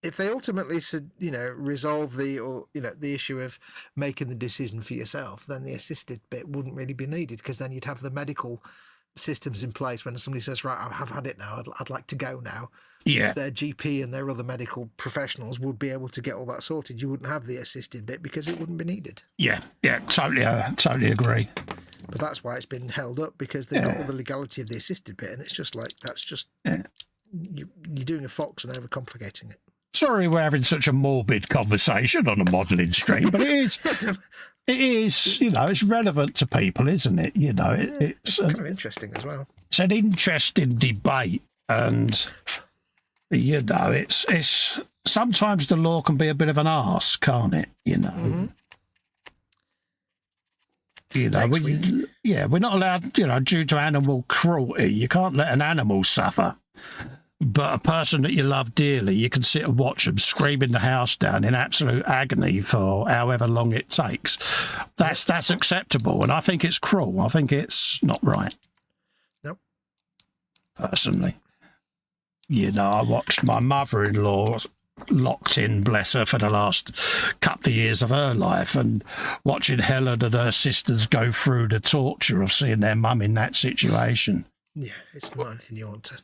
if they ultimately said, resolve the issue of making the decision for yourself, then the assisted bit wouldn't really be needed, because then you'd have the medical systems in place when somebody says, right, I've had it now, I'd like to go now. Yeah. Their GP and their other medical professionals would be able to get all that sorted. You wouldn't have the assisted bit because it wouldn't be needed. Yeah, totally agree. But that's why it's been held up, because they've got all the legality of the assisted bit, and it's just like, that's just, you're doing a Fox and overcomplicating it. Sorry we're having such a morbid conversation on a modelling stream, but it is, it's relevant to people, isn't it? It's kind of interesting as well. It's an interesting debate, and, it's sometimes the law can be a bit of an arse, can't it? Mm-hmm. We're not allowed, due to animal cruelty, you can't let an animal suffer. But a person that you love dearly, you can sit and watch them screaming the house down in absolute agony for however long it takes. That's acceptable, and I think it's cruel. I think it's not right. Nope. Personally. I watched my mother-in-law locked in, bless her, for the last couple of years of her life, and watching Helen and her sisters go through the torture of seeing their mum in that situation. Yeah, it's not anything you want to.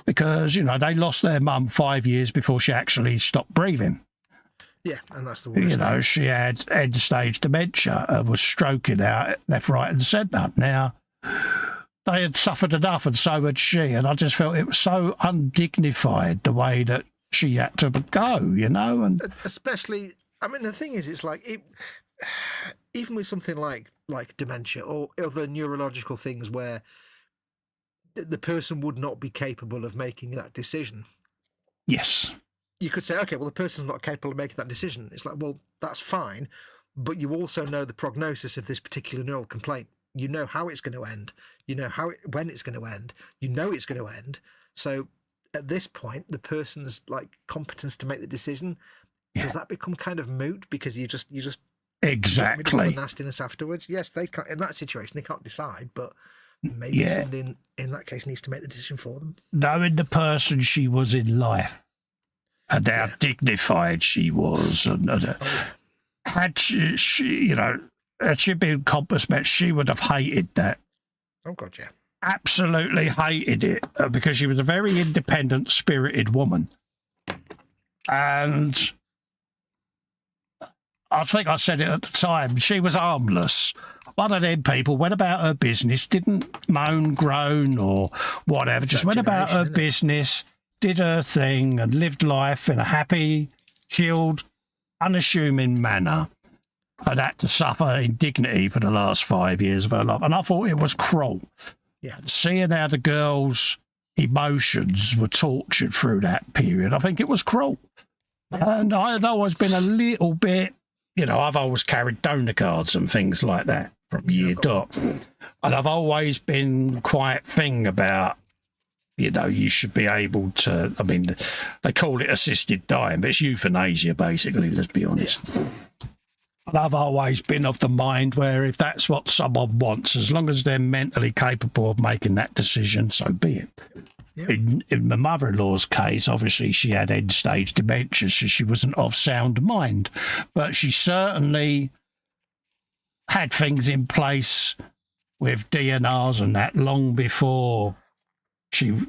Because, they lost their mum 5 years before she actually stopped breathing. Yeah, and that's the worst. She had end-stage dementia and was stroking out left, right and centre. Now, they had suffered enough, and so had she, and I just felt it was so undignified the way that she had to go, and especially, I mean, the thing is, it's like, even with something like dementia or other neurological things where the person would not be capable of making that decision. Yes. You could say, okay, well, the person's not capable of making that decision. It's like, well, that's fine, but you also know the prognosis of this particular neural complaint. You know how it's going to end. You know when it's going to end. You know it's going to end. So at this point, the person's competence to make the decision, does that become kind of moot because you just exactly the nastiness afterwards? Yes, they can't, in that situation they can't decide, but maybe somebody in that case needs to make the decision for them. Knowing the person she was in life and how dignified she was, and had she had she been compass met, she would have hated that. Oh God, yeah. Absolutely hated it, because she was a very independent, spirited woman. And I think I said it at the time, she was harmless. One of them people went about her business, didn't moan, groan or whatever, just went about her business, did her thing and lived life in a happy, chilled, unassuming manner. had had to suffer indignity for the last 5 years of her life. And I thought it was cruel. Yeah. Seeing how the girl's emotions were tortured through that period, I think it was cruel. Yeah. And I had always been a little bit, you know, I've always carried donor cards and things like that from year dot. And I've always been quite thing about, you know, you should be able to, I mean, they call it assisted dying, but it's euthanasia, basically, let's be honest. Yeah. And I've always been of the mind where if that's what someone wants, as long as they're mentally capable of making that decision, so be it. Yeah. In my mother-in-law's case, obviously she had end-stage dementia, so she wasn't of sound mind. But she certainly had things in place with DNRs and that long before she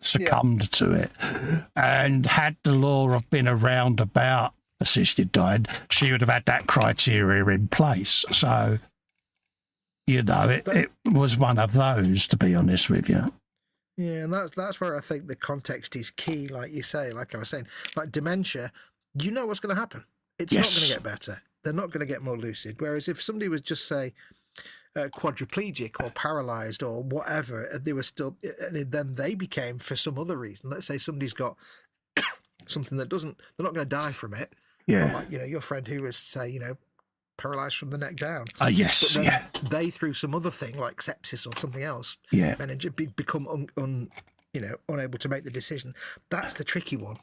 succumbed to it. And had the law have been around about assisted dying, she would have had that criteria in place. So, you know, it was one of those, to be honest with you. Yeah, and that's where I think the context is key, like you say, like I was saying. Like dementia, you know what's going to happen. It's not going to get better. They're not going to get more lucid. Whereas if somebody was just, say, quadriplegic or paralyzed or whatever, they were still, and then they became, for some other reason, let's say somebody's got something that doesn't, they're not going to die from it. Yeah. Like, you know, your friend who was, say, you know, paralyzed from the neck down. Yes. But then they, through some other thing like sepsis or something else, manage to become unable to make the decision. That's the tricky one,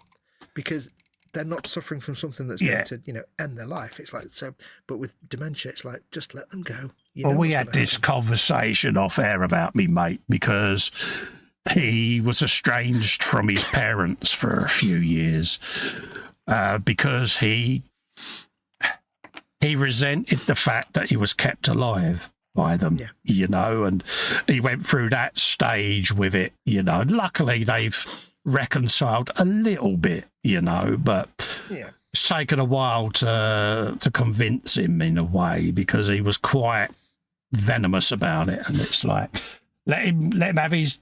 because they're not suffering from something that's going to, you know, end their life. It's like, so, but with dementia, it's like, just let them go. Well, we had this conversation off air about me mate, because he was estranged from his parents for a few years. Because he resented the fact that he was kept alive by them, you know, and he went through that stage with it, you know. Luckily, they've reconciled a little bit, you know, but it's taken a while to convince him in a way, because he was quite venomous about it. And it's like, let him have his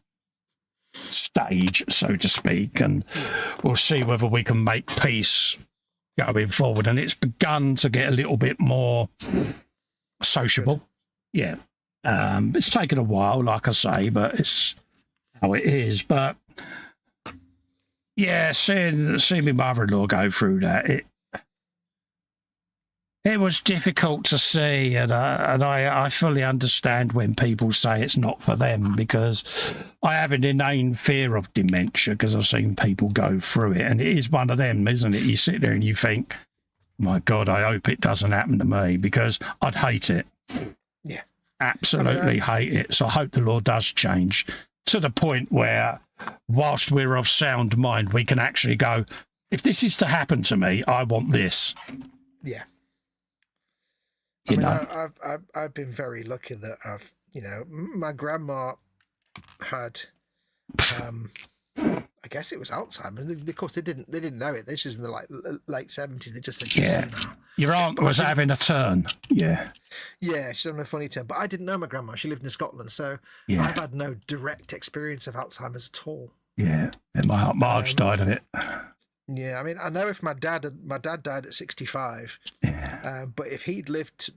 stage, so to speak, and we'll see whether we can make peace going forward. And it's begun to get a little bit more sociable. Yeah. It's taken a while, like I say, but it's how it is. But yeah, seeing my mother-in-law go through that, it was difficult to see, and I fully understand when people say it's not for them, because I have an inane fear of dementia, because I've seen people go through it, and it is one of them, isn't it? You sit there and you think, my God, I hope it doesn't happen to me, because I'd hate it. Yeah. Absolutely hate it. So I hope the law does change to the point where, whilst we're of sound mind, we can actually go, if this is to happen to me, I want this. Yeah. You know, I've been very lucky that I've, you know, my grandma had, I guess it was Alzheimer's. Of course, they didn't know it. This was in the late 70s. They just said, your aunt was having a turn. Yeah, she's having a funny turn. But I didn't know my grandma. She lived in Scotland, so I've had no direct experience of Alzheimer's at all. Yeah, and my aunt Marge died of it. Yeah, I mean, I know if my dad died at 65, but if he'd lived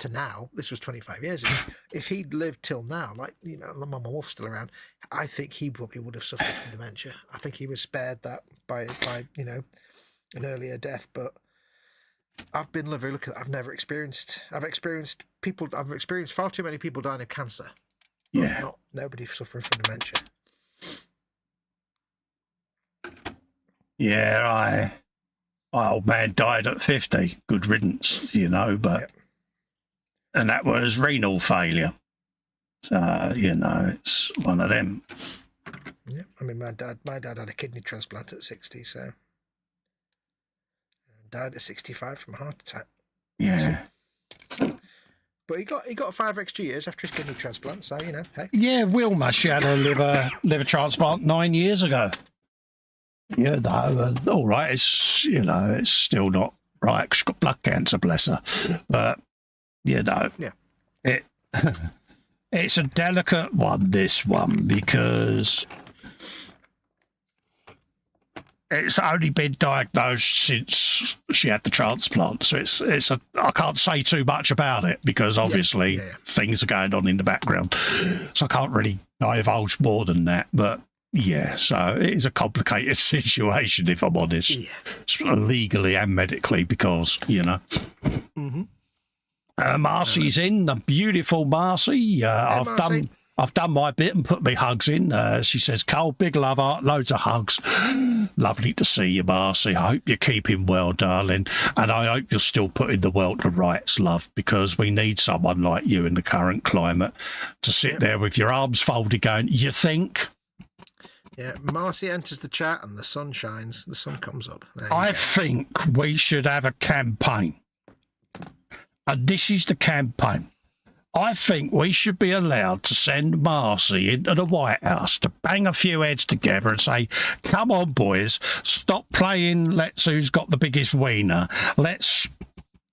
to now, this was 25 years ago, if he'd lived till now, like, you know, my mum was still around, I think he probably would have suffered from dementia. I think he was spared that by you know, an earlier death. But I've been very lucky that I've experienced far too many people dying of cancer. Yeah. Nobody suffering from dementia. Yeah, my old man died at 50. Good riddance, you know, but and that was renal failure. So, you know, it's one of them. Yeah, I mean, my dad had a kidney transplant at 60, so died at 65 from a heart attack. Yeah. But he got 5 extra years after his kidney transplant, so, you know, hey. Yeah, Wilma, she had a liver transplant 9 years ago. Yeah, no, all right. It's, you know, it's still not right. She's got blood cancer, bless her. But, you know, it's a delicate one, this one, because It's only been diagnosed since she had the transplant, so I can't say too much about it because obviously things are going on in the background, so I can't really divulge more than that. But yeah, so it is a complicated situation, if I'm honest, legally and medically, because Marcy's in, the beautiful Marcy. I've done my bit and put my hugs in. She says, Cole, big love, loads of hugs. Lovely to see you, Marcy. I hope you're keeping well, darling. And I hope you're still putting the world to rights, love, because we need someone like you in the current climate to sit there with your arms folded going, you think? Yeah, Marcy enters the chat and the sun shines. The sun comes up. I think we should have a campaign. And this is the campaign. I think we should be allowed to send Marcy into the White House to bang a few heads together and say, come on, boys, stop playing let's who's got the biggest wiener. Let's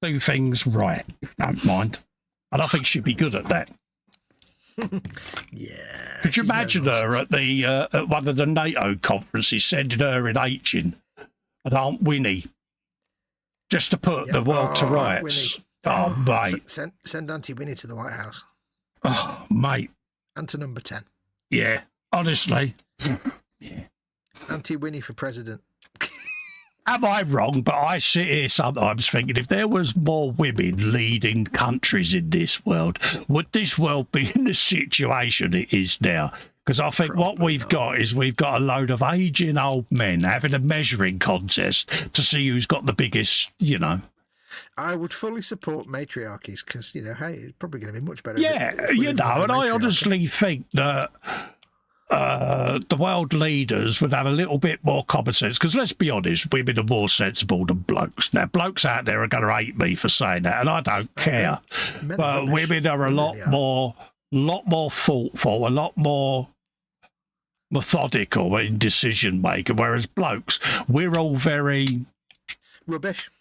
do things right, if you don't mind. And I think she'd be good at that. Yeah. Could you imagine her at at one of the NATO conferences, sending her in H-in and Aunt Winnie, just to put the world to rights? Oh, mate. Send Auntie Winnie to the White House. Oh, mate. And to number 10. Yeah, honestly. Auntie Winnie for president. Am I wrong? But I sit here sometimes thinking if there was more women leading countries in this world, would this world be in the situation it is now? Because I think what we've got is we've got a load of aging old men having a measuring contest to see who's got the biggest, I would fully support matriarchies because, hey, it's probably going to be much better. Yeah, and I honestly think that the world leaders would have a little bit more common sense because, let's be honest, women are more sensible than blokes. Now, blokes out there are going to hate me for saying that, and I don't care. But women are a lot more thoughtful, a lot more methodical in decision making, whereas blokes, we're all very rubbish.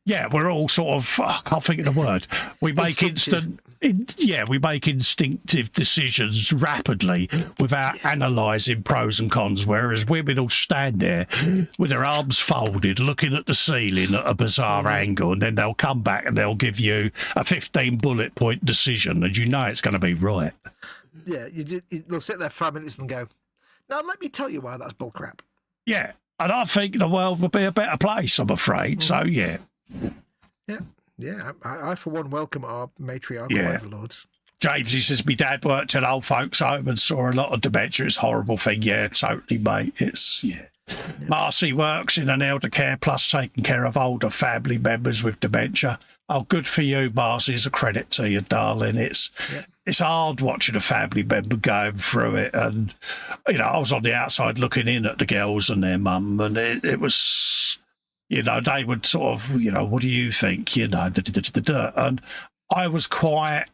Yeah, we're all sort of, I can't think of the word. We make instinctive decisions rapidly without analysing pros and cons, whereas women will stand there with their arms folded, looking at the ceiling at a bizarre angle, and then they'll come back and they'll give you a 15 bullet point decision, and it's going to be right. Yeah, they'll sit there 5 minutes and go, now let me tell you why that's bullcrap. Yeah, and I think the world would be a better place, I'm afraid, so yeah. Yeah. I for one welcome our matriarchal overlords. James, he says, my dad worked at old folks' home and saw a lot of dementia. It's a horrible thing. Yeah, totally, mate. Marcy works in an elder care plus taking care of older family members with dementia. Oh, good for you, Marcy. It's a credit to you, darling. It's hard watching a family member going through it. And, I was on the outside looking in at the girls and their mum, and it was... they would sort of, what do you think? And I was I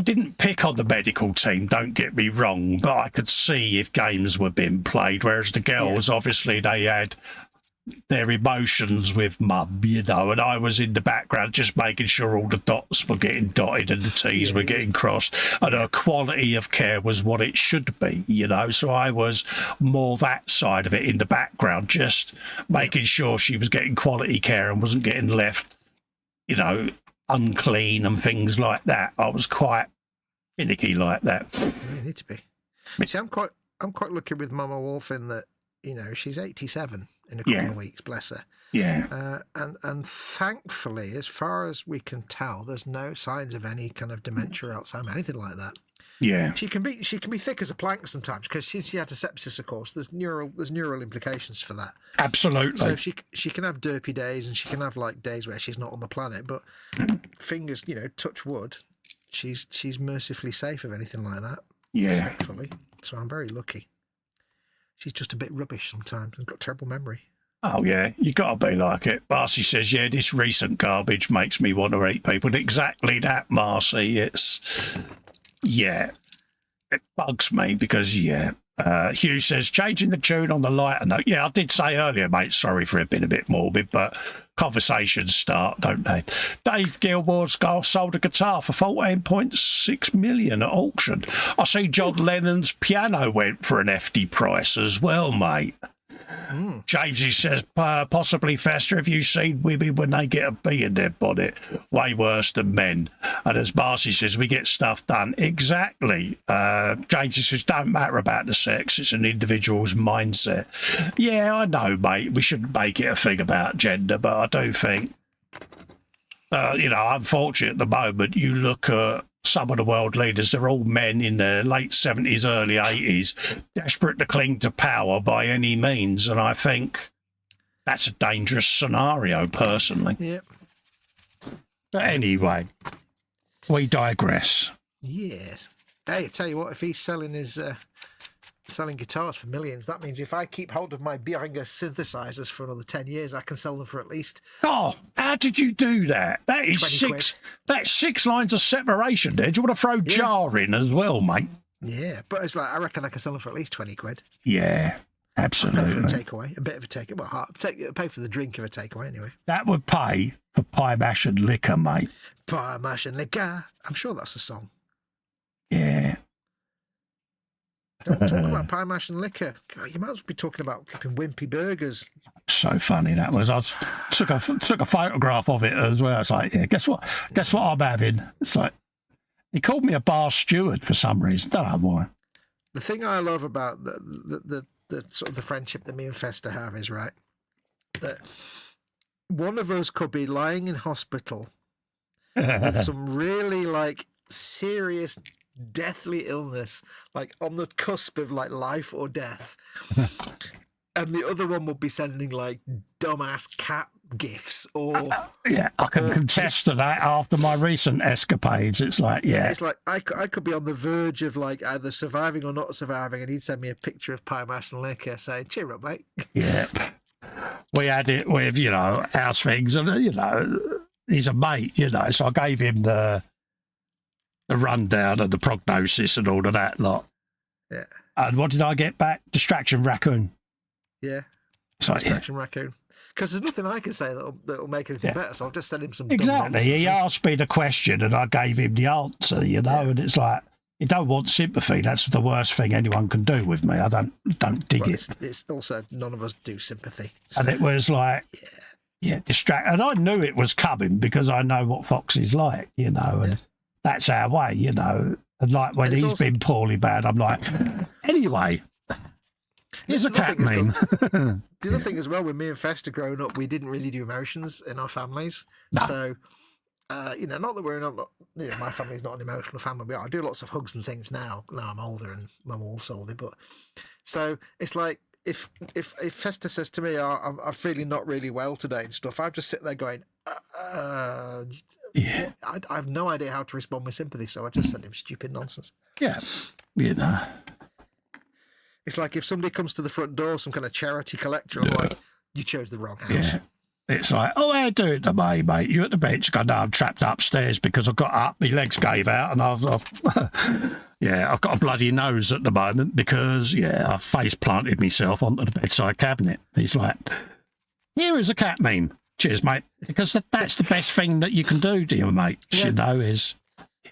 didn't pick on the medical team, don't get me wrong, but I could see if games were being played, whereas the girls, obviously, they had their emotions with mum, and I was in the background just making sure all the dots were getting dotted and the T's were getting crossed, and her quality of care was what it should be, so I was more that side of it in the background, just making sure she was getting quality care and wasn't getting left, unclean and things like that. I was quite finicky like that. You need to be. See, I'm quite lucky with Mama Wolf in that, she's 87 in a couple of weeks, bless her. Yeah. And thankfully, as far as we can tell, there's no signs of any kind of dementia, Alzheimer's, anything like that. Yeah. She can be thick as a plank sometimes because she had a sepsis, of course. There's neural implications for that. Absolutely. So she can have derpy days and she can have days where she's not on the planet. But fingers, touch wood, she's mercifully safe of anything like that. Yeah. Thankfully. So I'm very lucky. She's just a bit rubbish sometimes and got terrible memory. Oh, yeah, you got to be like it. Marcy says, this recent garbage makes me want to eat people. And exactly that, Marcy. It bugs me because, Hugh says, changing the tune on the lighter note. Yeah, I did say earlier, mate, sorry for it being a bit morbid, but conversations start, don't they? Dave Gilmore's sold a guitar for 14.6 million at auction. I see John Lennon's piano went for an FD price as well, mate. Jamesy says, possibly Festa, have you seen women when they get a bee in their bonnet? Way worse than men. And as Marcy says, we get stuff done. Exactly. Jamesy says, don't matter about the sex, it's an individual's mindset. Yeah, I know, mate. We shouldn't make it a thing about gender, but I do think, unfortunately at the moment, you look at some of the world leaders, they're all men in their late 70s, early 80s, desperate to cling to power by any means. And I think that's a dangerous scenario, personally. Yep. But anyway, we digress. Yes. Hey, I tell you what, if he's selling selling guitars for millions, that means if I keep hold of my Behringer synthesizers for another 10 years, I can sell them for at least... Oh, how did you do that? That is 6 lines of separation there. Do you want to throw jar in as well, mate? Yeah, but it's like, I reckon I can sell them for at least 20 quid. Yeah, absolutely. A takeaway, a bit of a takeaway. Well, pay for the drink of a takeaway anyway. That would pay for pie mash and liquor, mate. Pie mash and liquor. I'm sure that's a song. Yeah. Don't talk about pie mash and liquor. God, you might as well be talking about flipping wimpy burgers. So funny that was. I took a photograph of it as well. It's like, yeah, guess what I'm having? It's like, he called me a bar steward for some reason. Don't know why. The thing I love about the sort of the friendship that me and Festa have is, right, that one of us could be lying in hospital with some really like serious deathly illness, like on the cusp of like life or death, and the other one will be sending like dumbass cat gifts or yeah, I can contest to that after my recent escapades. It's like, yeah, it's like I could be on the verge of like either surviving or not surviving, and he'd send me a picture of pie mash and liquor saying, cheer up, mate. Yeah, we had it with, house things, and he's a mate, so I gave him the rundown and the prognosis and all of that lot. Yeah. And what did I get back? Distraction raccoon. Yeah. So, Distraction raccoon. Because there's nothing I can say that'll make anything better, so I'll just send him some exactly. He asked me the question and I gave him the answer, and it's like, you don't want sympathy. That's the worst thing anyone can do with me. I don't dig it. It's also, none of us do sympathy. So. And it was like, distract. And I knew it was coming because I know what Fox is like, and that's our way, And like when he's been poorly bad, I'm like, anyway, here's a cat meme. The other thing as well, when me and Festa growing up, we didn't really do emotions in our families. No. So, not that we're not, my family's not an emotional family. I do lots of hugs and things now. Now I'm older and my wolf's older. But so it's like, if Festa says to me, I'm feeling not really well today and stuff, I just sit there going, yeah, I have no idea how to respond with sympathy, so I just send him stupid nonsense. Yeah, It's like if somebody comes to the front door, some kind of charity collector, I'm like, you chose the wrong house. Yeah. It's like, oh, how do it today, mate? You at the bench? Go, no, I'm trapped upstairs because I got up, my legs gave out, and I've got a bloody nose at the moment because, I face planted myself onto the bedside cabinet. He's like, here is a cat meme. Cheers, mate. Because that's the best thing that you can do, dear mate. Is.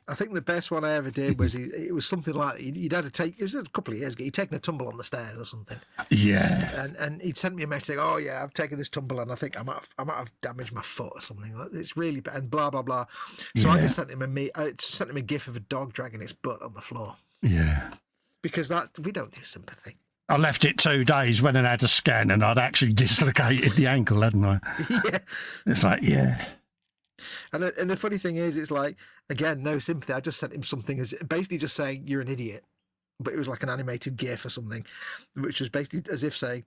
I think the best one I ever did was it was something like you'd had to take. It was a couple of years ago. He'd taken a tumble on the stairs or something. Yeah. And he'd sent me a message saying, "Oh yeah, I've taken this tumble and I think I might have damaged my foot or something. It's really bad." And blah blah blah. So I just sent him a gif of a dog dragging its butt on the floor. Yeah. Because we don't do sympathy. I left it 2 days, went and had a scan, and I'd actually dislocated the ankle, hadn't I? Yeah. It's like, yeah. And the funny thing is, it's like, again, no sympathy. I just sent him something as basically just saying, you're an idiot. But it was like an animated GIF or something, which was basically as if saying,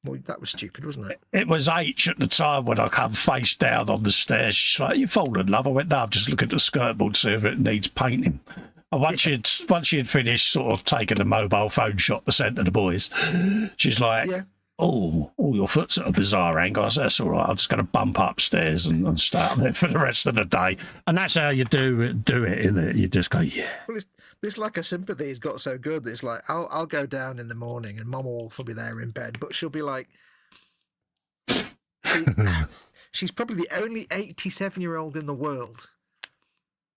well, that was stupid, wasn't it? It was H at the time when I come face down on the stairs. She's like, you fallen in love? I went, no, I'm just looking at the skirtboard to see if it needs painting. And once she had finished sort of taking a mobile phone shot to send to the boys, she's like, oh, your foot's at a bizarre angle. I said, that's all right. I'm just going to bump upstairs and stay up there for the rest of the day. And that's how you do it, isn't it? You just go, yeah. Well, this lack of sympathy has got so good that it's like, I'll go down in the morning and Mama Wolf will be there in bed, but she'll be like, she's probably the only 87-year-old in the world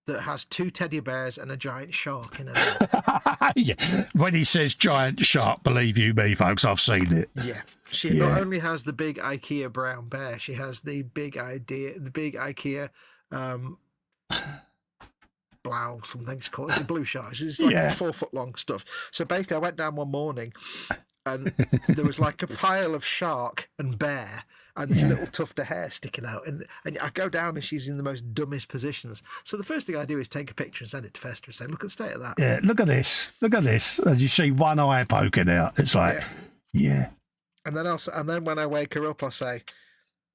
that has 2 teddy bears and a giant shark in her bed. Yeah. When he says giant shark, believe you me, folks, I've seen it. Yeah. She not only has the big IKEA brown bear, she has the big IKEA blow, something's called. It's a blue shark. It's like 4 foot long stuff. So basically I went down one morning and there was like a pile of shark and bear and this little tuft of hair sticking out. And I go down and she's in the most dumbest positions. So the first thing I do is take a picture and send it to Festa and say, look at the state of that. Yeah, look at this. Look at this. As you see one eye poking out. It's like, yeah. And then when I wake her up, I'll say,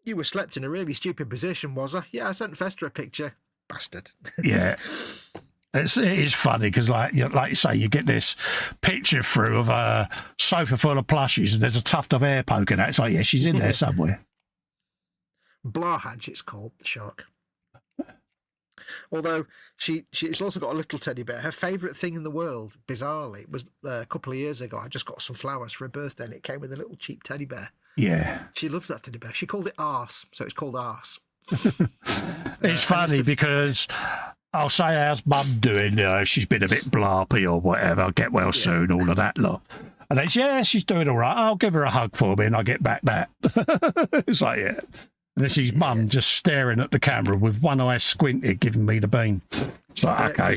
you were slept in a really stupid position, was I? Yeah, I sent Festa a picture. Bastard. Yeah. It is funny because, like you say, you get this picture through of a sofa full of plushies and there's a tuft of hair poking out. It's like, yeah, she's in there somewhere. Blahadge, it's called, the shark. Although she's also got a little teddy bear. Her favourite thing in the world, bizarrely, was a couple of years ago. I just got some flowers for her birthday and it came with a little cheap teddy bear. Yeah. She loves that teddy bear. She called it Arse, so it's called Arse. It's funny because I'll say, how's Mum doing? You know, she's been a bit blarpy or whatever. Get well soon, all of that lot. And they say, yeah, she's doing all right. I'll give her a hug for me and I'll get back that. It's like, yeah. And this is Mum just staring at the camera with one eye squinted, giving me the bean. It's like, okay.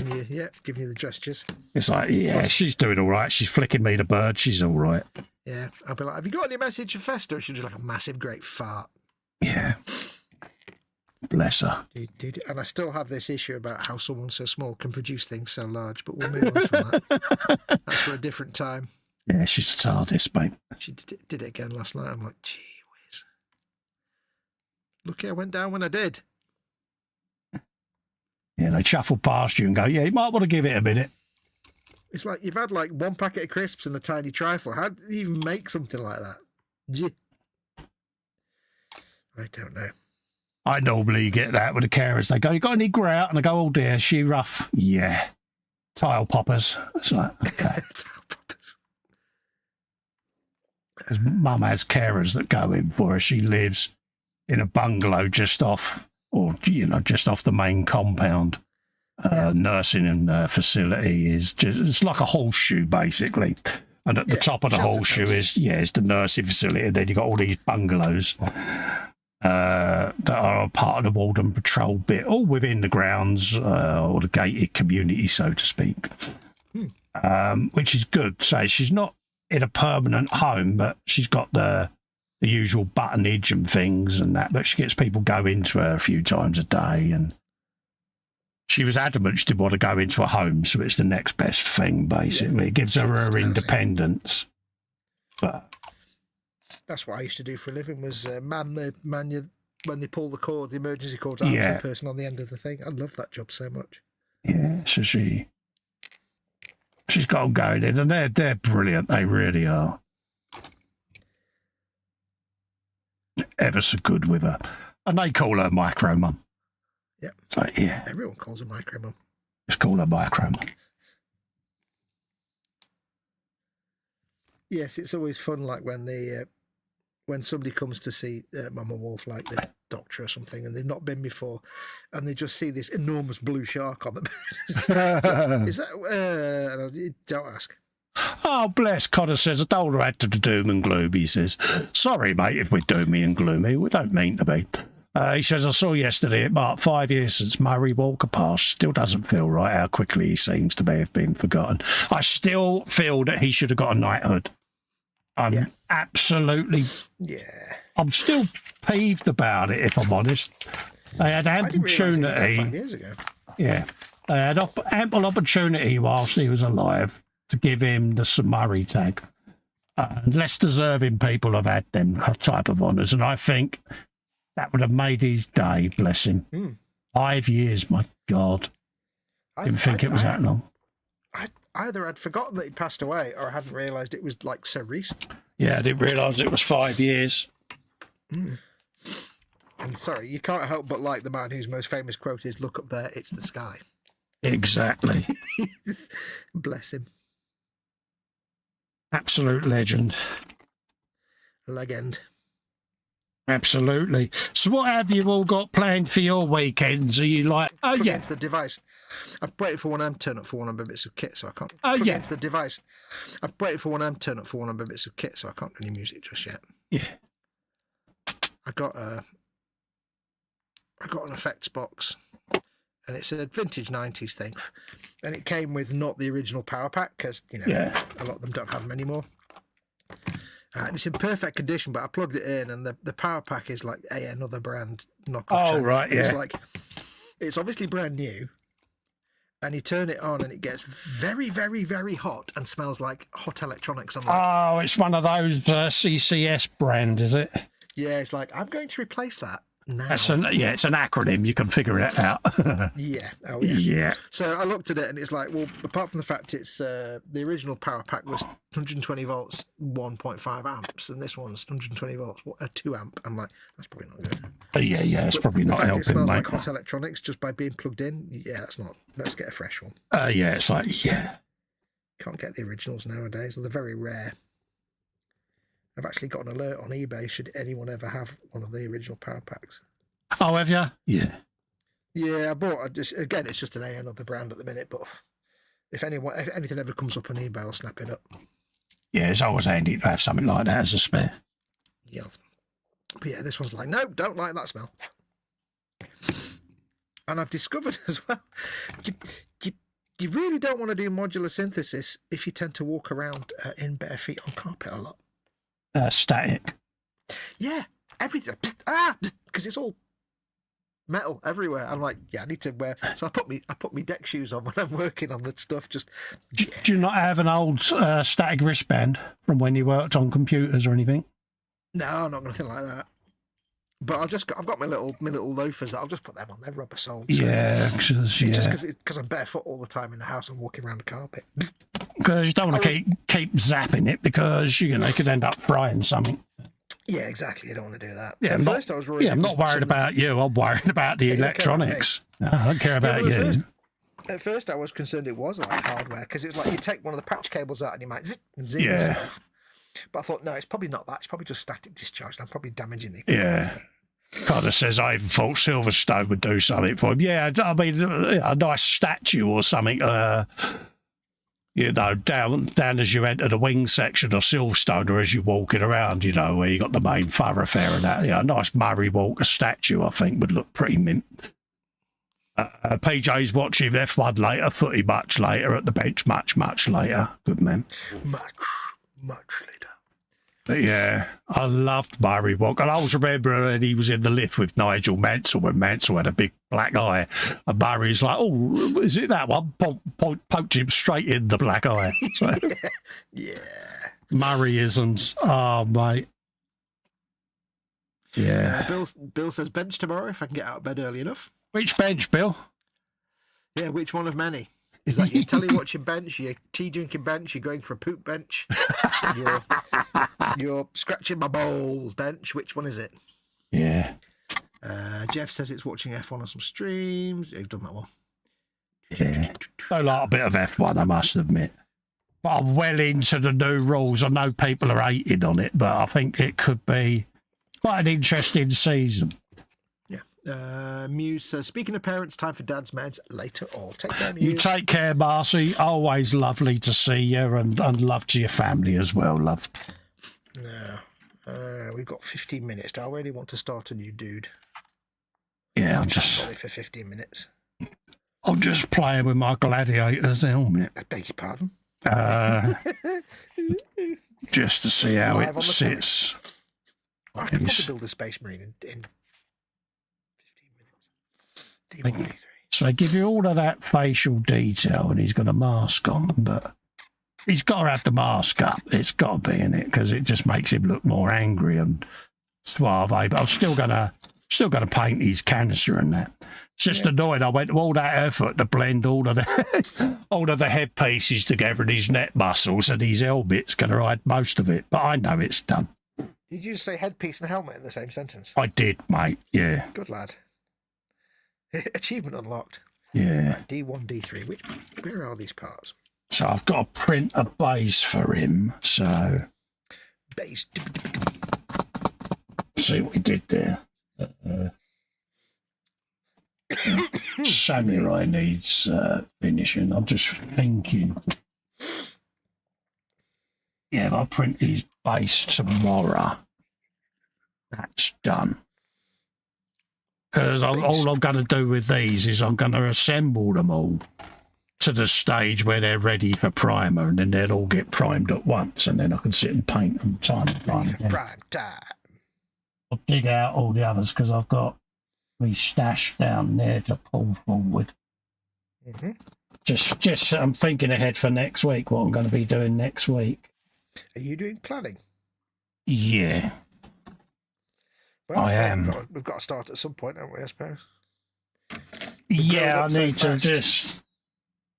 Giving you the gestures. It's like, yeah, she's doing all right. She's flicking me the bird. She's all right. Yeah. I'll be like, have you got any message for Festa? She'll do like a massive, great fart. Yeah. Bless her. And I still have this issue about how someone so small can produce things so large, but we'll move on from that. That's for a different time. Yeah, she's a TARDIS, mate. She did it again last night. I'm like, gee whiz. Lucky I went down when I did. Yeah, they shuffle past you and go, yeah, you might want to give it a minute. It's like you've had like 1 packet of crisps and a tiny trifle. How do you even make something like that? I don't know. I normally get that with the carers. They go, you got any grout? And I go, oh dear, is she rough? Yeah. Tile poppers. It's like, okay. Tile poppers. Because Mum has carers that go in for her. She lives in a bungalow just off the main compound. Nursing and facility is just, it's like a horseshoe basically. And at the top of the horseshoe is the nursing facility. And then you've got all these bungalows that are a part of the Walden Patrol bit, all within the grounds or the gated community, so to speak, which is good. So she's not in a permanent home, but she's got the usual buttonage and things and that, but she gets people go into her a few times a day. And she was adamant she didn't want to go into a home, so it's the next best thing, basically. It gives her independence. But that's what I used to do for a living, was when they pull the cord, the emergency cord out for the person on the end of the thing. I love that job so much. Yeah, so she's got them going in, and they're brilliant. They really are. Ever so good with her. And they call her Micro Mum. Yep. So, yeah. Everyone calls her Micro Mum. Just call her Micro Mum. Yes, it's always fun, like when somebody comes to see Mama Wolf, like the doctor or something, and they've not been before, and they just see this enormous blue shark on the bed. Is that? And don't ask. Oh, bless. Connor says, I don't want to add to the doom and gloom. He says, sorry, mate, if we're doomy and gloomy. We don't mean to be. He says, I saw yesterday it marked 5 years since Murray Walker passed. Still doesn't feel right how quickly he seems to have been forgotten. I still feel that he should have got a knighthood. I'm absolutely... Yeah. I'm still peeved about it, if I'm honest. They had opportunity... 5 years ago. Yeah. They had ample opportunity whilst he was alive to give him the Sir Murray tag. Less deserving people have had them type of honours, and I think that would have made his day, bless him. 5 years, my God. Didn't think it was that long. Either I'd forgotten that he'd passed away or I hadn't realised it was like so recent. Yeah, I didn't realise it was 5 years. And sorry, you can't help but like the man whose most famous quote is, "Look up there, it's the sky." Exactly. Bless him. Absolute legend. Legend. Absolutely. So what have you all got planned for your weekends? Are you like, oh Plug yeah, into the device. I've waited for one arm to turn up for one of my bits of kit, so I can't. Oh, plug yeah. Into the device. I've waited for one arm to turn up for one of my bits of kit, so I can't do any music just yet. yeah, I got an effects box, and it's a vintage 90s thing, and it came with not the original power pack because yeah. a lot of them don't have them anymore. And it's in perfect condition, but I plugged it in, and the power pack is like another brand knockoff. Oh, channel. right, It's yeah. like, it's obviously brand new, and you turn it on, and it gets very, very, very hot and smells like hot electronics. I'm like, Oh, it's one of those CCS brand, is it? yeah, it's like, I'm going to replace that now. It's an acronym. You can figure it out. Yeah, oh yeah. Yeah. So I looked at it, and it's like, well, apart from the fact it's the original power pack was 120 volts, 1.5 amps, and this one's 120 volts, 2 amp. I'm like, that's probably not good. Yeah. It's probably The not fact it helping, smells mate. like hot electronics just by being plugged in, yeah, that's not. Let's get a fresh one. Yeah, it's like, yeah. Can't get the originals nowadays, or they're very rare. I've actually got an alert on eBay should anyone ever have one of the original power packs. Oh, have you? Yeah. Yeah, I bought. It's just an another brand at the minute, but if anything ever comes up on eBay, I'll snap it up. Yeah, it's always handy to have something like that as a spare. Yeah, but yeah, this one's like, no, don't like that smell. And I've discovered as well, you really don't want to do modular synthesis if you tend to walk around in bare feet on carpet a lot. Static. Yeah, everything. Because it's all metal everywhere. I'm like, yeah, I need to wear. So I put me deck shoes on when I'm working on the stuff. Just Do you not have an old static wristband from when you worked on computers or anything? no, not nothing like that. But I've got my little loafers that I'll just put them on. They're rubber soles. Yeah, because Because I'm barefoot all the time in the house and walking around the carpet. you don't want to keep zapping it because you could end up frying something. Yeah, exactly. I don't want to do that. Yeah, At first I was worried. I'm not worried about you. I'm worried about the you don't care about electronics. No, I don't care about well, you. At first I was concerned it was like hardware because it's like you take one of the patch cables out and you might zip Yeah. yourself. But I thought, no, it's probably not that. It's probably just static discharge. And I'm probably damaging the equipment. Yeah. Kind of says I even thought Silverstone would do something for him. Yeah, I mean, a nice statue or something, down as you enter the wing section of Silverstone or as you're walking around, where you got the main thoroughfare and that. A nice Murray Walker statue, I think, would look pretty mint. PJ's watching F1 later, footy much later, at the bench much later. Good man. Much later. But yeah, I loved Murray Walker. I always remember when he was in the lift with Nigel Mansell when Mansell had a big black eye. And Murray's like, oh, is it that one? Poked him straight in the black eye. So, Yeah. Murrayisms. Oh, mate. Yeah. Bill says bench tomorrow if I can get out of bed early enough. Which bench, Bill? Yeah, which one of many? Is that your telly watching bench, your tea drinking bench, you're going for a poop bench, you're scratching my balls bench? Which one is it? Yeah. Jeff says it's watching F1 on some streams. You've done that one. Yeah. I like a bit of F1, I must admit. But I'm well into the new rules. I know people are hating on it, but I think it could be quite an interesting season. Muse says, speaking of parents, time for dad's meds later all. Take care, Muse. You take care, Marcy. Always lovely to see you and love to your family as well, love. No. We've got 15 minutes. Do I really want to start a new dude? Yeah, For 15 minutes. I'm just playing with my Gladiator's helmet. I beg your pardon? Just to see how Live on it the sits. I can probably build a Space Marine in 15 minutes. D1, D3. So they give you all of that facial detail and he's got a mask on, but he's got to have the mask up. It's got to be in it because it just makes him look more angry and suave. But I'm still gonna paint his canister and that. It's just annoying. I went to all that effort to blend all of the headpieces together and his neck muscles, and his helmet's going to hide most of it. But I know it's done. Did you just say headpiece and helmet in the same sentence? I did, mate. Yeah. Good lad. Achievement unlocked. Yeah. Right, D1, D3. Where are these parts? So I've got to print a base for him. So Base. see what we did there. Samurai needs finishing. I'm just thinking. Yeah, if I print his base tomorrow, that's done. Because all I'm going to do with these is I'm going to assemble them all to the stage where they're ready for primer, and then they'll all get primed at once, and then I can sit and paint them time and time again. Prime time. I'll dig out all the others because I've got me stashed down there to pull forward. Mm-hmm. Just I'm thinking ahead for next week, what I'm going to be doing next week. Are you doing planning? Yeah. Well, I am. We've got to start at some point, haven't we, I suppose? Yeah, I need to just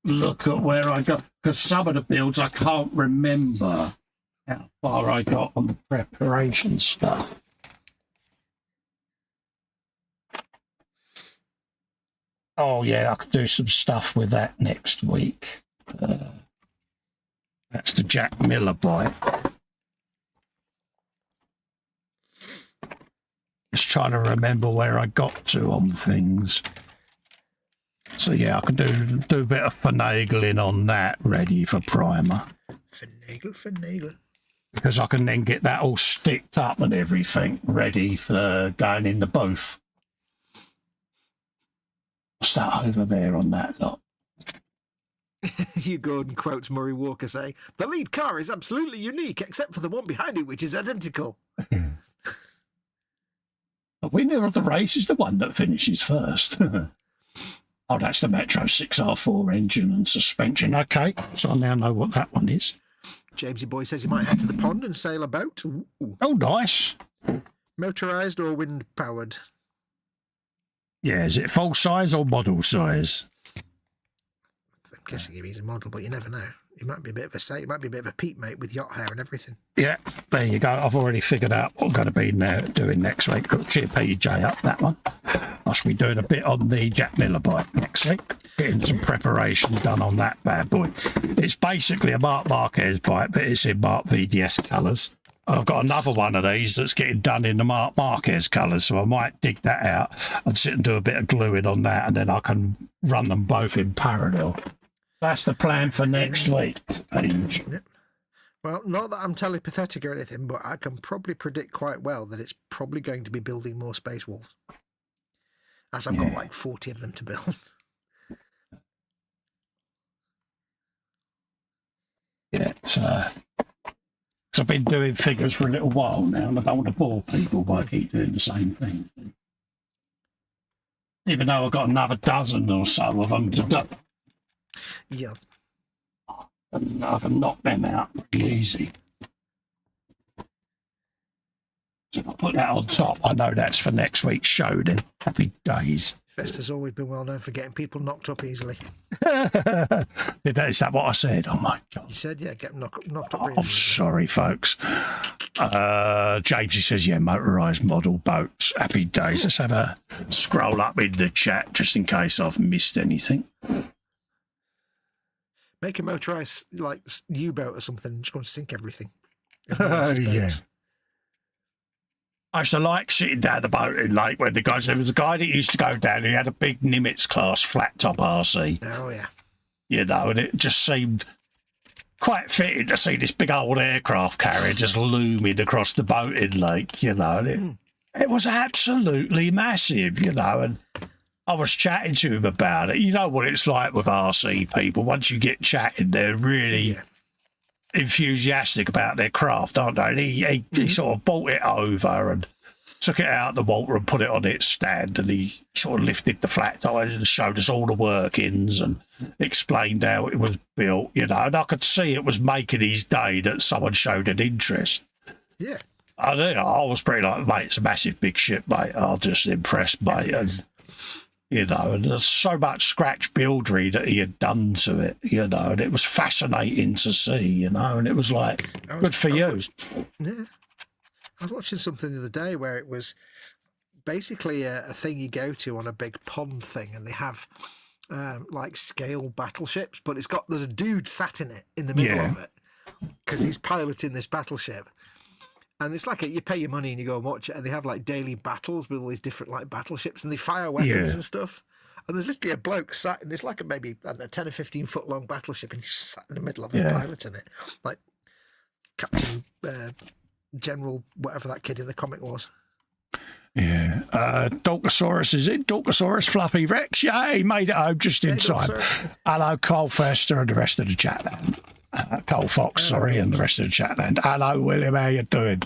look at where I got, because some of the builds I can't remember how far I got on the preparation stuff. Oh yeah, I could do some stuff with that next week. That's the Jack Miller bike. Just trying to remember where I got to on things. So yeah, I can do a bit of finagling on that, ready for primer. Finagle. Because I can then get that all sticked up and everything ready for going in the booth. Start over there on that lot. Hugh Gordon quotes Murray Walker saying, "The lead car is absolutely unique, except for the one behind it, which is identical." The winner of the race is the one that finishes first. Oh, that's the Metro 6R4 engine and suspension. Okay, so I now know what that one is. Jamesy Boy says he might head to the pond and sail a boat. Ooh. Oh, nice. Motorised or wind-powered? Yeah, is it full size or model size? I'm guessing if he's a model, but you never know. He might be a bit of a Pete mate with yacht hair and everything. Yeah, there you go. I've already figured out what I'm going to be doing next week. Got to cheer PJ up, that one. I should be doing a bit on the Jack Miller bike next week. Getting some preparation done on that bad boy. It's basically a Marc Marquez bike, but it's in Marc VDS colours. I've got another one of these that's getting done in the Marc Marquez colours, so I might dig that out and sit and do a bit of gluing on that, and then I can run them both in parallel. That's the plan for next week, Paige. Yep. Well, not that I'm telepathetic or anything, but I can probably predict quite well that it's probably going to be building more space walls. As I've got like 40 of them to build. Yeah, so I've been doing figures for a little while now, and I don't want to bore people by keep doing the same thing. Even though I've got another dozen or so of them to do. Yeah. And I can knock them out pretty easy. So if I put that on top, I know that's for next week's show then. Happy days. Festa's always been well known for getting people knocked up easily. Is that what I said? Oh my God. You said, yeah, get them knocked up I'm really sorry, folks. Jamesy says, yeah, motorised model boats. Happy days. Let's have a scroll up in the chat just in case I've missed anything. Make a motorised, like, U-boat or something and just go and sink everything. Yeah. I used to like sitting down the boat in Lake when there was a guy that used to go down, he had a big Nimitz class flat top RC. Oh, yeah. You know, and it just seemed quite fitting to see this big old aircraft carrier just looming across the boating lake, you know, and it was absolutely massive, you know, and I was chatting to him about it. You know what it's like with RC people. Once you get chatting, they're really enthusiastic about their craft, aren't they? And he sort of brought it over and took it out the water and put it on its stand, and he sort of lifted the flat tires and showed us all the workings and explained how it was built, you know, and I could see it was making his day that someone showed an interest. Yeah. I was pretty like, mate, it's a massive big ship, mate. I was just impressed, mate. And you know, and there's so much scratch buildery that he had done to it, you know, and it was fascinating to see, you know, and it was like, good for you. Yeah. I was watching something the other day where it was basically a thing you go to on a big pond thing, and they have like scale battleships, but there's a dude sat in it in the middle of it because he's piloting this battleship. And it's like you pay your money and you go and watch it, and they have like daily battles with all these different like battleships, and they fire weapons and stuff. And there's literally a bloke sat in this like maybe, I don't know, 10 or 15 foot long battleship, and he's sat in the middle of it piloting it, like Captain General whatever that kid in the comic was. Yeah. Dorkosaurus, is it? Dorkosaurus Fluffy Rex? Yeah, he made it home just in time. Hello, Cole Festa and the rest of the chat land. Cole Fox, sorry, and the rest of the chat land. Hello, William, how you doing?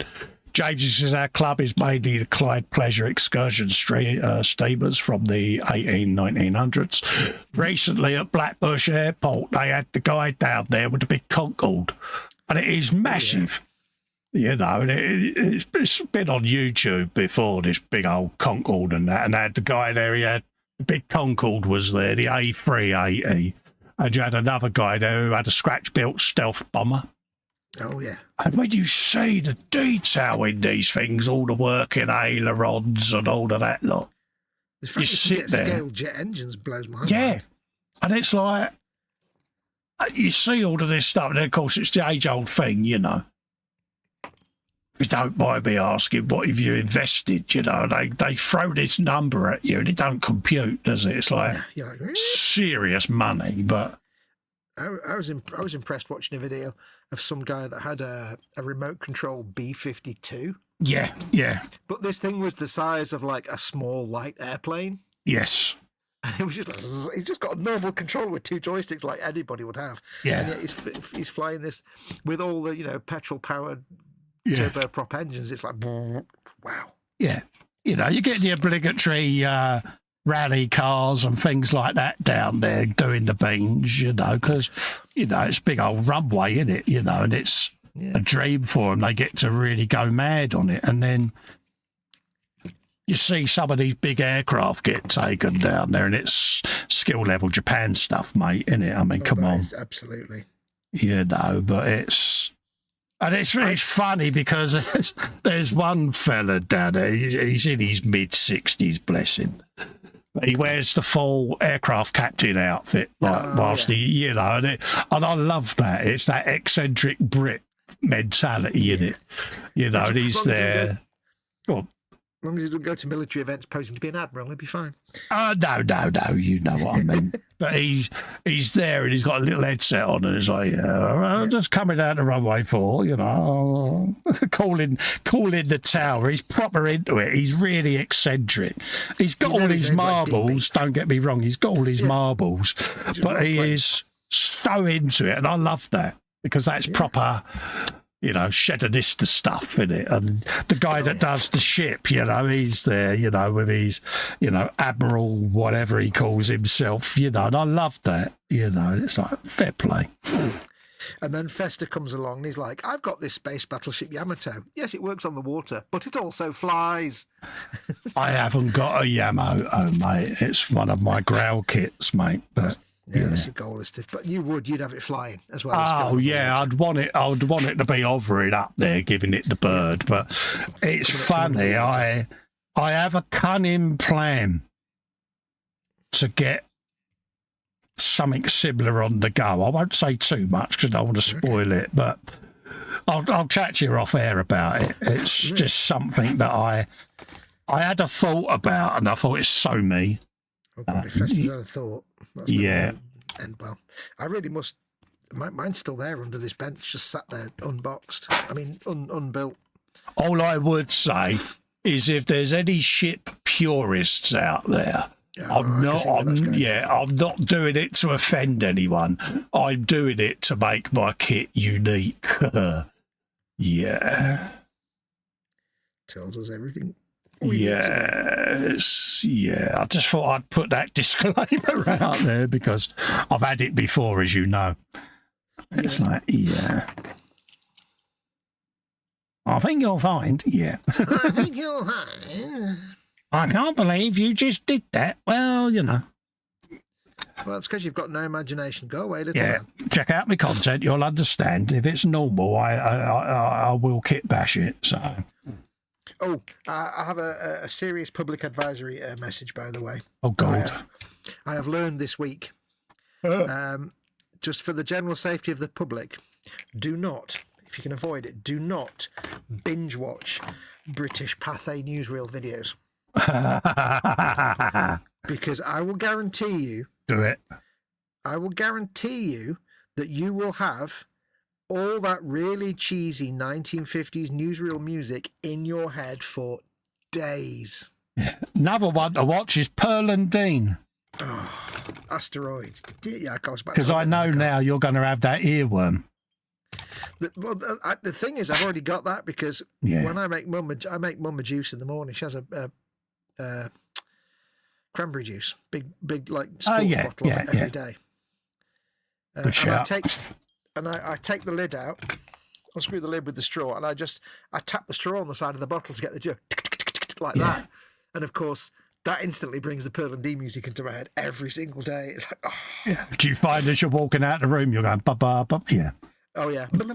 James says our club is mainly the Clyde Pleasure excursion steamers from the 1900s. Recently at Blackbush Airport, they had the guy down there with the big Concorde, and it is massive. You know, and it's been on YouTube before, this big old Concorde and that, and they had the guy there, he had the big Concorde was there, the A380. And you had another guy there who had a scratch-built stealth bomber. Oh, yeah. And when you see the detail in these things, all the working ailerons and all of that lot, the fact you sit there. Scale jet engines blows my mind. Yeah. And it's like, you see all of this stuff, and then, of course, it's the age-old thing, you know. If you don't mind me asking, what have you invested, you know? They throw this number at you and it don't compute, does it? It's like serious money, but... I was impressed watching a video of some guy that had a remote control B-52. Yeah, yeah. But this thing was the size of like a small light airplane. Yes. And it was just like, he's just got a normal controller with two joysticks like anybody would have. Yeah. And yet he's flying this with all the, you know, petrol-powered turboprop engines. It's like, wow. Yeah. You know, you get the obligatory rally cars and things like that down there doing the beans, you know, because, you know, it's a big old runway, isn't it? You know, and it's a dream for them. They get to really go mad on it. And then you see some of these big aircraft get taken down there, and it's skill level Japan stuff, mate, isn't it? I mean, come on. Absolutely. You know, but it's... And it's funny because there's one fella down there, he's in his mid-60s, bless him. He wears the full aircraft captain outfit, like whilst he, you know, and I love that. It's that eccentric Brit mentality in it, you know, and he's there. Go on. As long as he doesn't go to military events posing to be an admiral, he'll be fine. No, you know what I mean. But he's there and he's got a little headset on and it's like, just coming down the runway 4, you know, calling the tower. He's proper into it. He's really eccentric. He's got all these marbles, don't get me wrong, he's got all these marbles, but he is so into it, and I love that because that's proper... You know, Shedonista stuff in it. And the guy that does the ship, you know, he's there, you know, with his, you know, Admiral, whatever he calls himself, you know, and I love that, you know, it's like fair play. And then Festa comes along and he's like, I've got this space battleship Yamato. Yes, it works on the water, but it also flies. I haven't got a Yamato, mate. It's one of my growl kits, mate. But that's your goal, is to, but you'd have it flying as well. Oh yeah, I'd want it to be hovering up there, giving it the bird. But it's funny. I have a cunning plan to get something similar on the go. I won't say too much because I don't want to spoil it, but I'll chat to you off air about it. It's just something that I had a thought about, and I thought it's so me. Oh, God, if Festa's had a thought. That's and well, I really must. Mine's still there under this bench, just sat there unboxed. I mean, unbuilt. All I would say is, if there's any ship purists out there, I'm not doing it to offend anyone. I'm doing it to make my kit unique. Yeah. Tells us everything. Yes, yeah. I just thought I'd put that disclaimer out there because I've had it before, as you know. It's like, I think you'll find, I think you'll find. I can't believe you just did that. Well, you know. Well, it's because you've got no imagination. Go away, little Yeah, man. check out my content. You'll understand. If it's normal, I will kit bash it. So. Oh, I have a serious public advisory message, by the way. Oh, God. I have learned this week, just for the general safety of the public, do not, if you can avoid it, do not binge watch British Pathé newsreel videos. Because I will guarantee you, Do it. I will guarantee you that you will have all that really cheesy 1950s newsreel music in your head for days. Another one to watch is Pearl and Dean. Oh, asteroids. Yeah, because I know now you're going to have that earworm. The thing is, I've already got that because when I make mum a juice in the morning. She has a cranberry juice, big like sports bottle of it every day. Good shout. I take the lid out. I'll screw the lid with the straw, and I tap the straw on the side of the bottle to get the juice like that. And of course, that instantly brings the Pearl and D music into my head every single day. It's like, oh. Yeah. Do you find as you're walking out the room, you're going, ba ba ba? Yeah. Oh, yeah. But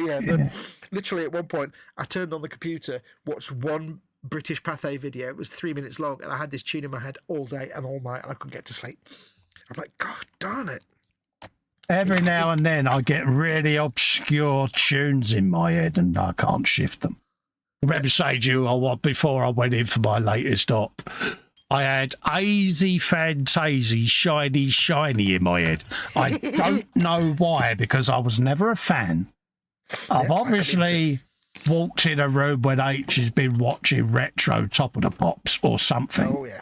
yeah, literally at one point, I turned on the computer, watched one British Pathé video. It was 3 minutes long, and I had this tune in my head all day and all night, and I couldn't get to sleep. I'm like, God darn it. Every now and then, I get really obscure tunes in my head, and I can't shift them. Remember saying to you, before I went in for my latest op, I had Hazy Fantasy Shiny Shiny in my head. I don't know why, because I was never a fan. I've obviously walked in a room when H has been watching retro Top of the Pops or something. Oh, yeah.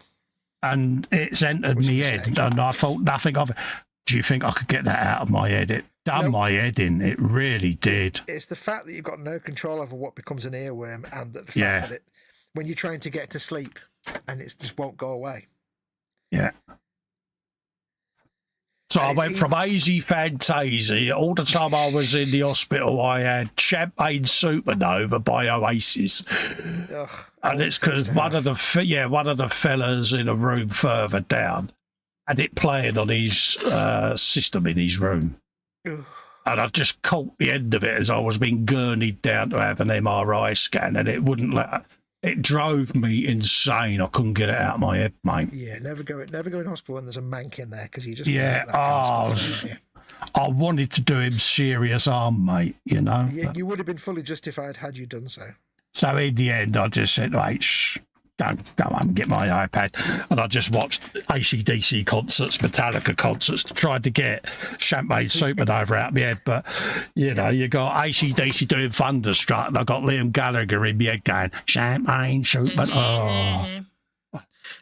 And it's entered my head, and I thought nothing of it. Do you think I could get that out of my head? It done my head in. It really did. It's the fact that you've got no control over what becomes an earworm, and the fact that when you're trying to get to sleep and it just won't go away. Yeah. So I went from Hazy Fantasy. All the time I was in the hospital, I had Champagne Supernova by Oasis. Ugh, and it's because one of the fellas in a room further down had it playing on his system in his room. Ugh. And I just caught the end of it as I was being gurneyed down to have an MRI scan, and it wouldn't let. It drove me insane. I couldn't get it out of my head, mate. Yeah, never go in hospital when there's a mank in there, because you just I wanted to do him serious harm, mate. You know. Yeah, you would have been fully justified had you done so. So in the end, I just said, "Right, go on and get my iPad," and I just watched AC/DC concerts, Metallica concerts, to try to get Champagne Supernova out of my head. But you know, you got AC/DC doing Thunderstruck, and I got Liam Gallagher in my head going Champagne Supernova.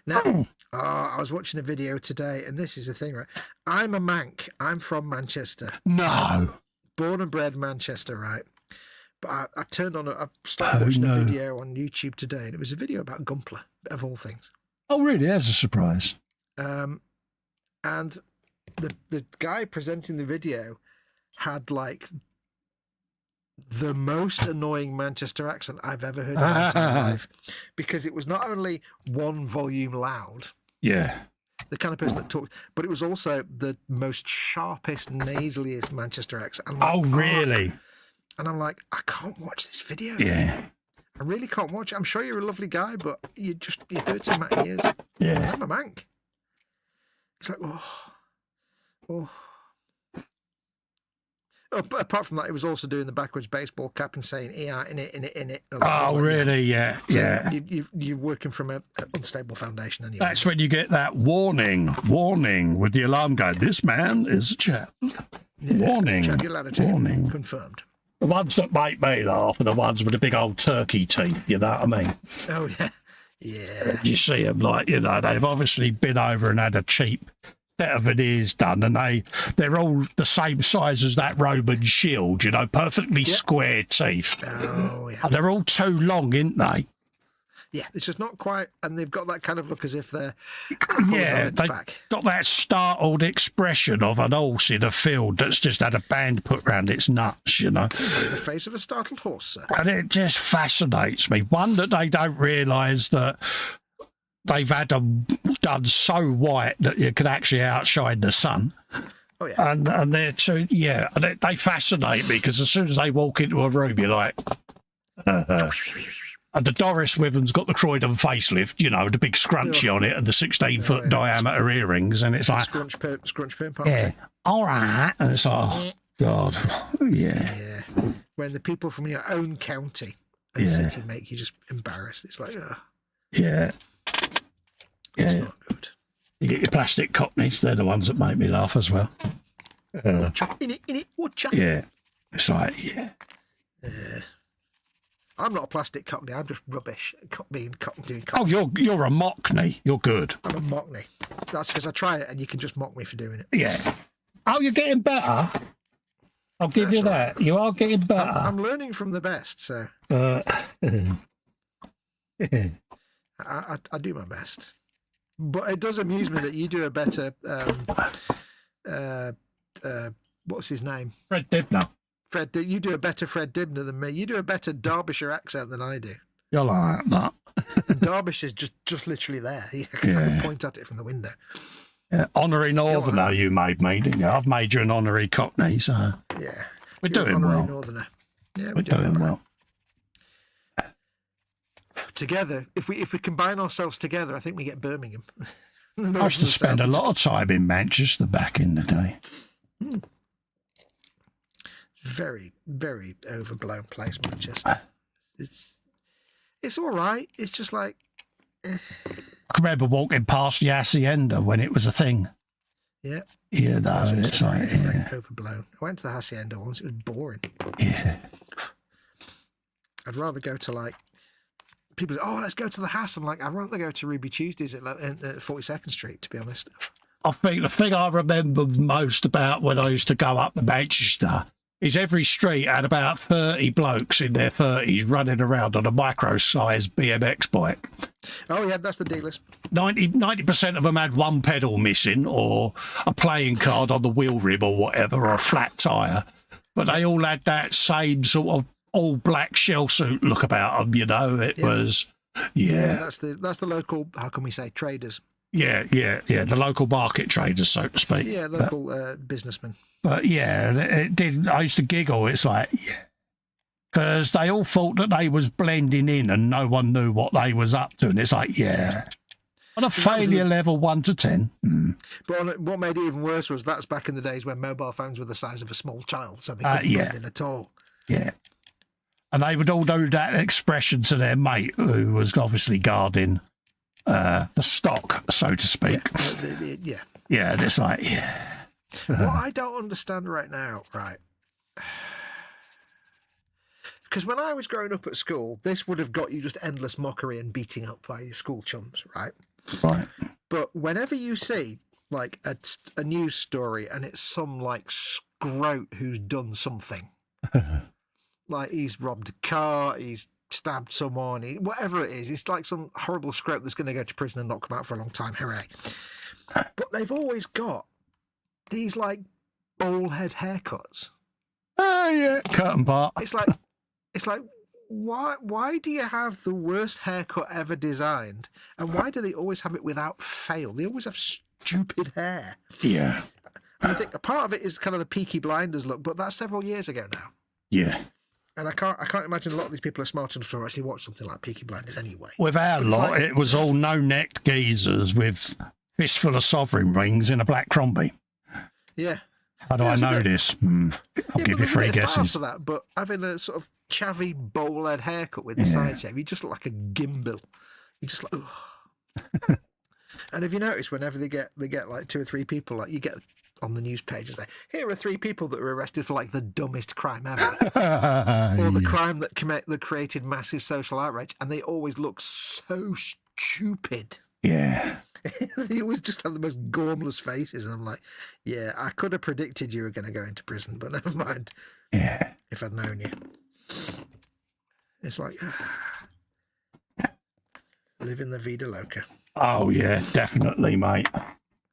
Now, I was watching a video today, and this is the thing, right? I'm a Manc. I'm from Manchester. No, born and bred Manchester, right? But I started watching a video on YouTube today, and it was a video about Gunpla, of all things. Oh, really? That's a surprise. And the guy presenting the video had like the most annoying Manchester accent I've ever heard in my entire life, because it was not only one volume loud. Yeah. The kind of person that talked, but it was also the most sharpest, nasaliest Manchester accent. Oh, really? And I'm like, I can't watch this video. Yeah. I really can't watch it. I'm sure you're a lovely guy, but you're hurting my ears. Yeah. I'm a Manc. It's like, oh. But apart from that, he was also doing the backwards baseball cap and saying, in it. Oh, really? Yeah. So yeah. You're working from an unstable foundation anyway. That's when you get that warning with the alarm going, this man is a chap. Warning. Warning. Confirmed. The ones that make me laugh are the ones with the big old turkey teeth, you know what I mean? Oh, yeah. Yeah. You see them like, you know, they've obviously been over and had a cheap set of veneers done, and they're all the same size as that Roman shield, you know, perfectly square teeth. Oh, yeah. And they're all too long, aren't they? Yeah, it's just not quite, and they've got that kind of look as if they're pulling their Yeah, lips they back. got that startled expression of an horse in a field that's just had a band put round its nuts, you know. The face of a startled horse, sir. And it just fascinates me. One, that they don't realise that they've had them done so white that you can actually outshine the sun. Oh yeah. And they're too, yeah, and they fascinate me because as soon as they walk into a room, you're like, and the Doris Wyvern's got the Croydon facelift, you know, the big scrunchie on it and the 16-foot diameter earrings, and it's like, Scrunch pin pop. yeah, all right, and it's like, oh, God, yeah. Yeah. When the people from your own county and city make you just embarrassed, it's like, Yeah. it's Yeah. not good. You get your plastic cockneys, they're the ones that make me laugh as well. In it, watcha. Yeah. It's like, yeah. I'm not a plastic cockney. I'm just rubbish at doing cockney. Oh, you're a mockney. You're good. I'm a mockney. That's because I try it and you can just mock me for doing it. Yeah. Oh, you're getting better. I'll give you that. You are getting better. I'm learning from the best, so I do my best. But it does amuse me that you do a better. What's his name? Fred Dibner. You do a better Fred Dibner than me. You do a better Derbyshire accent than I do. You're like that. And Derbyshire's just literally there. I can point at it from the window. Yeah. Honorary Northerner, you made me, didn't you? I've made you an honorary Cockney, so Yeah, we're you're doing an honorary well. Northerner. Yeah, We're doing well. Together, if we combine ourselves together, I think we get Birmingham. I used to spend a lot of time in Manchester back in the day. Very, very overblown place, Manchester. It's all right. It's just like I can remember walking past the Hacienda when it was a thing. yeah, Yeah, no, it's like, very yeah. overblown. I went to the Hacienda once. It was boring. Yeah. I'd rather go to like people say, oh, let's go to the Hass. I'm like, I'd rather go to Ruby Tuesdays at 42nd Street, to be honest. I think the thing I remember most about when I used to go up to Manchester is every street had about 30 blokes in their 30s running around on a micro-sized BMX bike. Oh, yeah, that's the dealers. 90% of them had one pedal missing or a playing card on the wheel rim or whatever, or a flat tyre. But they all had that same sort of all black shell suit look about them, you know. It was, that's the local, how can we say, traders. Yeah, the local market traders, so to speak. Yeah, local businessmen. But yeah, it did. I used to giggle. It's like, yeah, because they all thought that they was blending in and no one knew what they was up to. And it's like, yeah, on a failure level 1 to 10. But what made it even worse was that's back in the days when mobile phones were the size of a small child, so they couldn't blend in at all. Yeah. And they would all do that expression to their mate who was obviously guarding the stock, so to speak. Yeah. Yeah, and it's like, yeah. What I don't understand right now, right? Because when I was growing up at school, this would have got you just endless mockery and beating up by your school chums, right? Right. But whenever you see like a news story and it's some like scrote who's done something, like he's robbed a car, he's stabbed someone, whatever it is, it's like some horrible scrote that's going to go to prison and not come out for a long time. Hooray! But they've always got these like bowl head haircuts. Oh yeah, curtain part. It's like why do you have the worst haircut ever designed, and why do they always have it without fail? They always have stupid hair. Yeah. And I think a part of it is kind of the Peaky Blinders look, but that's several years ago now. Yeah. And I can't imagine a lot of these people are smart enough to actually watch something like Peaky Blinders anyway. With our lot, it was all no-necked geezers with fistful of sovereign rings in a black Crombie. Yeah. How do I know this? I'll give you 3 guesses. For that, but having a sort of chavvy bowl head haircut with the side shave, you just look like a gimbal. You just like, ugh. And have you noticed whenever they get like 2 or 3 people, like you get on the news pages there, here are 3 people that were arrested for like the dumbest crime ever, or the crime that created massive social outrage, and they always look so stupid. Yeah. They always just have the most gormless faces, and I'm like, yeah, I could have predicted you were going to go into prison, but never mind. Yeah. If I'd known you. It's like, Living the Vida Loca. Oh yeah, definitely, mate.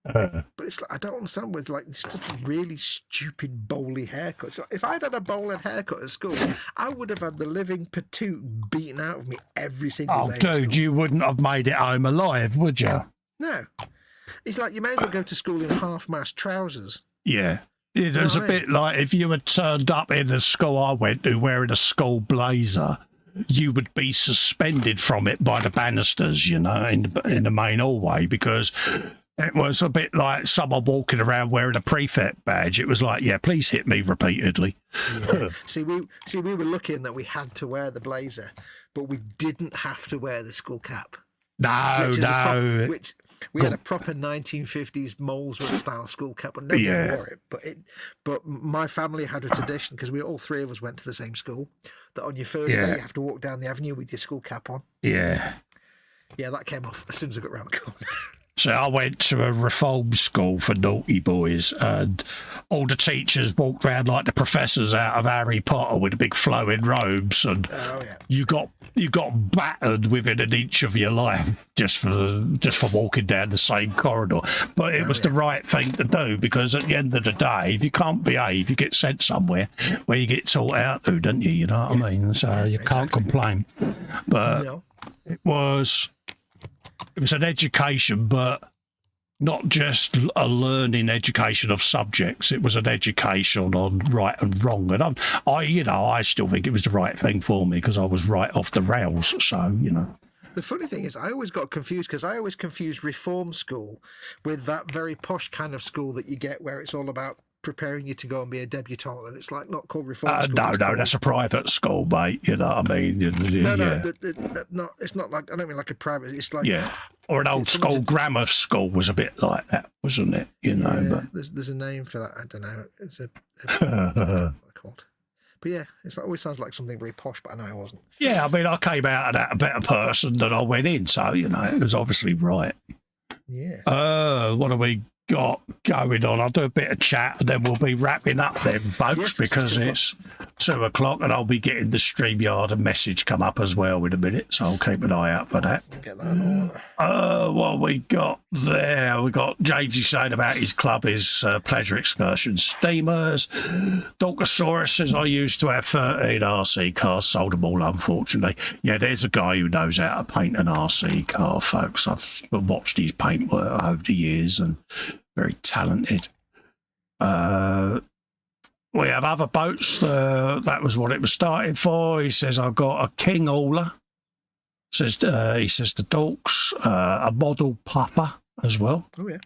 But it's like, I don't understand with like it's just really stupid bowly haircuts. So if I'd had a bowlehead haircut at school, I would have had the living patoot beaten out of me every single day. Oh, dude, you wouldn't have made it home alive, would you? No. It's like you may as well go to school in half-mast trousers. Yeah. It was a bit like if you had turned up in the school I went to wearing a school blazer, you would be suspended from it by the banisters, you know, in the main hallway, because it was a bit like someone walking around wearing a prefect badge. It was like, yeah, please hit me repeatedly. Yeah. See, we were lucky in that we had to wear the blazer, but we didn't have to wear the school cap. No. We had a proper 1950s Molesworth style school cap, but nobody wore it. But my family had a tradition, because all three of us went to the same school, that on your first day you have to walk down the avenue with your school cap on. Yeah. Yeah, that came off as soon as I got round the corner. So I went to a reform school for naughty boys, and all the teachers walked around like the professors out of Harry Potter with the big flowing robes, and you got battered within an inch of your life just for walking down the same corridor. But it was the right thing to do, because at the end of the day, if you can't behave, you get sent somewhere where you get taught out to, don't you? You know what I mean? So you can't complain. But it was an education, but not just a learning education of subjects. It was an education on right and wrong. And I still think it was the right thing for me, because I was right off the rails. So, you know. The funny thing is, I always got confused, because I always confused reform school with that very posh kind of school that you get where it's all about preparing you to go and be a debutante, and it's like not called reform school. No, that's a private school, mate. You know what I mean? No, it's not like, I don't mean like a private. It's like or an old school grammar school was a bit like that, wasn't it? You know, but there's a name for that. I don't know. It's what called. But yeah, it always sounds like something very posh, but I know I wasn't. Yeah, I mean, I came out of that a better person than I went in, so you know, it was obviously right. Yeah. What have we got going on? I'll do a bit of chat and then we'll be wrapping up then, folks, because it's 2 o'clock and I'll be getting the StreamYard message come up as well in a minute, so I'll keep an eye out for that. Get that on. What we got there? We got Jamesy saying about his club is pleasure excursion steamers. Dorkosaurus says, I used to have 13 RC cars, sold them all unfortunately. Yeah, there's a guy who knows how to paint an RC car, folks. I've watched his paint work over the years, and very talented. We have other boats. That was what it was starting for. He says, I've got a King Hauler. He says the Dorks, a model puffer as well. Oh, yeah.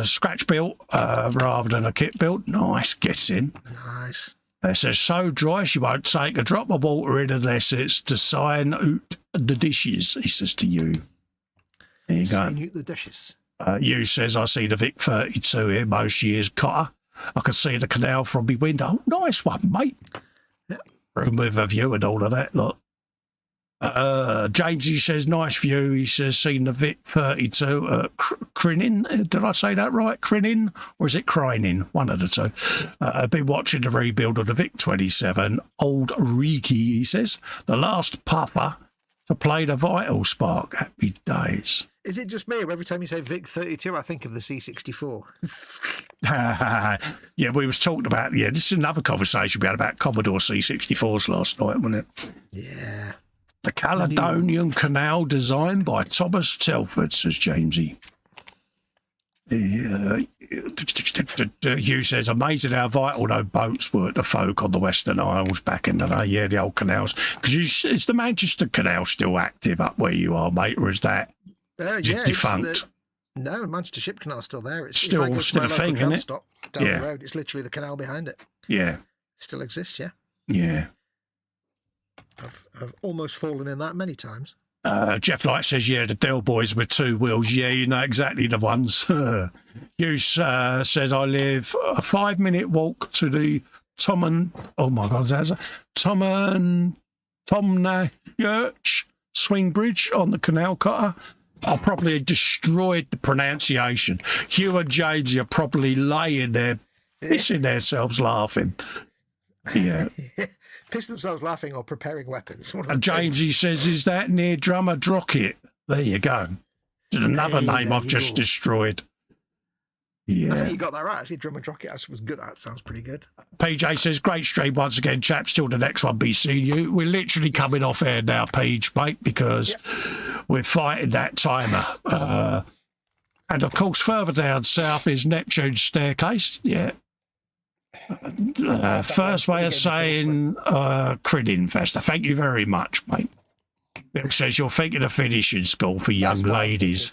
Scratch built rather than a kit built. Nice, gets in. Nice. It says, so dry she won't take a drop of water in unless it's to sign out the dishes, he says to you. There you go. Sign out the dishes. You says, I see the Vic 32 here most years, Cotter. I can see the canal from my window. Oh, nice one, mate. Yeah. Room with a view and all of that, look. James, he says, nice view. He says, seen the Vic 32 at Crinin. Did I say that right? Crinin? Or is it Crinin? One of the two. I've been watching the rebuild of the Vic 27. Old Riki, he says, the last puffer to play the Vital Spark. Happy days. Is it just me, or every time you say Vic 32, I think of the C64? Yeah, we was talking about, this is another conversation we had about Commodore C64s last night, wasn't it? Yeah. The Caledonian Canal designed by Thomas Telford, says Jamesy. Hugh says, amazing how vital those boats were to folk on the Western Isles back in the day. Yeah, the old canals. Because is the Manchester Canal still active up where you are, mate, or is that defunct? No, Manchester Ship Canal's still there. It's still a thing, isn't it? Stop down the road. It's literally the canal behind it. Yeah. It still exists, yeah. Yeah. I've almost fallen in that many times. Jeff Light says, the Del Boys with 2 wheels. Yeah, you know exactly the ones. Hughes says, I live a 5-minute walk to the Tomnachurch swing bridge on the Canal Cutter. I probably destroyed the pronunciation. Hugh and James are probably laying there, pissing themselves laughing. Yeah. pissing themselves laughing or preparing weapons. One of And the two. Jamesy says, is that near Drummer Drocket? There you go. It's another Hey, name there I've you just go. destroyed. I think Yeah. you got that right. Actually, Drummer Rocket was good. That sounds pretty good. PJ says, great stream once again, chaps. Till the next one be seeing you. We're literally coming off air now, Paige, mate, because we're fighting that timer. And of course, further down south is Neptune's Staircase. Yeah. First way of saying Criddin Festa. Thank you very much, mate. Bill says you're thinking of finishing school for young what I'm ladies.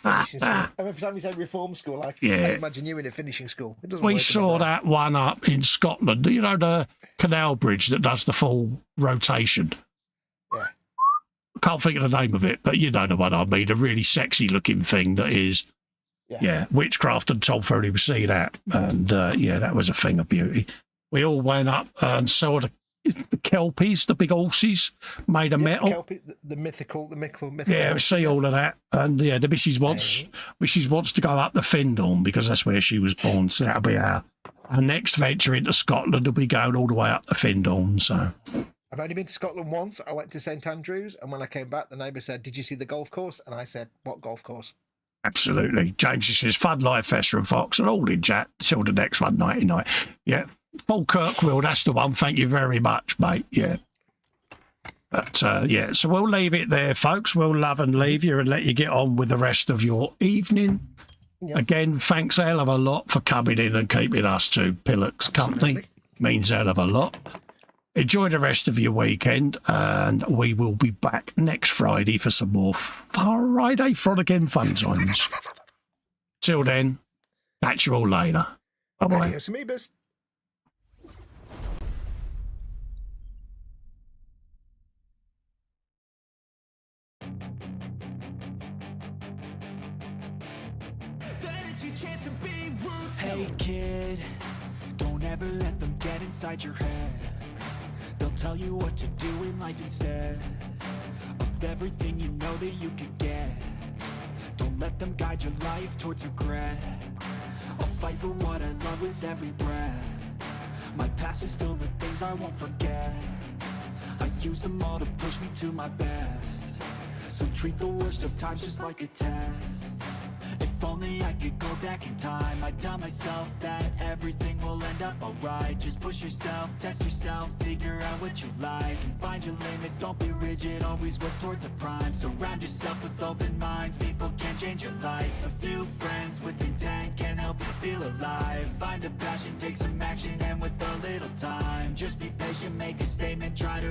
Finishing school. Every time you say reform school, I imagine you in a finishing school. It doesn't We work in saw my brain. that one up in Scotland. You know, the canal bridge that does the full rotation. Yeah. Can't think of the name of it, but you know the one I mean. A really sexy looking thing that is, witchcraft and tomfoolery. We see that. And that was a thing of beauty. We all went up and saw the kelpies, the big horses made of metal. Kelpie, the mythical. Yeah, we see all of that. And the missus wants to go up the Findhorn because that's where she was born. So that'll be our next venture into Scotland. Will be going all the way up the Findhorn. So I've only been to Scotland once. I went to St Andrews, and when I came back, the neighbour said, "Did you see the golf course?" And I said, "What golf course?" absolutely. James says fun live Festa and Fox and all in chat. Till the next one, nighty night. Yeah. Paul Kirkwill, that's the one. Thank you very much, mate. Yeah. But, so we'll leave it there, folks. We'll love and leave you and let you get on with the rest of your evening. Yep. Again, thanks a hell of a lot for coming in and keeping us two pillocks company. Means a hell of a lot. Enjoy the rest of your weekend, and we will be back next Friday for some more Friday Frolic and fun times. Till then, catch you all later. Bye-bye. Adios, amoebas. Hey kid, don't ever let them get inside your head. They'll tell you what to do in life instead of everything you know that you could get. Don't let them guide your life towards regret. I'll fight for what I love with every breath. My past is filled with things I won't forget. I use them all to push me to my best. So treat the worst of times just like a test. If only I could go back in time, I'd tell myself that everything will end up alright. Just push yourself, test yourself, figure out what you like, and find your limits, don't be rigid, always work towards a prime. Surround yourself with open minds, people can change your life. A few friends with intent can help you feel alive. Find a passion, take some action, and with a little time, just be patient, make a statement, try to